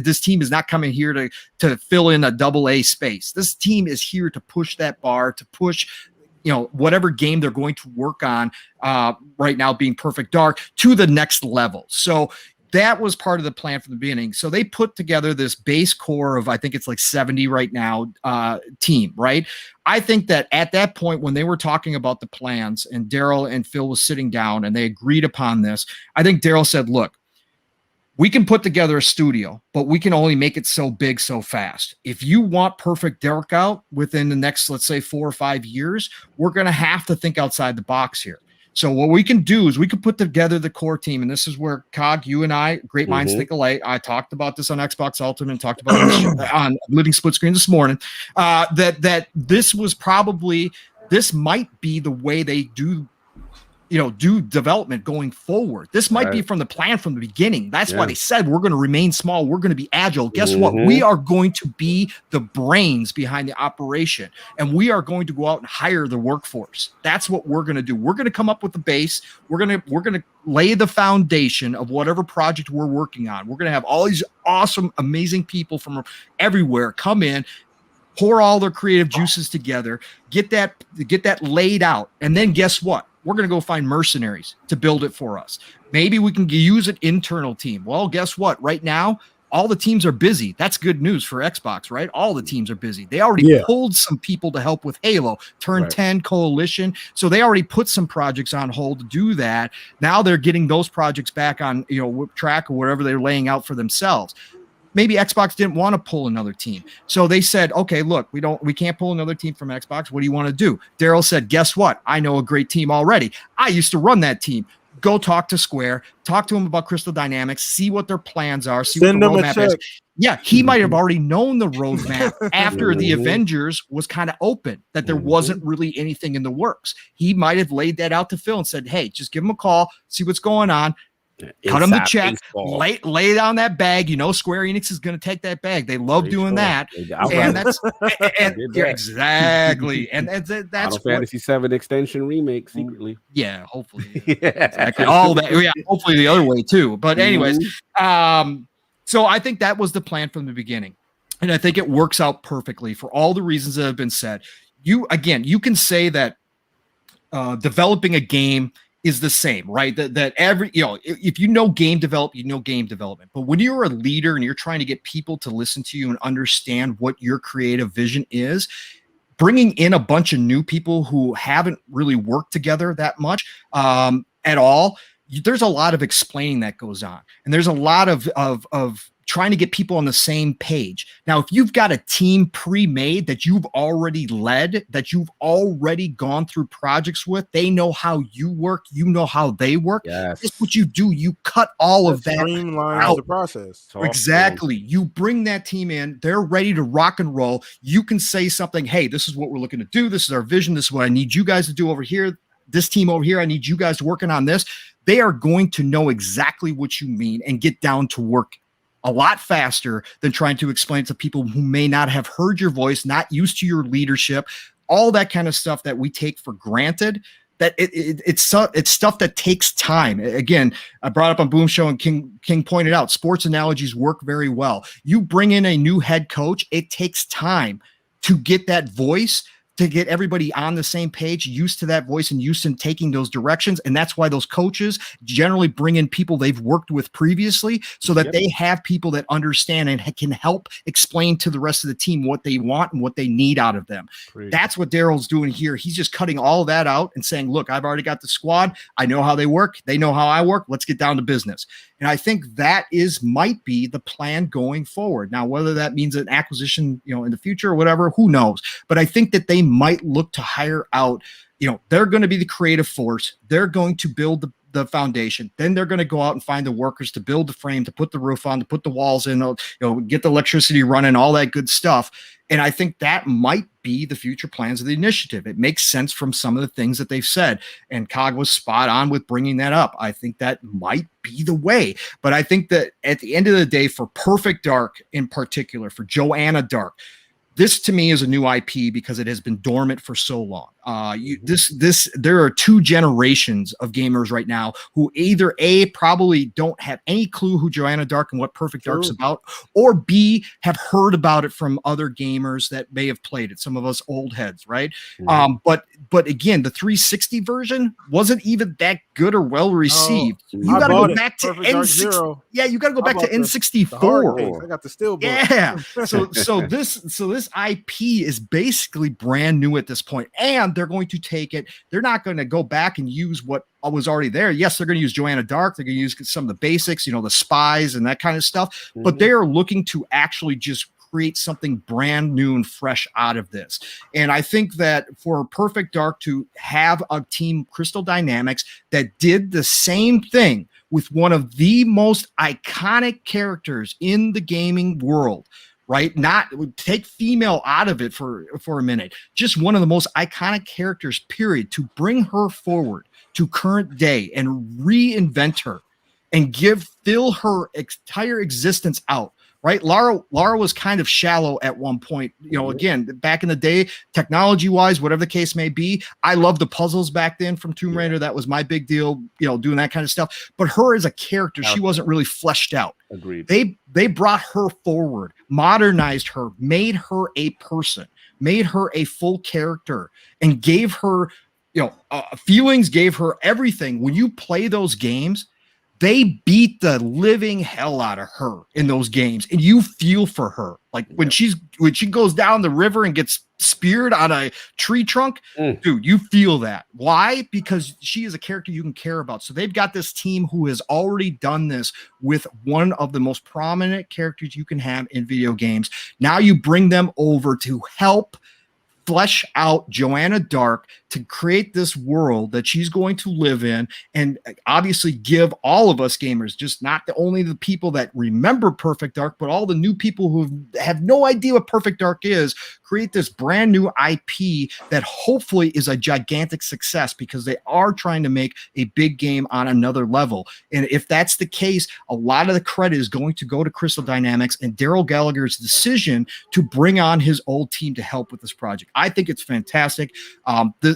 is not coming here to fill in a AA space. This team is here to push that bar, to push whatever game they're going to work on right now, being Perfect Dark, to the next level. So that was part of the plan from the beginning. So they put together this base core of, I think it's like 70 right now, team, right? I think that at that point when they were talking about the plans and Daryl and Phil was sitting down and they agreed upon this, I think Daryl said, look, we can put together a studio, but we can only make it so big so fast. If you want Perfect Dark out within the next, let's say 4 or 5 years, we're going to have to think outside the box here. So what we can do is we can put together the core team, and this is where Cog, you and I, great minds think alike. I talked about this on Xbox Ultimate and talked about this on Living Split Screen this morning. That this might be the way they do development going forward. This might be from the plan from the beginning. That's why they said we're going to remain small. We're going to be agile. Guess what? We are going to be the brains behind the operation, and we are going to go out and hire the workforce. That's what we're going to do. We're going to come up with the base. We're going to lay the foundation of whatever project we're working on. We're going to have all these awesome, amazing people from everywhere come in, pour all their creative juices together, get that laid out, and then guess what? We're going to go find mercenaries to build it for us. Maybe we can use an internal team. Well, guess what? Right now, all the teams are busy. That's good news for Xbox, right? All the teams are busy. They already pulled some people to help with Halo, Turn 10, Coalition. So they already put some projects on hold to do that. Now they're getting those projects back on, track or whatever they're laying out for themselves. maybe Xbox didn't want to pull another team. So they said, okay, look, we can't pull another team from Xbox. What do you want to do? Daryl said, guess what? I know a great team already. I used to run that team. Go talk to Square, talk to them about Crystal Dynamics, see what their plans are, see Send what the them a roadmap is. check. Yeah, he might have already known the roadmap after the Avengers was kind of open, that there wasn't really anything in the works. He might have laid that out to Phil and said, hey, just give him a call, see what's going on. Cut him the check, lay down that bag. You know, Square Enix is going to take that bag. They love doing that. And that's exactly. And that's Final Fantasy 7 extension remake secretly. Yeah, hopefully. Yeah. Exactly. All that. Yeah, hopefully the other way too. But anyways, so I think that was the plan from the beginning. And I think it works out perfectly for all the reasons that have been said. You can say that developing a game is the same, right? That every, if you know game development, you know game development. But when you're a leader and you're trying to get people to listen to you and understand what your creative vision is, bringing in a bunch of new people who haven't really worked together that much at all, there's a lot of explaining that goes on. And there's a lot of trying to get people on the same page. Now, if you've got a team pre-made that you've already led, that you've already gone through projects with, they know how you work, you know how they work. Yes. That's what you do. You cut all of that streamlines the process. Exactly. You bring that team in, they're ready to rock and roll. You can say something, hey, this is what we're looking to do. This is our vision. This is what I need you guys to do over here. This team over here, I need you guys working on this. They are going to know exactly what you mean and get down to work a lot faster than trying to explain to people who may not have heard your voice, not used to your leadership, all that kind of stuff that we take for granted. That it's stuff that takes time. Again, I brought up on Boom Show and King pointed out, sports analogies work very well. You bring in a new head coach, it takes time to get that voice, to get everybody on the same page, used to that voice and used to taking those directions. And that's why those coaches generally bring in people they've worked with previously so that they have people that understand and can help explain to the rest of the team what they want and what they need out of them. That's what Daryl's doing here. He's just cutting all of that out and saying, look, I've already got the squad. I know how they work. They know how I work. Let's get down to business. And I think that might be the plan going forward. Now, whether that means an acquisition, in the future or whatever, who knows? But I think that they might look to hire out, they're going to be the creative force. They're going to build the foundation. Then they're going to go out and find the workers to build the frame, to put the roof on, to put the walls in, get the electricity running, all that good stuff. And I think that might be the future plans of the initiative. It makes sense from some of the things that they've said. And Cog was spot on with bringing that up. I think that might be the way. But I think that at the end of the day, for Perfect Dark in particular, for Joanna Dark, this to me is a new IP because it has been dormant for so long. There are two generations of gamers right now who either A, probably don't have any clue who Joanna Dark and what Perfect Dark's about, or B, have heard about it from other gamers that may have played it. Some of us old heads, right? But again, the 360 version wasn't even that good or well received. You got to go back to N64. Yeah, you got to go back to N64. I got the steelbook. Yeah. So this IP is basically brand new at this point, and they're going to take it. They're not going to go back and use what was already there. Yes, they're going to use Joanna Dark. They're going to use some of the basics, the spies and that kind of stuff. But they are looking to actually just create something brand new and fresh out of this. And I think that for Perfect Dark to have a team, Crystal Dynamics, that did the same thing with one of the most iconic characters in the gaming world, right? Not take female out of it for a minute. Just one of the most iconic characters, period, to bring her forward to current day and reinvent her and fill her entire existence out. Right. Lara was kind of shallow at one point, again, back in the day, technology wise, whatever the case may be. I loved the puzzles back then from Tomb Raider. That was my big deal, doing that kind of stuff. But her as a character, she wasn't really fleshed out. Agreed. They brought her forward, modernized her, made her a person, made her a full character, and gave her, feelings, gave her everything. When you play those games, they beat the living hell out of her in those games, and you feel for her. Like when she goes down the river and gets speared on a tree trunk, dude, you feel that. Why? Because she is a character you can care about. So they've got this team who has already done this with one of the most prominent characters you can have in video games. Now you bring them over to help flesh out Joanna Dark to create this world that she's going to live in, and obviously give all of us gamers, just not only the people that remember Perfect Dark, but all the new people who have no idea what Perfect Dark is, create this brand new IP that hopefully is a gigantic success, because they are trying to make a big game on another level. And if that's the case, a lot of the credit is going to go to Crystal Dynamics and Daryl Gallagher's decision to bring on his old team to help with this project. I think it's fantastic.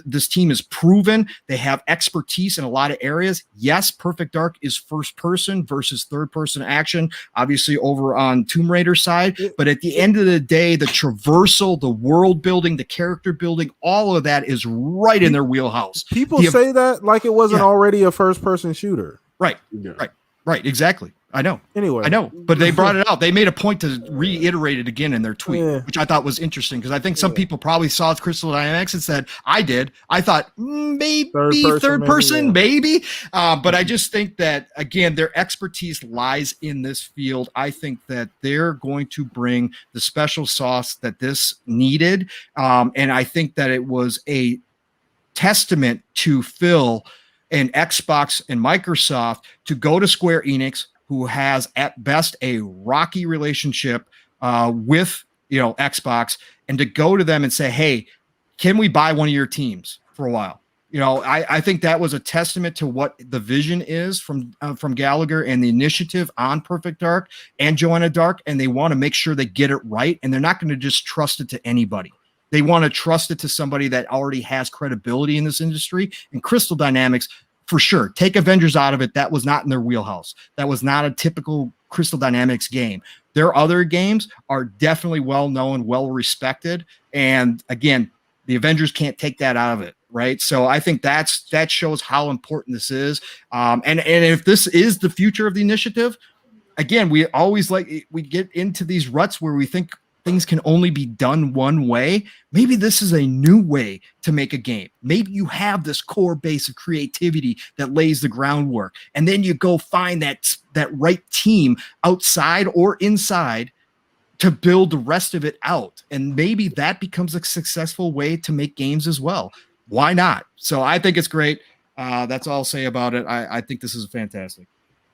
This team is proven. They have expertise in a lot of areas. Yes, Perfect Dark is first person versus third person action, obviously over on Tomb Raider side. But at the end of the day, the traversal, the world building, the character building, all of that is right in their wheelhouse. People say that like it wasn't already a first person shooter. Right. Exactly. I know. Anyway, I know, but they brought it out. They made a point to reiterate it again in their tweet, which I thought was interesting, because I think some people probably saw Crystal Dynamics and said, I thought maybe third person, maybe. But I just think that, again, their expertise lies in this field. I think that they're going to bring the special sauce that this needed. And I think that it was a testament to Phil and Xbox and Microsoft to go to Square Enix, who has at best a rocky relationship with Xbox, and to go to them and say, hey, can we buy one of your teams for a while? I think that was a testament to what the vision is from Gallagher and the initiative on Perfect Dark and Joanna Dark, and they want to make sure they get it right, and they're not going to just trust it to anybody. They want to trust it to somebody that already has credibility in this industry, and Crystal Dynamics, for sure. Take Avengers out of it. That was not in their wheelhouse. That was not a typical Crystal Dynamics game. Their other games are definitely well-known, well-respected. And again, the Avengers can't take that out of it, right? So I think that shows how important this is. And if this is the future of the initiative, again, we get into these ruts where we think things can only be done one way. Maybe this is a new way to make a game. Maybe you have this core base of creativity that lays the groundwork, and then you go find that right team outside or inside to build the rest of it out. And maybe that becomes a successful way to make games as well. Why not? So I think it's great. That's all I'll say about it. I think this is fantastic.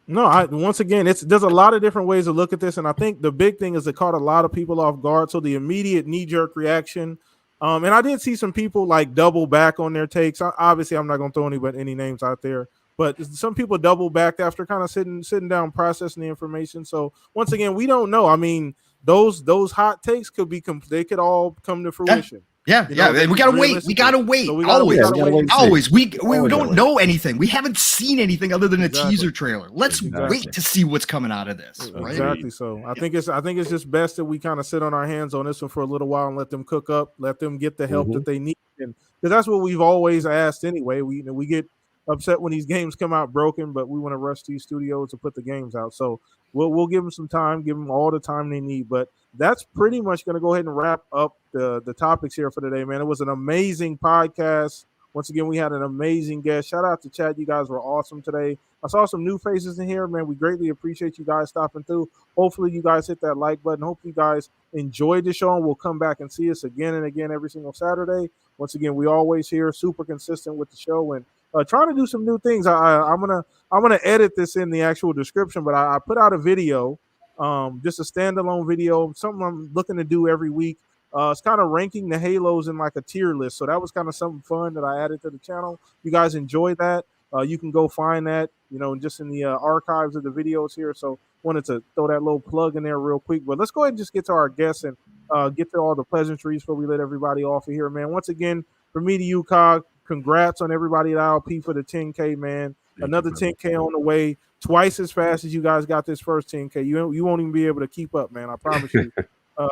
No, once again, there's a lot of different ways to look at this, and I think the big thing is it caught a lot of people off guard. So the immediate knee-jerk reaction, and I did see some people like double back on their takes. Obviously, I'm not going to throw any names out there, but some people double backed after kind of sitting down, processing the information. So once again, we don't know. I mean, those hot takes they could all come to fruition. Yeah. We gotta wait. We gotta wait. So always. We don't know anything. We haven't seen anything other than a teaser trailer. Let's wait to see what's coming out of this. Right? Exactly. So I think it's just best that we kind of sit on our hands on this one for a little while and let them cook up, let them get the help that they need, and because that's what we've always asked anyway. We get upset when these games come out broken, but we want to rush these studios to put the games out. So we'll give them some time, give them all the time they need. But that's pretty much going to go ahead and wrap up the topics here for today, man. It was an amazing podcast. Once again, we had an amazing guest. Shout out to Chad. You guys were awesome today. I saw some new faces in here, man. We greatly appreciate you guys stopping through. Hopefully you guys hit that like button. Hope you guys enjoyed the show, and we'll come back and see us again and again every single Saturday. Once again, we always here, super consistent with the show, and trying to do some new things. I'm gonna edit this in the actual description, but I put out a video, just a standalone video, something I'm looking to do every week. It's kind of ranking the Halos in like a tier list. So that was kind of something fun that I added to the channel. You guys enjoy that? You can go find that, just in the archives of the videos here. So wanted to throw that little plug in there real quick. But let's go ahead and just get to our guests and get to all the pleasantries before we let everybody off of here, man. Once again, from me to you, Cog, congrats on everybody at ILP for the 10K, man. Another 10K on the way, twice as fast as you guys got this first 10K. You won't even be able to keep up, man. I promise you.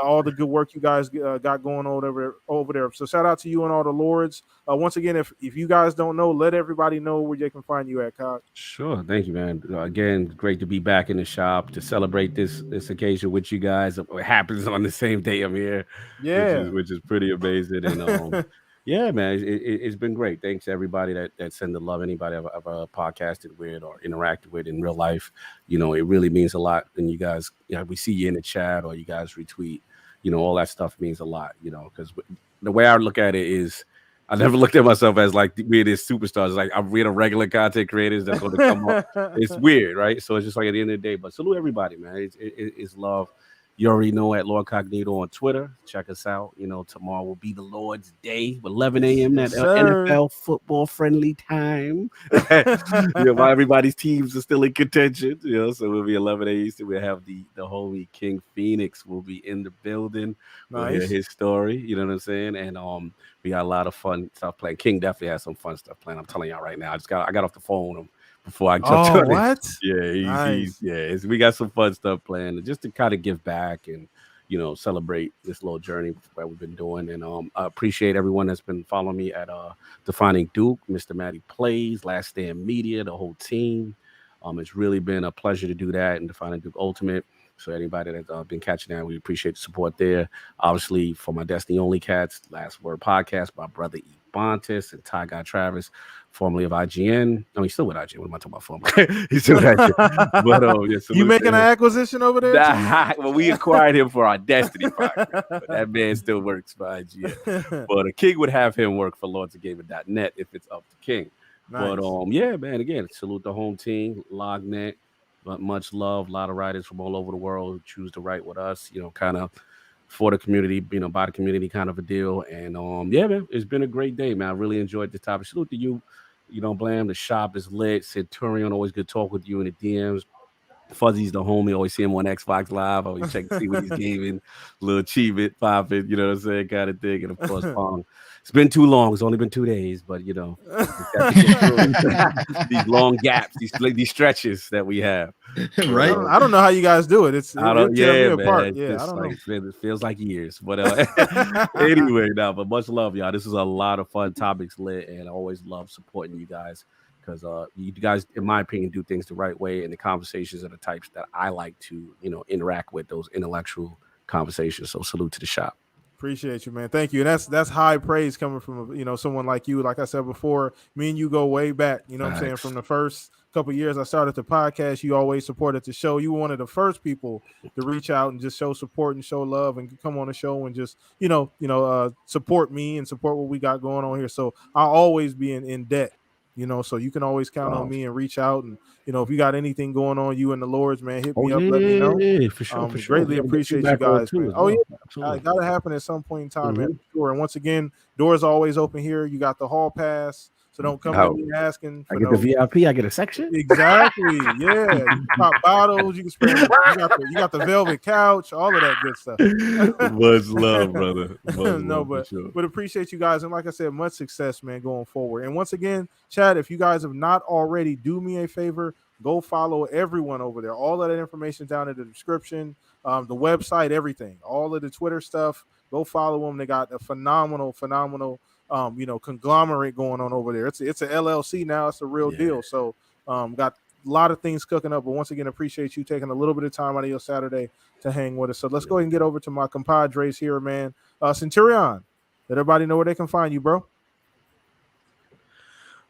all the good work you guys got going over there. So shout out to you and all the Lords. Once again, if you guys don't know, let everybody know where they can find you at, Cog. Sure, thank you, man. Again, great to be back in the shop to celebrate this occasion with you guys. It happens on the same day I'm here, Yeah. which is pretty amazing. And yeah, man, it's been great. Thanks to everybody that send the love. Anybody I've podcasted with or interacted with in real life, it really means a lot. And you guys, we see you in the chat or you guys retweet. All that stuff means a lot. Because the way I look at it is, I never looked at myself as like we're these superstars. Like we're the regular content creators that's going to come up. It's weird, right? So it's just like at the end of the day. But salute everybody, man. It's love. You already know at Lord Cognito on Twitter. Check us out. Tomorrow will be the Lord's Day, 11 a.m. That NFL football friendly time. While everybody's teams are still in contention. So we'll be 11 a.m. Eastern. We'll have the homie King Phoenix will be in the building. We'll hear his story. You know what I'm saying? And we got a lot of fun stuff playing. King definitely has some fun stuff playing. I'm telling y'all right now. I got off the phone with him before I jumped on what? it. Yeah, we got some fun stuff planned just to kind of give back and celebrate this little journey that we've been doing. And I appreciate everyone that's been following me at Defining Duke, Mr. Matty Plays, Last Stand Media, the whole team. It's really been a pleasure to do that and Defining Duke Ultimate. So anybody that's been catching that, we appreciate the support there. Obviously, for my Destiny Only Cats, Last Word Podcast, my brother Ebontis and Ty Guy Travis, formerly of IGN. No, he's still with IGN. What am I talking about? Formerly? He's still with IGN. But you making an acquisition over there? Well, we acquired him for our Destiny project. But that man still works for IGN. But a King would have him work for lordsofgaming.net if it's up to King. Nice. But yeah, man. Again, salute the home team, Lognet. But much love. A lot of writers from all over the world who choose to write with us. Kind of for the community, by the community kind of a deal. And yeah, man, it's been a great day, man. I really enjoyed the topic. Salute to you. Blam. The shop is lit. Centurion, always good talk with you in the DMs. Fuzzy's the homie. Always see him on Xbox Live. Always check to see what he's gaming. Little achievement popping, you know what I'm saying, kind of thing. And of course, Pong. It's been too long. It's only been 2 days, but these long gaps, these stretches that we have. Right. I don't know how you guys do it. I don't. Yeah, man. Apart. Yeah, I don't know. It feels like years, but anyway, but much love, y'all. This is a lot of fun topics lit, and I always love supporting you guys. Because you guys, in my opinion, do things the right way, and the conversations are the types that I like to, interact with, those intellectual conversations. So salute to the shop. Appreciate you, man. Thank you. And that's high praise coming from someone like you. Like I said before, me and you go way back. You know what I'm saying? From the first couple of years I started the podcast, you always supported the show. You were one of the first people to reach out and just show support and show love and come on the show and just support me and support what we got going on here. So I'll always be in debt. So you can always count on me and reach out. And, if you got anything going on, you and the Lords, man, hit me up, let me know. Yeah, for sure. Greatly appreciate you guys. Too, yeah. It got to happen at some point in time, man. Sure. And once again, doors are always open here. You got the hall pass. So don't come at me asking. I get the VIP. I get a section. Exactly. Yeah. You can pop bottles. You can spray. You got the velvet couch. All of that good stuff. Much love, brother. But appreciate you guys. And like I said, much success, man, going forward. And once again, Chad, if you guys have not already, do me a favor. Go follow everyone over there. All of that information down in the description, the website, everything, all of the Twitter stuff. Go follow them. They got a phenomenal conglomerate going on over there. It's a LLC now. It's a real deal. So got a lot of things cooking up. But once again, appreciate you taking a little bit of time out of your Saturday to hang with us. So let's go ahead and get over to my compadres here, man. Centurion, let everybody know where they can find you, bro.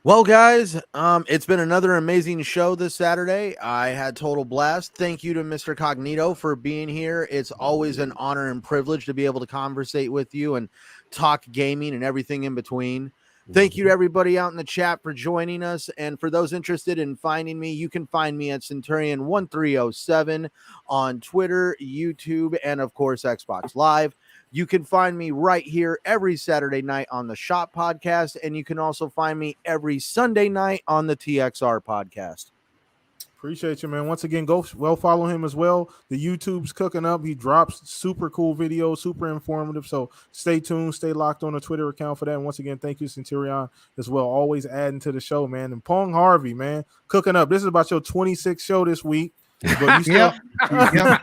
Well, guys, it's been another amazing show this Saturday. I had total blast. Thank you to Mr. Cognito for being here. It's always an honor and privilege to be able to conversate with you and talk gaming and everything in between. Thank you to everybody out in the chat for joining us. And for those interested in finding me, you can find me at Centurion1307 on Twitter, YouTube, and of course, Xbox Live. You can find me right here every Saturday night on the Shop Podcast, and you can also find me every Sunday night on the TXR Podcast. Appreciate you, man. Once again, go follow him as well. The YouTube's cooking up. He drops super cool videos, super informative. So stay tuned, stay locked on the Twitter account for that. And once again, thank you, Centurion, as well. Always adding to the show, man. And Pong Harvey, man, cooking up. This is about your 26th show this week. But you still, Yep.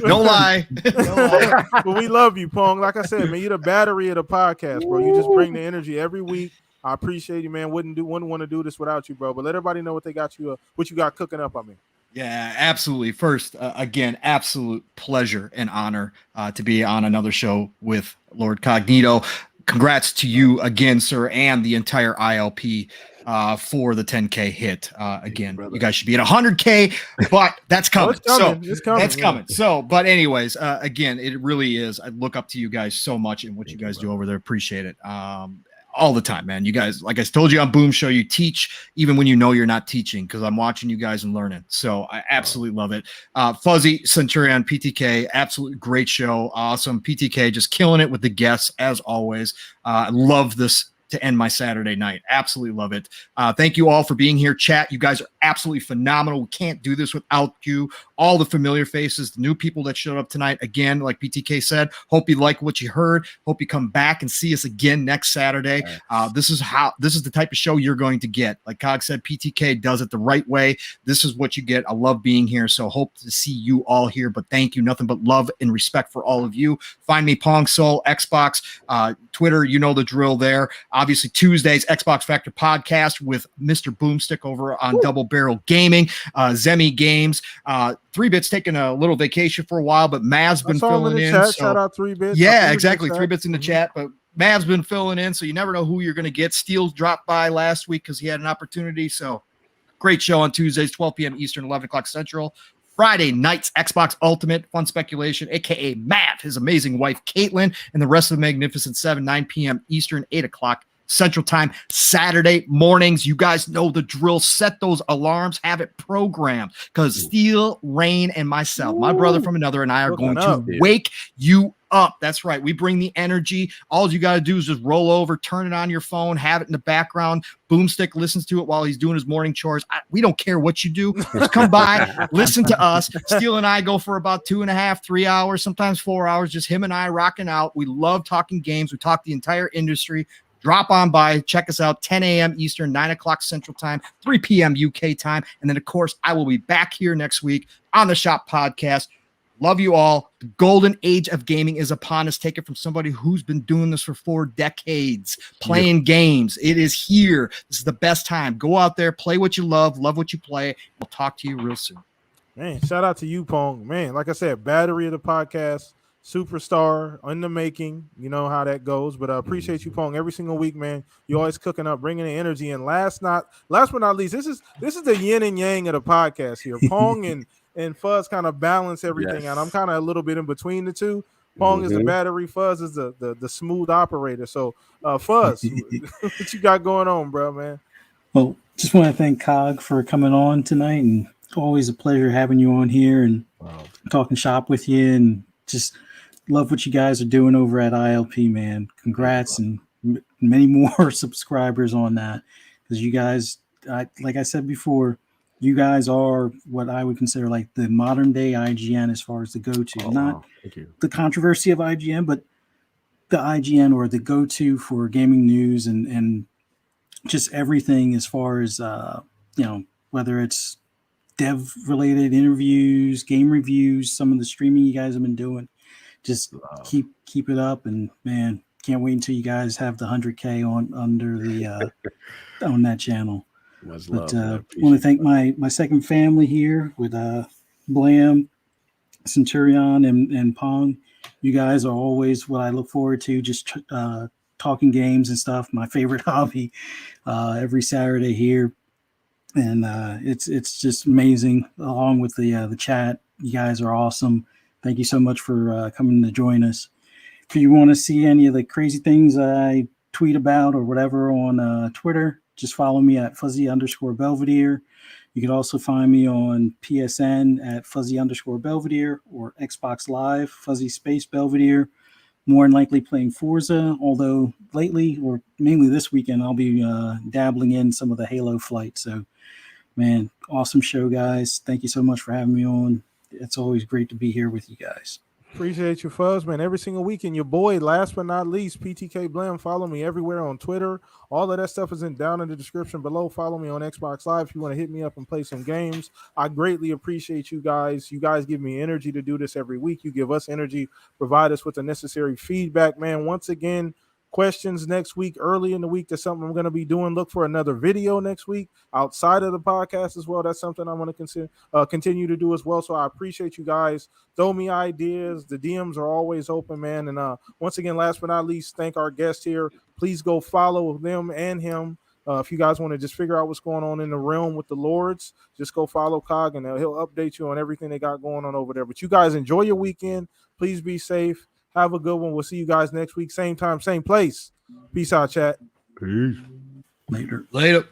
No lie. No lie. but we love you, Pong. Like I said, man, you're the battery of the podcast, bro. You just bring the energy every week. I appreciate you, man. Wouldn't want to do this without you, bro. But let everybody know what they got you, what you got cooking up. I mean, Yeah, absolutely. First, again, absolute pleasure and honor to be on another show with Lord Cognito. Congrats to you again, sir, and the entire ILP for the 10K hit. Again, you guys should be at 100K, but that's coming. it's coming. That's coming. So, but anyways, again, it really is. I look up to you guys so much and what you guys do over there. Appreciate it. All the time, man. You guys, like I told you on Boom Show, you teach even when you know you're not teaching, because I'm watching you guys and learning. So I absolutely love it. Fuzzy Centurion PTK, absolutely great show. Awesome. PTK just killing it with the guests as always. I love this to end my Saturday night. Absolutely love it. Thank you all for being here. Chat, you guys are absolutely phenomenal. We can't do this without you. All the familiar faces, the new people that showed up tonight. Again, like PTK said, hope you like what you heard. Hope you come back and see us again next Saturday. This is the type of show you're going to get. Like Cog said, PTK does it the right way. This is what you get. I love being here. So hope to see you all here, but thank you. Nothing but love and respect for all of you. Find me Pong Soul, Xbox, Twitter. You know the drill there. Obviously Tuesdays, Xbox Factor podcast with Mr. Boomstick over on Double Barrel Gaming, Zemi Games, 3-Bits taking a little vacation for a while, but Mav's been filling in. Chat. Shout out 3-Bits. Yeah, exactly. 3-Bits in the chat, but Mav's been filling in, so you never know who you're going to get. Steele dropped by last week because he had an opportunity. So great show on Tuesdays, 12 p.m. Eastern, 11 o'clock Central. Friday nights, Xbox Ultimate Fun Speculation, a.k.a. Mav, his amazing wife, Caitlin, and the rest of the Magnificent 7, 9 p.m. Eastern, 8 o'clock Central Time. Saturday mornings, you guys know the drill. Set those alarms, have it programmed, because Steel, Rain, and myself, my brother from another, and I are going to wake you up. That's right. We bring the energy. All you got to do is just roll over, turn it on your phone, have it in the background. Boomstick listens to it while he's doing his morning chores. We don't care what you do. Just come by, listen to us. Steel and I go for about 2.5, 3 hours, sometimes 4 hours, just him and I rocking out. We love talking games. We talk the entire industry. Drop on by, check us out, 10 a.m. Eastern, 9 o'clock Central Time, 3 p.m. UK time. And then, of course, I will be back here next week on the Shop Podcast. Love you all. The golden age of gaming is upon us. Take it from somebody who's been doing this for 4 decades, playing games. It is here. This is the best time. Go out there, play what you love what you play. We'll talk to you real soon. Man, shout out to you, Pong. Man, like I said, battery of the podcast. Superstar in the making, you know how that goes. But I appreciate you, Pong, every single week, man. You always cooking up, bringing the energy. And last but not least, this is the yin and yang of the podcast here. Pong and Fuzz kind of balance everything out. I'm kind of a little bit in between the two. Pong is the battery, Fuzz is the smooth operator. So, Fuzz, what you got going on, bro, man? Well, just want to thank Cog for coming on tonight, and always a pleasure having you on here and talking shop with you, and just love what you guys are doing over at ILP, man. Congrats and many more subscribers on that, because you guys, like I said before, you guys are what I would consider like the modern day IGN as far as the go-to. Not the controversy of IGN, but the IGN or the go-to for gaming news and just everything as far as, whether it's dev-related interviews, game reviews, some of the streaming you guys have been doing. Just keep it up, and man, can't wait until you guys have the 100K under the on that channel. But I want to thank my second family here with Blam, Centurion, and Pong. You guys are always what I look forward to. Just talking games and stuff. My favorite hobby every Saturday here, and it's just amazing. Along with the chat, you guys are awesome. Thank you so much for coming to join us. If you want to see any of the crazy things I tweet about or whatever on Twitter, just follow me at fuzzy_Belvedere. You can also find me on PSN at fuzzy_Belvedere or Xbox Live, fuzzy_Belvedere. More than likely playing Forza, although lately, or mainly this weekend, I'll be dabbling in some of the Halo flight. So, man, awesome show, guys. Thank you so much for having me on. It's always great to be here with you guys. Appreciate you, Fuzz, man. Every single week. And your boy, last but not least, PTK Blam. Follow me everywhere on Twitter. All of that stuff is down in the description below. Follow me on Xbox Live if you want to hit me up and play some games. I greatly appreciate you guys. You guys give me energy to do this every week. You give us energy, provide us with the necessary feedback, man. Once again, questions next week, early in the week. That's something I'm going to be doing. Look for another video next week outside of the podcast as well. That's something I'm going to continue to do as well. So I appreciate you guys. Throw me ideas. The DMs are always open, man. And once again, last but not least, thank our guest here. Please go follow them and him. If you guys want to just figure out what's going on in the realm with the Lords, just go follow Cog and he'll update you on everything they got going on over there. But you guys enjoy your weekend. Please be safe. Have a good one. We'll see you guys next week. Same time, same place. Peace out, chat. Peace. Later. Later.